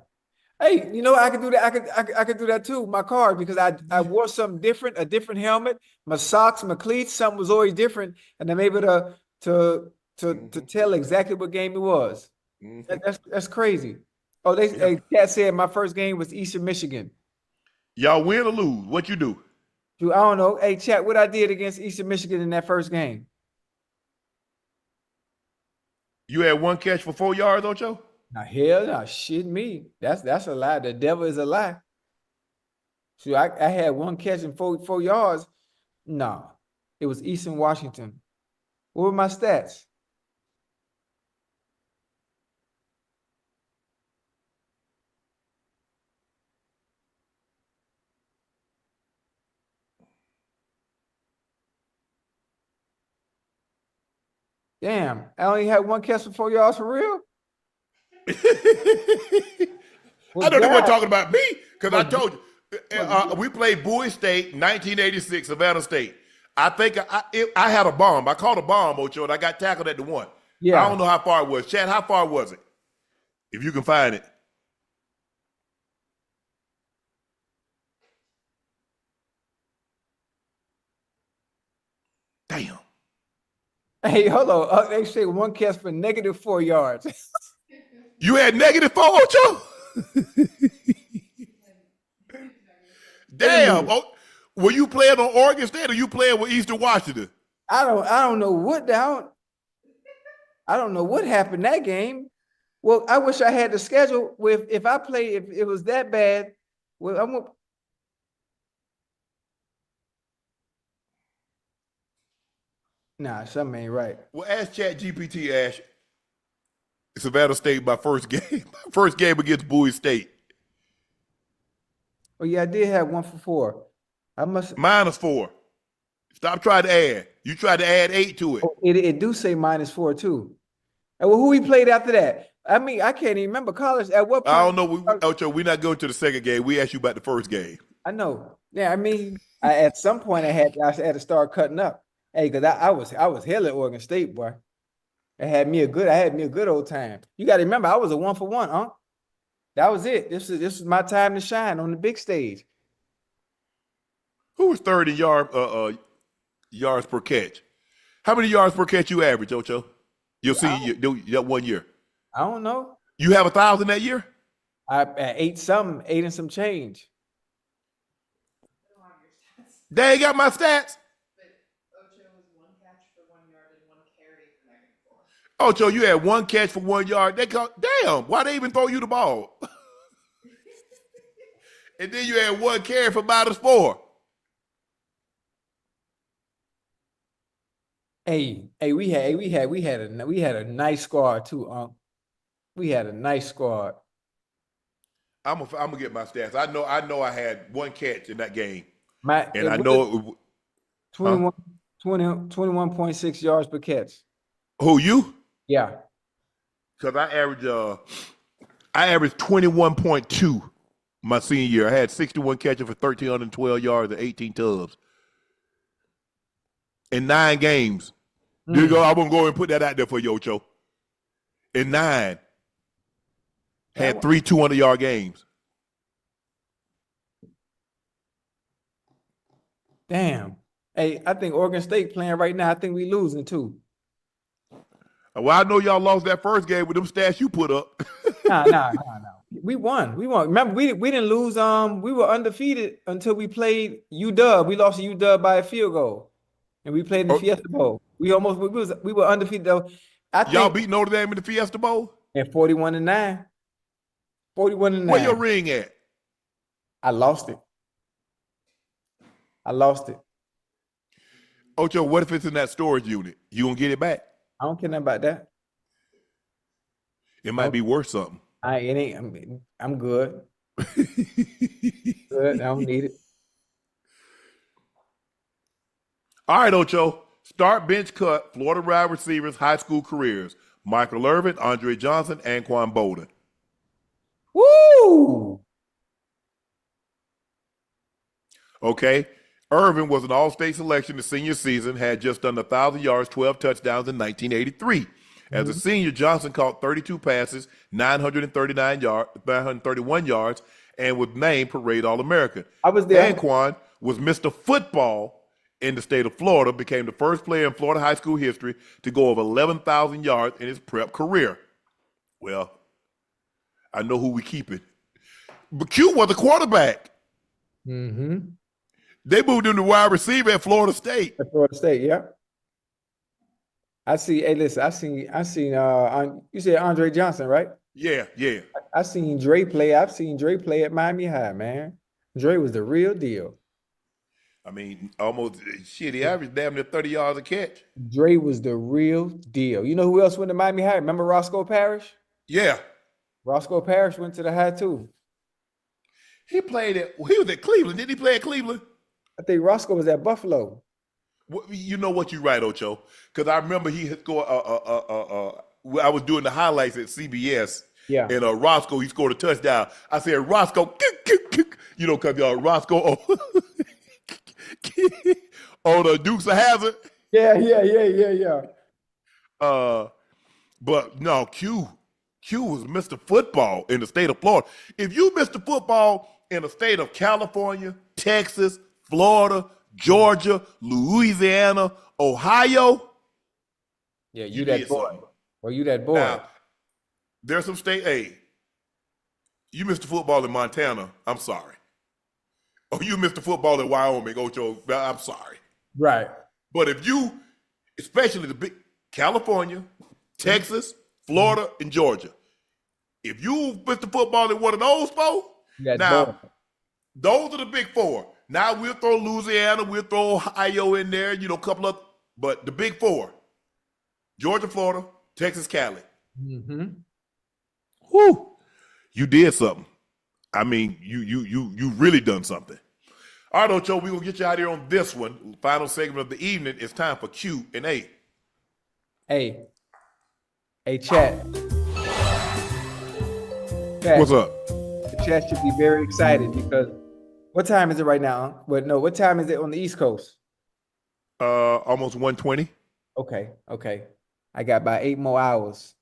Speaker 3: Hey, you know I could do that. I could do that too. My card, because I wore something different, a different helmet, my socks, my cleats, something was always different, and I'm able to tell exactly what game it was. That's crazy. Oh, Cat said my first game was Eastern Michigan.
Speaker 1: Y'all win or lose? What you do?
Speaker 3: Dude, I don't know. Hey, chat, what I did against Eastern Michigan in that first game?
Speaker 1: You had 1 catch for 4 yards, Ocho?
Speaker 3: Now, hell no, shit me. That's a lie. The devil is a lie. So I had 1 catch and 4 yards. No, it was Eastern Washington. What were my stats? Damn, I only had 1 catch for 4 yards for real?
Speaker 1: I know they weren't talking about me because I told you. We played Bowie State, 1986, Savannah State. I think I had a bomb. I caught a bomb, Ocho, and I got tackled at the 1.
Speaker 3: Yeah.
Speaker 1: I don't know how far it was. Chad, how far was it? If you can find it. Damn.
Speaker 3: Hey, hold on. They say 1 catch for -4 yards.
Speaker 1: You had -4, Ocho? Damn. Oh, were you playing on Oregon State or you playing with Eastern Washington?
Speaker 3: I don't know what I don't know what happened that game. Well, I wish I had the schedule with if it was that bad. Well, nah, something ain't right.
Speaker 1: Well, ask ChatGPT, Ash. Savannah State, my first game. First game against Bowie State.
Speaker 3: Oh yeah, I did have 1 for 4. I must
Speaker 1: -4. Stop trying to add. You tried to add 8 to it.
Speaker 3: Oh, it do say -4 too. And well, who we played after that? I mean, I can't even remember college. At what point?
Speaker 1: I don't know. Ocho, we're not going to the second game. We asked you about the first game.
Speaker 3: I know. Yeah, I mean, at some point I had to start cutting up. Hey, because I was hell at Oregon State, boy. I had me a good old time. You got to remember, I was a 1-for-1, huh? That was it. This was my time to shine on the big stage.
Speaker 1: Who was third in yards per catch? How many yards per catch you average, Ocho? You'll see that 1 year.
Speaker 3: I don't know.
Speaker 1: You have 1,000 that year?
Speaker 3: I ate and some change.
Speaker 1: They ain't got my stats. Ocho, you had 1 catch for 1 yard. They call, damn, why they even throw you the ball? And then you had 1 carry for -4.
Speaker 3: Hey, we had a nice squad too, we had a nice squad.
Speaker 1: I'm gonna get my stats. I know I had 1 catch in that game. And I
Speaker 3: It
Speaker 1: know
Speaker 3: was 21.6 yards per catch.
Speaker 1: who you?
Speaker 3: Yeah.
Speaker 1: Because I averaged 21.2 my senior year. I had 61 catches for 1,312 yards and 18 tubs in 9 games. There you go. I'm gonna go and put that out there for you, Ocho. In 9, had 3 200-yard games.
Speaker 3: Damn. Hey, I think Oregon State playing right now. I think we losing too.
Speaker 1: Well, I know y'all lost that first game with them stats you put up.
Speaker 3: Nah. We won. Remember, we didn't lose. We were undefeated until we played UW. We lost to UW by a field goal, and we played in the Fiesta Bowl. We were undefeated though.
Speaker 1: Y'all beat Notre Dame in the Fiesta Bowl?
Speaker 3: At 41-9. 41-9.
Speaker 1: Where your ring at?
Speaker 3: I lost it.
Speaker 1: Ocho, what if it's in that storage unit? You gonna get it back?
Speaker 3: I don't care nothing about that.
Speaker 1: It might be worth something.
Speaker 3: I'm good. Good. I don't need it.
Speaker 1: All right, Ocho. Start, bench, cut. Florida wide receivers, high school careers. Michael Irvin, Andre Johnson, Anquan Bolden.
Speaker 3: Woo!
Speaker 1: Okay. Irvin was an all-state selection the senior season, had just under 1,000 yards, 12 touchdowns in 1983. As a senior, Johnson caught 32 passes, 931 yards, and was named Parade All-American.
Speaker 3: I was there.
Speaker 1: Anquan was Mr. Football in the state of Florida, became the first player in Florida high school history to go over 11,000 yards in his prep career. Well, I know who we keeping. But Q was a quarterback.
Speaker 3: Mm-hmm.
Speaker 1: They moved him to wide receiver at Florida State.
Speaker 3: At Florida State, yeah. Hey, listen, I seen you said Andre Johnson, right?
Speaker 1: Yeah.
Speaker 3: I seen Dre play. I've seen Dre play at Miami High, man. Dre was the real deal.
Speaker 1: I mean, almost shit, he averaged damn near 30 yards a catch.
Speaker 3: Dre was the real deal. You know who else went to Miami High? Remember Roscoe Parrish?
Speaker 1: Yeah.
Speaker 3: Roscoe Parrish went to the High too.
Speaker 1: He was at Cleveland. Didn't he play at Cleveland?
Speaker 3: I think Roscoe was at Buffalo.
Speaker 1: You know what, you're right, Ocho. Because I remember he had scored. I was doing the highlights at CBS.
Speaker 3: Yeah.
Speaker 1: And Roscoe, he scored a touchdown. I said, Roscoe, you know, because Roscoe on the Dukes of Hazzard.
Speaker 3: Yeah.
Speaker 1: But no, Q was Mr. Football in the state of Florida. If you Mr. Football in the state of California, Texas, Florida, Georgia, Louisiana, Ohio.
Speaker 3: Yeah, you that boy.
Speaker 1: Something.
Speaker 3: Well, you that boy.
Speaker 1: Now, there's some state, hey, you Mr. Football in Montana, I'm sorry. Oh, you Mr. Football in Wyoming, Ocho, I'm sorry.
Speaker 3: Right.
Speaker 1: But if you, especially the big California, Texas, Florida, and Georgia, if you Mr. Football in one of those four, now, those are the big four. Now we'll throw Louisiana, we'll throw Ohio in there, you know, a couple of, but the big four, Georgia, Florida, Texas, Cali.
Speaker 3: Mm-hmm.
Speaker 1: Whew, you did something. I mean, you really done something. All right, Ocho, we're going to get you out here on this one. Final segment of the evening. It's time for Q and A.
Speaker 3: Hey, chat.
Speaker 1: What's up?
Speaker 3: The chat should be very excited because What time is it right now? But no, what time is it on the East Coast?
Speaker 1: Almost 120.
Speaker 3: Okay. I got about 8 more hours.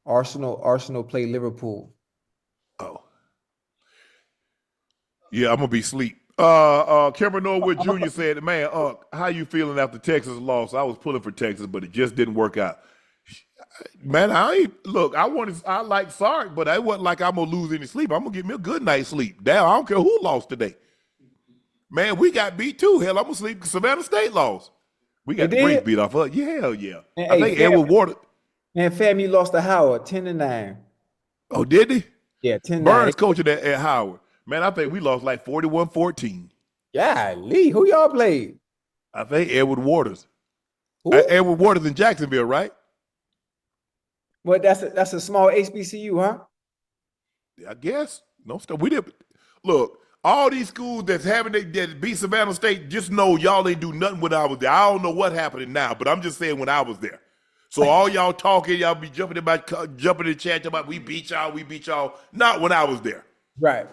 Speaker 3: Arsenal play Liverpool.
Speaker 1: Oh. Yeah, I'm gonna be asleep. Cameron Norwood Jr. said, "Man, how you feeling after Texas lost? I was pulling for Texas, but it just didn't work out. Man, I like Sark, but it wasn't like I'm gonna lose any sleep. I'm gonna get me a good night's sleep. Damn, I don't care who lost today. Man, we got beat too. Hell, I'm gonna sleep because Savannah State lost. We got the brakes beat off us. Yeah.
Speaker 3: And,
Speaker 1: I think Edward Water.
Speaker 3: Man, FAMU lost to Howard 10-9.
Speaker 1: Oh, did he?
Speaker 3: Yeah, 10-9.
Speaker 1: Burns coaching at Howard. Man, I think we lost like 41-14.
Speaker 3: Yeah, Lee, who y'all played?
Speaker 1: I think Edward Waters.
Speaker 3: Who?
Speaker 1: Edward Waters in Jacksonville, right?
Speaker 3: Well, that's a small HBCU, huh?
Speaker 1: I guess. No stuff. We did. Look, all these schools that beat Savannah State, just know y'all ain't do nothing when I was there. I don't know what happening now, but I'm just saying when I was there. So all y'all talking, y'all be jumping in the chat about we beat y'all. Not when I was there.
Speaker 3: Right.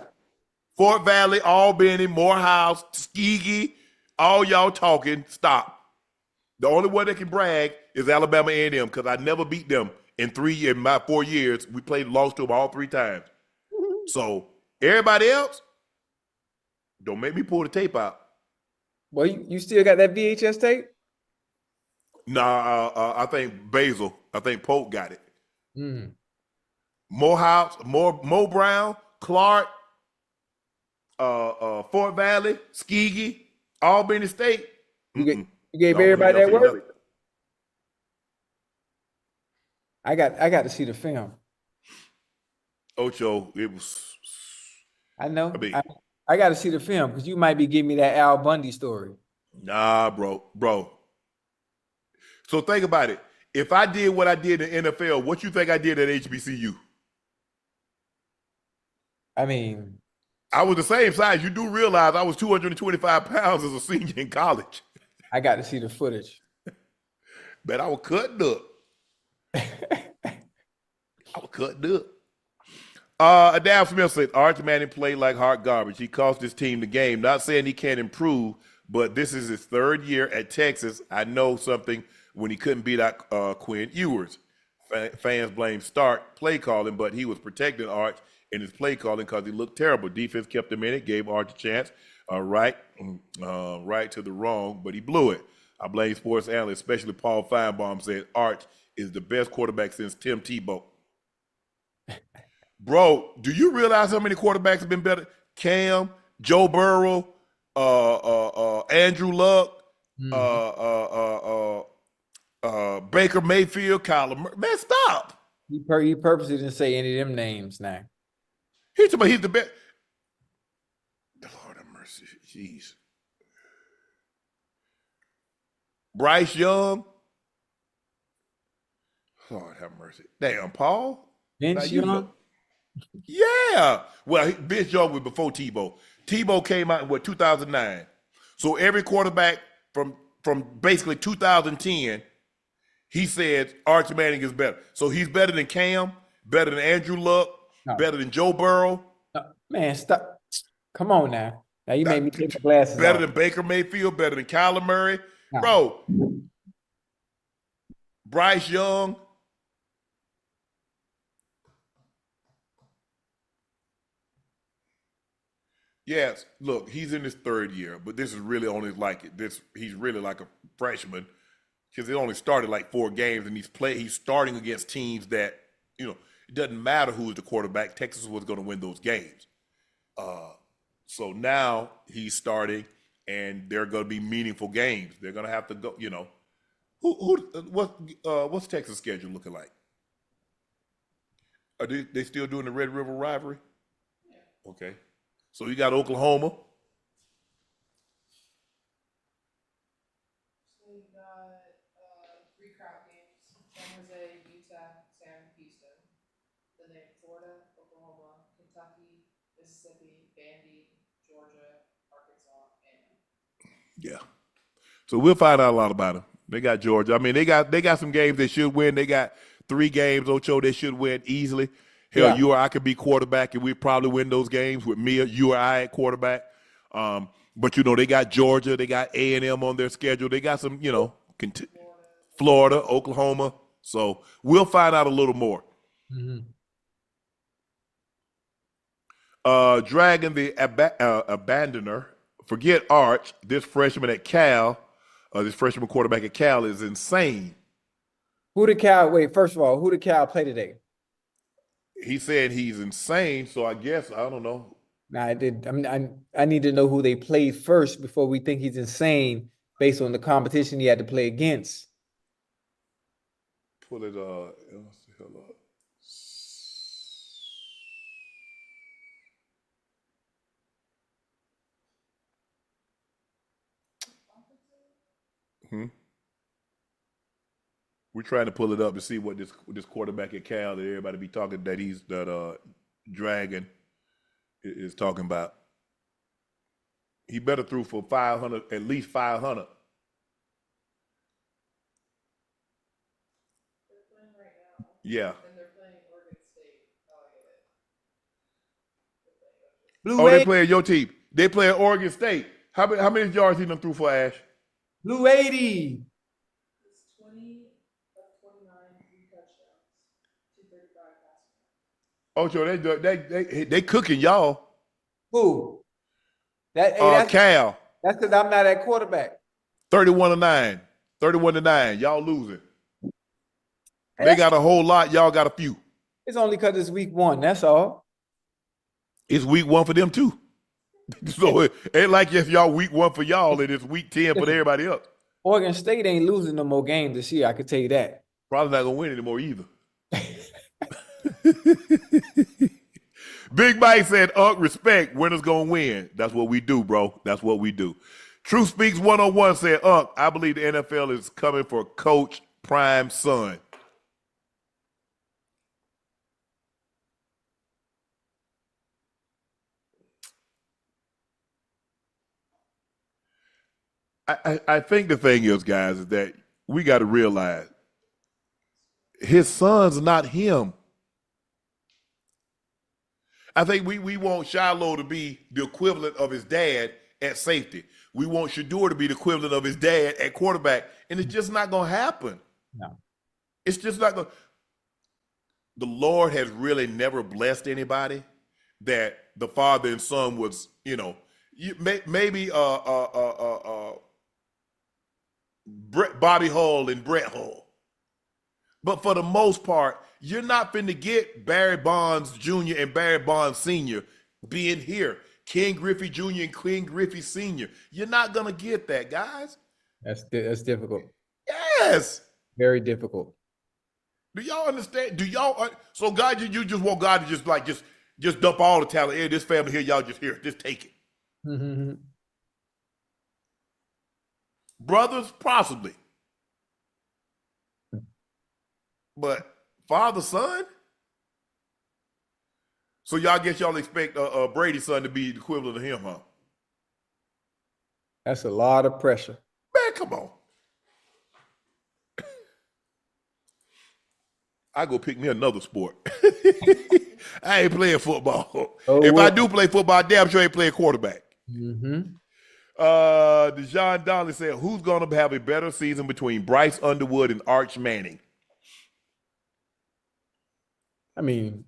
Speaker 1: Fort Valley, Albany, Morehouse, Tuskegee, all y'all talking, stop. The only one that can brag is Alabama A&M because I never beat them in my 4 years. We lost to them all 3 times. So everybody else, don't make me pull the tape out.
Speaker 3: Well, you still got that VHS tape?
Speaker 1: Nah, I think Basil. I think Polk got it.
Speaker 3: Mm.
Speaker 1: Morehouse, Mo Brown, Clark, Fort Valley, Tuskegee, Albany State.
Speaker 3: You gave everybody that word? I got to see the film.
Speaker 1: Ocho, it was.
Speaker 3: I know. I got to see the film because you might be giving me that Al Bundy story.
Speaker 1: Nah, bro. So think about it. If I did what I did in NFL, what you think I did at HBCU?
Speaker 3: I mean,
Speaker 1: I was the same size. You do realize I was 225 pounds as a senior in college.
Speaker 3: I got to see the footage.
Speaker 1: Bet I was cutting up. Adam Smith said, Arch Manning played like hot garbage. He cost his team the game. Not saying he can't improve, but this is his 3rd year at Texas. I know something when he couldn't beat out Quinn Ewers. Fans blame Stark play calling, but he was protecting Arch in his play calling because he looked terrible. Defense kept him in it, gave Arch a chance. Right to the wrong, but he blew it. I blame sports analysts, especially Paul Feinbaum, said Arch is the best quarterback since Tim Tebow. Bro, do you realize how many quarterbacks have been better? Cam, Joe Burrow, Andrew Luck, Baker Mayfield, Kyler Murray. Man, stop.
Speaker 3: He purposely didn't say any of them names now.
Speaker 1: He's the best. Lord have mercy. Jeez. Bryce Young. Lord have mercy. Damn, Paul.
Speaker 3: Vince Young?
Speaker 1: Yeah. Well, Vince Young was before Tebow. Tebow came out in 2009. So every quarterback from basically 2010, he said Arch Manning is better. So he's better than Cam, better than Andrew Luck, better than Joe Burrow.
Speaker 3: Man, stop. Come on now. Now you made me take my glasses off.
Speaker 1: Better than Baker Mayfield, better than Kyler Murray. No. Bro, Bryce Young. Yes, look, he's in his 3rd year, but this is really only he's really like a freshman because it only started like 4 games, and he's starting against teams that, it doesn't matter who's the quarterback. Texas was going to win those games. So now he's starting, and they're going to be meaningful games. They're going to have to go, what's Texas' schedule looking like? Are they still doing the Red River rivalry? Yeah. Okay. So you got Oklahoma.
Speaker 8: So you got 3 crowd games: San Jose, Utah, San Houston. Then they have Florida, Oklahoma, Kentucky, Mississippi, Vandy, Georgia, Arkansas, and
Speaker 1: yeah. So we'll find out a lot about them. They got Georgia. I mean, they got some games they should win. They got 3 games, Ocho, they should win easily. Hell, you or I could be quarterback, and we'd probably win those games with Mia, you or I at quarterback. But they got Georgia, they got A&M on their schedule. They got some, Florida, Oklahoma. So we'll find out a little more. Dragon the Abandoner. Forget Arch. This freshman at Cal, this freshman quarterback at Cal is insane.
Speaker 3: First of all, who did Cal play today?
Speaker 1: He said he's insane, so I guess, I don't know.
Speaker 3: Nah, I need to know who they played first before we think he's insane based on the competition he had to play against.
Speaker 1: Pull it, let's see, hold up. We're trying to pull it up to see what this quarterback at Cal that everybody be talking that Dragon is talking about. He better threw for 500, at least 500.
Speaker 8: They're playing right now.
Speaker 1: Yeah.
Speaker 8: And they're playing Oregon State. Oh, I get it.
Speaker 3: Blue
Speaker 1: They
Speaker 3: 80,
Speaker 1: playing your team. They playing Oregon State. How many yards he done threw for, Ash?
Speaker 3: Blue 80.
Speaker 8: It's 20 of 29, 3 touchdowns, 235 passing.
Speaker 1: Ocho, they cooking y'all.
Speaker 3: Who? That's
Speaker 1: Cal,
Speaker 3: because I'm not at quarterback.
Speaker 1: 31-9. 31-9. Y'all losing. They
Speaker 3: That's-
Speaker 1: got a whole lot. Y'all got a few.
Speaker 3: It's only because it's week 1. That's all.
Speaker 1: It's week 1 for them too. So it ain't like if y'all week 1 for y'all and it's week 10 for everybody else.
Speaker 3: Oregon State ain't losing no more games this year. I can tell you that.
Speaker 1: Probably not gonna win anymore either. Big Mike said, respect, winners gonna win. That's what we do, bro. That's what we do. Truth Speaks 101 said, I believe the NFL is coming for Coach Prime Son. I think the thing is, guys, is that we got to realize his son's not him. I think we want Shilo to be the equivalent of his dad at safety. We want Shedeur to be the equivalent of his dad at quarterback, and it's just not going to happen.
Speaker 3: No.
Speaker 1: It's just not going to. The Lord has really never blessed anybody that the father and son was, maybe Bobby Hull and Brett Hull. But for the most part, you're not finna get Barry Bonds Jr. and Barry Bonds Sr. being here. Ken Griffey Jr. and Ken Griffey Sr. You're not gonna get that, guys.
Speaker 3: That's difficult.
Speaker 1: Yes.
Speaker 3: Very difficult.
Speaker 1: Do y'all understand? So God, you just want God to just dump all the talent. Hey, this family here, y'all just take it.
Speaker 3: Mm-hmm.
Speaker 1: Brothers, possibly. But father, son? So y'all expect Brady's son to be the equivalent of him, huh?
Speaker 3: That's a lot of pressure.
Speaker 1: Man, come on. I go pick me another sport. I ain't playing football. If I do play football, I damn sure ain't playing quarterback.
Speaker 3: Mm-hmm.
Speaker 1: DeJohn Donnelly said, who's going to have a better season between Bryce Underwood and Arch Manning?
Speaker 3: I mean,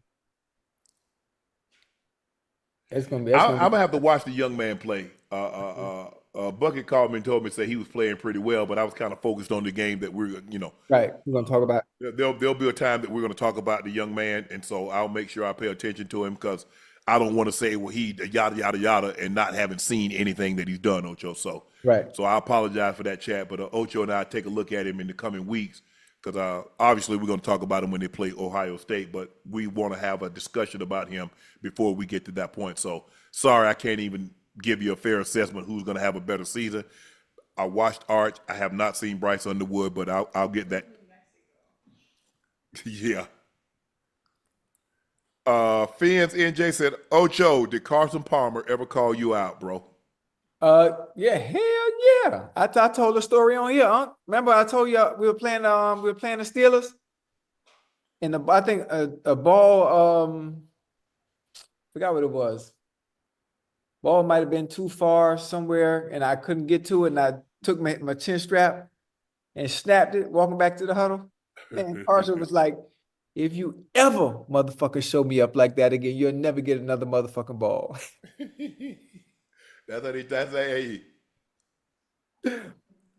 Speaker 3: I'm
Speaker 1: going to have to watch the young man play. Bucket called me and told me he was playing pretty well, but I was kind of focused on the game that we're,
Speaker 3: right. We're going to talk about.
Speaker 1: There'll be a time that we're going to talk about the young man, and so I'll make sure I pay attention to him because I don't want to say, well, he yada, yada, yada, and not having seen anything that he's done, Ocho. So,
Speaker 3: right.
Speaker 1: So I apologize for that chat, but Ocho and I take a look at him in the coming weeks because obviously we're going to talk about him when they play Ohio State, but we want to have a discussion about him before we get to that point. So sorry, I can't even give you a fair assessment who's going to have a better season. I watched Arch. I have not seen Bryce Underwood, but I'll get that. Yeah. Fins NJ said, Ocho, did Carson Palmer ever call you out, bro?
Speaker 3: Yeah, hell yeah. I told the story on here. Remember I told you we were playing the Steelers? And I think a ball, forgot what it was. Ball might have been too far somewhere, and I couldn't get to it, and I took my chin strap and snapped it, walking back to the huddle. And Carson was like, if you ever motherfucker show me up like that again, you'll never get another motherfucking ball.
Speaker 1: That's Ayyyy.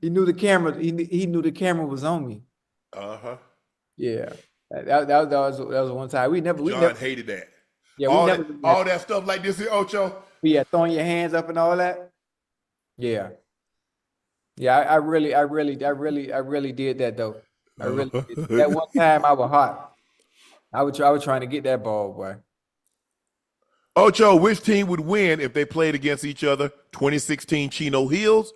Speaker 3: He knew the camera. He knew the camera was on me.
Speaker 1: Uh-huh.
Speaker 3: Yeah, that was one time we never
Speaker 1: hated that.
Speaker 3: Yeah,
Speaker 1: all that stuff like this here, Ocho.
Speaker 3: Yeah, throwing your hands up and all that. Yeah, yeah. I really did that though. I really did. That one time I was hot. I was trying to get that ball, boy.
Speaker 1: Ocho, which team would win if they played against each other? 2016 Chino Hills,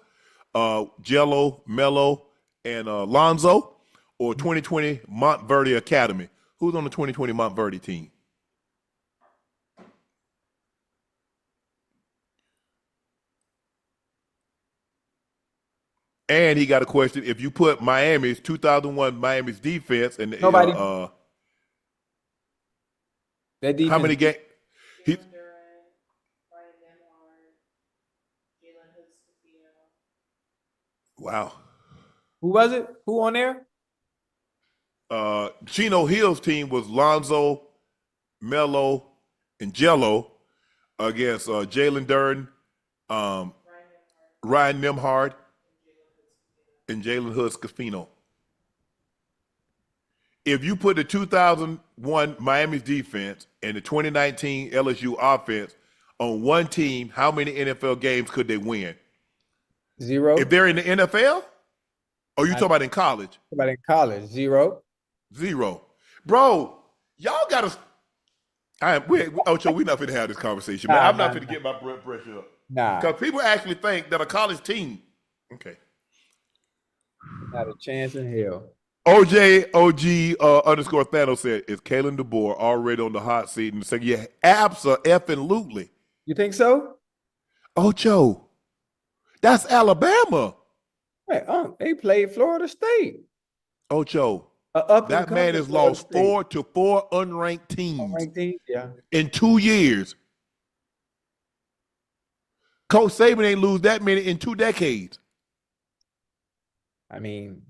Speaker 1: Jello, Mello, and Lonzo, or 2020 Montverde Academy? Who's on the 2020 Montverde team? And he got a question. If you put Miami's 2001 Miami's defense and
Speaker 3: Nobody. That defense.
Speaker 1: How many games? Wow.
Speaker 3: Who was it? Who on there?
Speaker 1: Chino Hill's team was Lonzo, Mello, and Jello against Jalen Durden, Ryan Nemhard, and Jalen Hood-Scafino. If you put the 2001 Miami's defense and the 2019 LSU offense on one team, how many NFL games could they win?
Speaker 3: 0.
Speaker 1: If they're in the NFL? Or you talking about in college?
Speaker 3: About in college, 0.
Speaker 1: 0. Bro, y'all got to Ocho, we're not finna have this conversation, man. I'm not finna get my blood pressure up.
Speaker 3: Nah.
Speaker 1: Because people actually think that a college team. Okay.
Speaker 3: Not a chance in hell.
Speaker 1: OG underscore Thanos said, is Kalen DeBoer already on the hot seat? And say, yeah, absolutely.
Speaker 3: You think so?
Speaker 1: Ocho, that's Alabama.
Speaker 3: Hey, they played Florida State.
Speaker 1: Ocho, that man has lost 4 to 4 unranked teams,
Speaker 3: yeah,
Speaker 1: in 2 years. Coach Saban ain't lose that many in 2 decades.
Speaker 3: I mean,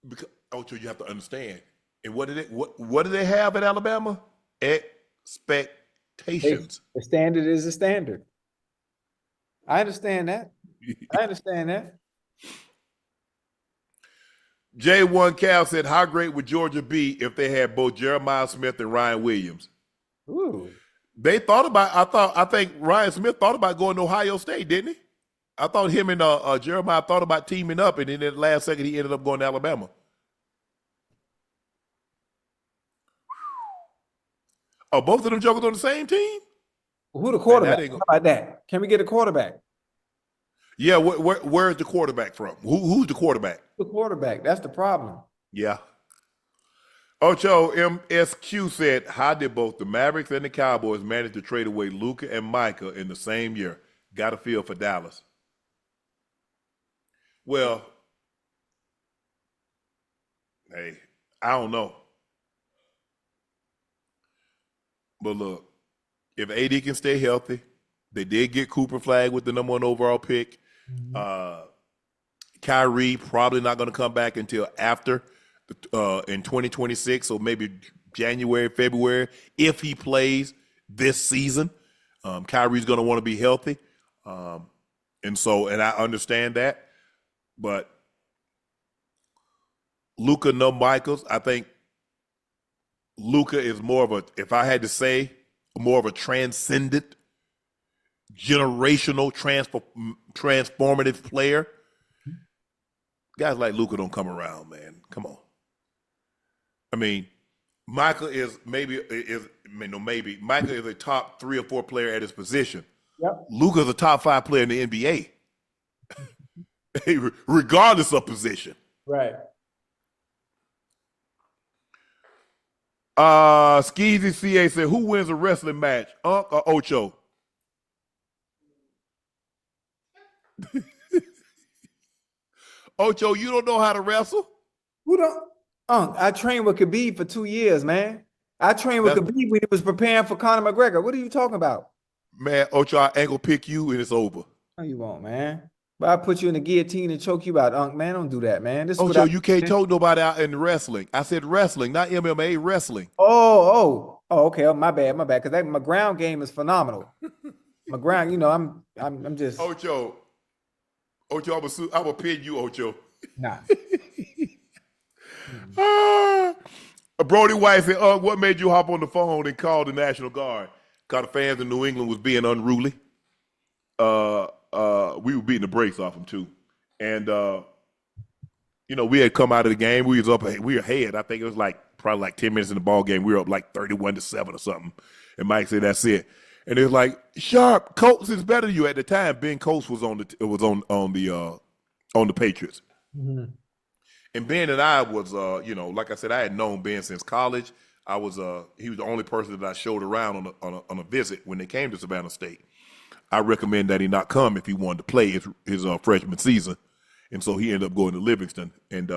Speaker 1: because, Ocho, you have to understand. And what do they have at Alabama? Expectations.
Speaker 3: The standard is the standard. I understand that.
Speaker 1: J1 Cal said, how great would Georgia be if they had both Jeremiah Smith and Ryan Williams?
Speaker 3: Ooh.
Speaker 1: They thought about, I think Ryan Smith thought about going to Ohio State, didn't he? I thought him and Jeremiah thought about teaming up, and then at the last second he ended up going to Alabama. Oh, both of them jokers on the same team?
Speaker 3: Who the quarterback? How about that? Can we get a quarterback?
Speaker 1: Yeah, where's the quarterback from? Who's the quarterback?
Speaker 3: The quarterback. That's the problem.
Speaker 1: Yeah. Ocho MSQ said, how did both the Mavericks and the Cowboys manage to trade away Luka and Micah in the same year? Got a feel for Dallas. Well, hey, I don't know. But look, if AD can stay healthy, they did get Cooper Flag with the #1 overall pick. Mm-hmm. Kyrie probably not going to come back until after in 2026, so maybe January, February, if he plays this season. Kyrie's going to want to be healthy. And I understand that. But Luka, no Michaels. I think Luka is more of a, if I had to say, more of a transcendent, generational, transformative player. Guys like Luka don't come around, man. Come on. I mean, Micah is Micah is a top 3 or 4 player at his position.
Speaker 3: Yep.
Speaker 1: Luka's a top 5 player in the NBA. Regardless of position.
Speaker 3: Right.
Speaker 1: Skeezy CA said, who wins a wrestling match, Unc or Ocho? Ocho, you don't know how to wrestle?
Speaker 3: Who don't? I trained with Khabib for 2 years, man. I trained with Khabib when he was preparing for Conor McGregor. What are you talking about?
Speaker 1: Man, Ocho, I ain't gonna pick you and it's over.
Speaker 3: No, you won't, man. But I put you in the guillotine and choke you out, Unc. Man, don't do that, man. This is what
Speaker 1: Ocho,
Speaker 3: I.
Speaker 1: you can't choke nobody out in wrestling. I said wrestling, not MMA, wrestling.
Speaker 3: Oh, okay. Oh, my bad. Because my ground game is phenomenal. My ground, I'm just
Speaker 1: Ocho, I'm gonna pin you, Ocho.
Speaker 3: nah.
Speaker 1: Brody White said, what made you hop on the phone and call the National Guard? Because the fans in New England was being unruly. We were beating the brakes off them too. And we had come out of the game. We were ahead. I think it was probably like 10 minutes in the ball game. We were up like 31-7 or something. And Mike said, that's it. And it was like, Sharpe, Colts is better than you. At the time, Ben Colts was on the Patriots.
Speaker 3: Mm-hmm.
Speaker 1: And Ben and I was, like I said, I had known Ben since college. He was the only person that I showed around on a visit when they came to Savannah State. I recommend that he not come if he wanted to play his freshman season. And so he ended up going to Livingston. And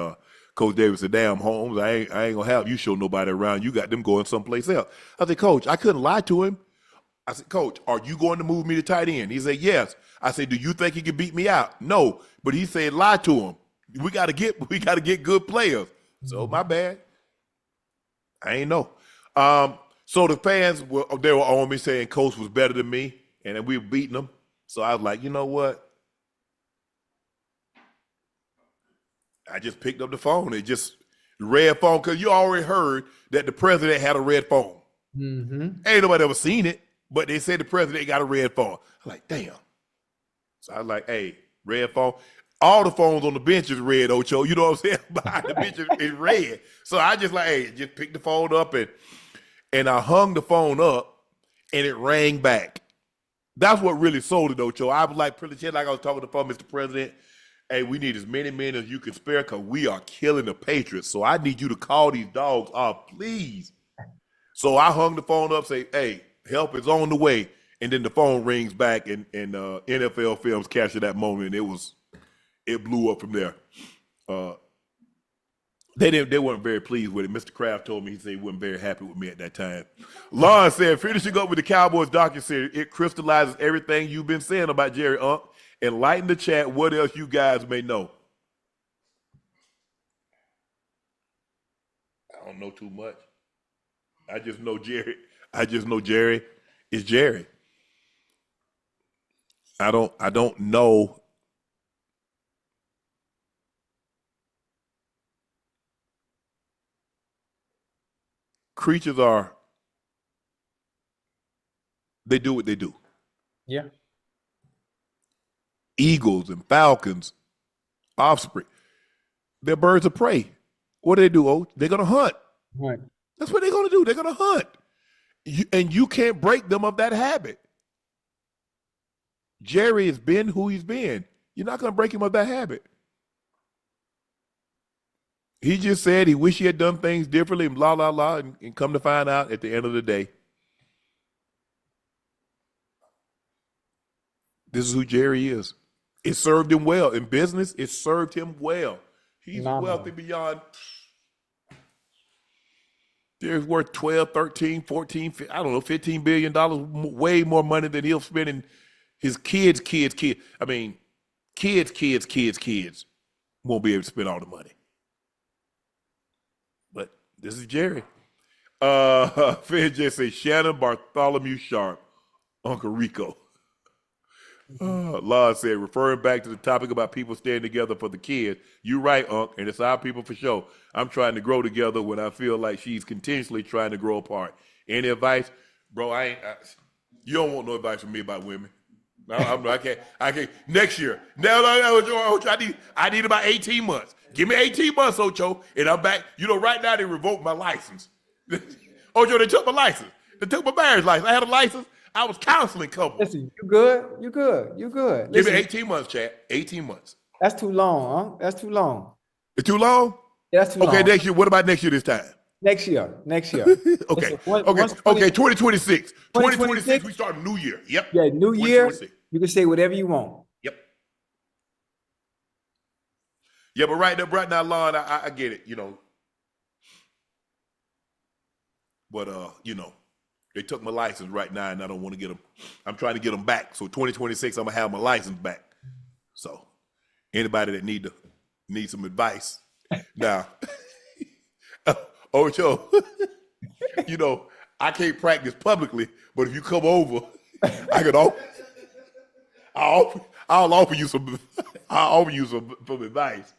Speaker 1: Coach Davis said, damn, Holmes, I ain't going to have you show nobody around. You got them going someplace else. I said, Coach, I couldn't lie to him. I said, Coach, are you going to move me to tight end? He said, yes. I said, do you think he can beat me out? No. But he said, lie to him. We got to get good players. So my bad. I ain't know. So the fans were on me saying Coach was better than me, and we were beating them. So I was like, you know what? I just picked up the phone. It just red phone, because you already heard that the president had a red phone.
Speaker 3: Mm-hmm.
Speaker 1: Ain't nobody ever seen it, but they said the president got a red phone. I'm like, damn. So I was like, hey, red phone. All the phones on the bench is red, Ocho. You know what I'm saying? Behind the bench is red. So I just just picked the phone up and I hung the phone up and it rang back. That's what really sold it, Ocho. I was like, pretty like I was talking to the phone, Mr. President. Hey, we need as many men as you can spare because we are killing the Patriots. So I need you to call these dogs off, please. So I hung the phone up, say, hey, help is on the way. And then the phone rings back and NFL Films captured that moment. And it blew up from there. They weren't very pleased with it. Mr. Kraft told me, he said he wasn't very happy with me at that time. Lon said, finishing up with the Cowboys docuseries, it crystallizes everything you've been saying about Jerry Unk. Enlighten the chat what else you guys may know. I don't know too much. I just know Jerry is Jerry. I don't know. Creatures they do what they do.
Speaker 3: Yeah.
Speaker 1: Eagles and falcons, offspring, they're birds of prey. What do they do? Oh, they're going to hunt.
Speaker 3: Right.
Speaker 1: That's what they're going to do. They're going to hunt. And you can't break them of that habit. Jerry has been who he's been. You're not going to break him of that habit. He just said he wished he had done things differently and blah, blah, blah, and come to find out at the end of the day, this is who Jerry is. It served him well. In business, it served him well. He's wealthy beyond. Jerry's worth 12, 13, 14, I don't know, $15 billion, way more money than he'll spend in his kids. I mean, kids won't be able to spend all the money. But this is Jerry. Fed just say Shannon Bartholomew Sharpe, Uncle Rico. Law said, referring back to the topic about people staying together for the kids, you right, Unc, and it's our people for sure. I'm trying to grow together when I feel like she's continuously trying to grow apart. Any advice? Bro, you don't want no advice from me about women. No, I can't. Next year. No, Ocho, I need about 18 months. Give me 18 months, Ocho, and I'm back. Right now they revoked my license. Ocho, they took my license. They took my marriage license. I had a license. I was counseling couples.
Speaker 3: Listen, you good. Listen,
Speaker 1: Give me 18 months, Chad. 18 months.
Speaker 3: That's too long, huh? That's too long.
Speaker 1: It's too long?
Speaker 3: Yeah, that's too long.
Speaker 1: Okay, next year. What about next year this time?
Speaker 3: Next year.
Speaker 1: Okay.
Speaker 3: Listen,
Speaker 1: 2026. 2026, we start a new year. Yep.
Speaker 3: Yeah, new year. You can say whatever you want.
Speaker 1: Yep. Yeah, but right now, Lon, I get it, But They took my license right now, and I don't want to get them. I'm trying to get them back. So 2026, I'm gonna have my license back. So anybody that need some advice now, Ocho, you know I can't practice publicly, but if you come over, I can I'll offer you some. I'll offer you some advice.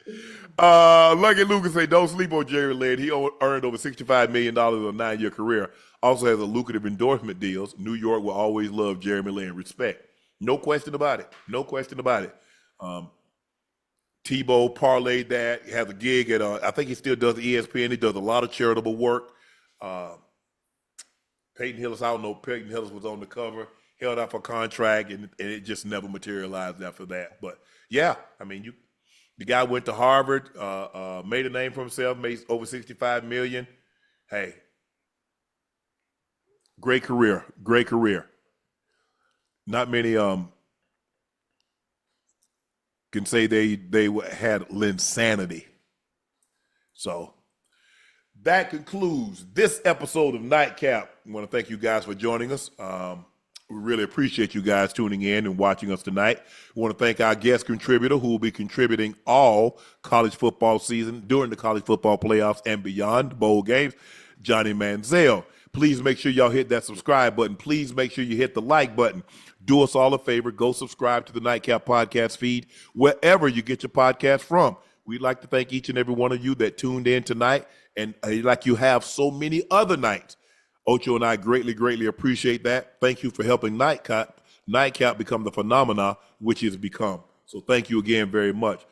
Speaker 1: Lucky Lucas say, don't sleep on Jerry Lynn. He earned over $65 million in a 9-year career. Also has a lucrative endorsement deals. New York will always love Jeremy Lin. Respect. No question about it. No question about it. Tebow parlayed that. He has a gig at, I think he still does ESPN. He does a lot of charitable work. Peyton Hillis, I don't know, Peyton Hillis was on the cover, held out for contract, and it just never materialized after that. But, yeah, I mean, the guy went to Harvard, made a name for himself, made over $65 million. Hey, great career, great career. Not many can say they had Linsanity. So that concludes this episode of Nightcap. I want to thank you guys for joining us. We really appreciate you guys tuning in and watching us tonight. We want to thank our guest contributor who will be contributing all college football season during the college football playoffs and beyond, bowl games, Johnny Manziel. Please make sure y'all hit that subscribe button. Please make sure you hit the like button. Do us all a favor. Go subscribe to the Nightcap podcast feed wherever you get your podcast from. We'd like to thank each and every one of you that tuned in tonight, and like you have so many other nights. Ocho and I greatly, greatly appreciate that. Thank you for helping Nightcap become the phenomena which it's become. So thank you again very much.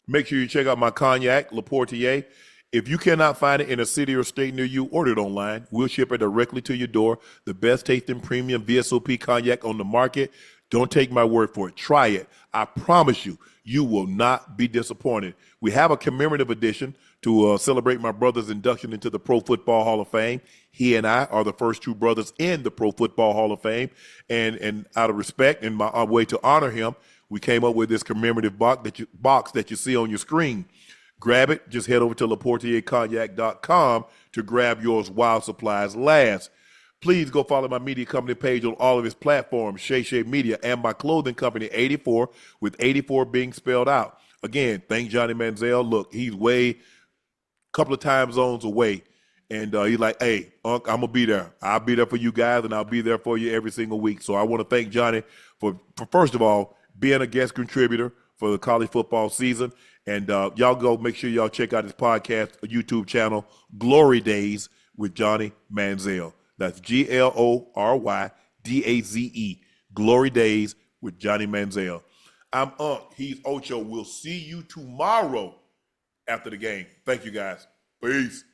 Speaker 1: Make sure you check out my cognac, Le Portier. If you cannot find it in a city or state near you, order it online. We'll ship it directly to your door. The best tasting premium VSOP cognac on the market. Don't take my word for it. Try it. I promise you, you will not be disappointed. We have a commemorative edition to celebrate my brother's induction into the Pro Football Hall of Fame. He and I are the first two brothers in the Pro Football Hall of Fame. And out of respect and my way to honor him, we came up with this commemorative box that you see on your screen. Grab it. Just head over to LePortierCognac.com to grab yours while supplies last. Please go follow my media company page on all of its platforms, Shay Shay Media, and my clothing company, 84, with 84 being spelled out. Again, thank Johnny Manziel. Look, he's a couple of time zones away, and he's like, hey, Unc, I'm going to be there. I'll be there for you guys, and I'll be there for you every single week. So I want to thank Johnny for first of all, being a guest contributor for the college football season. And y'all go make sure y'all check out his podcast, YouTube channel, Glory Daze with Johnny Manziel. That's GLORYDAZE, Glory Daze with Johnny Manziel. I'm Unc. He's Ocho. We'll see you tomorrow after the game. Thank you, guys. Peace.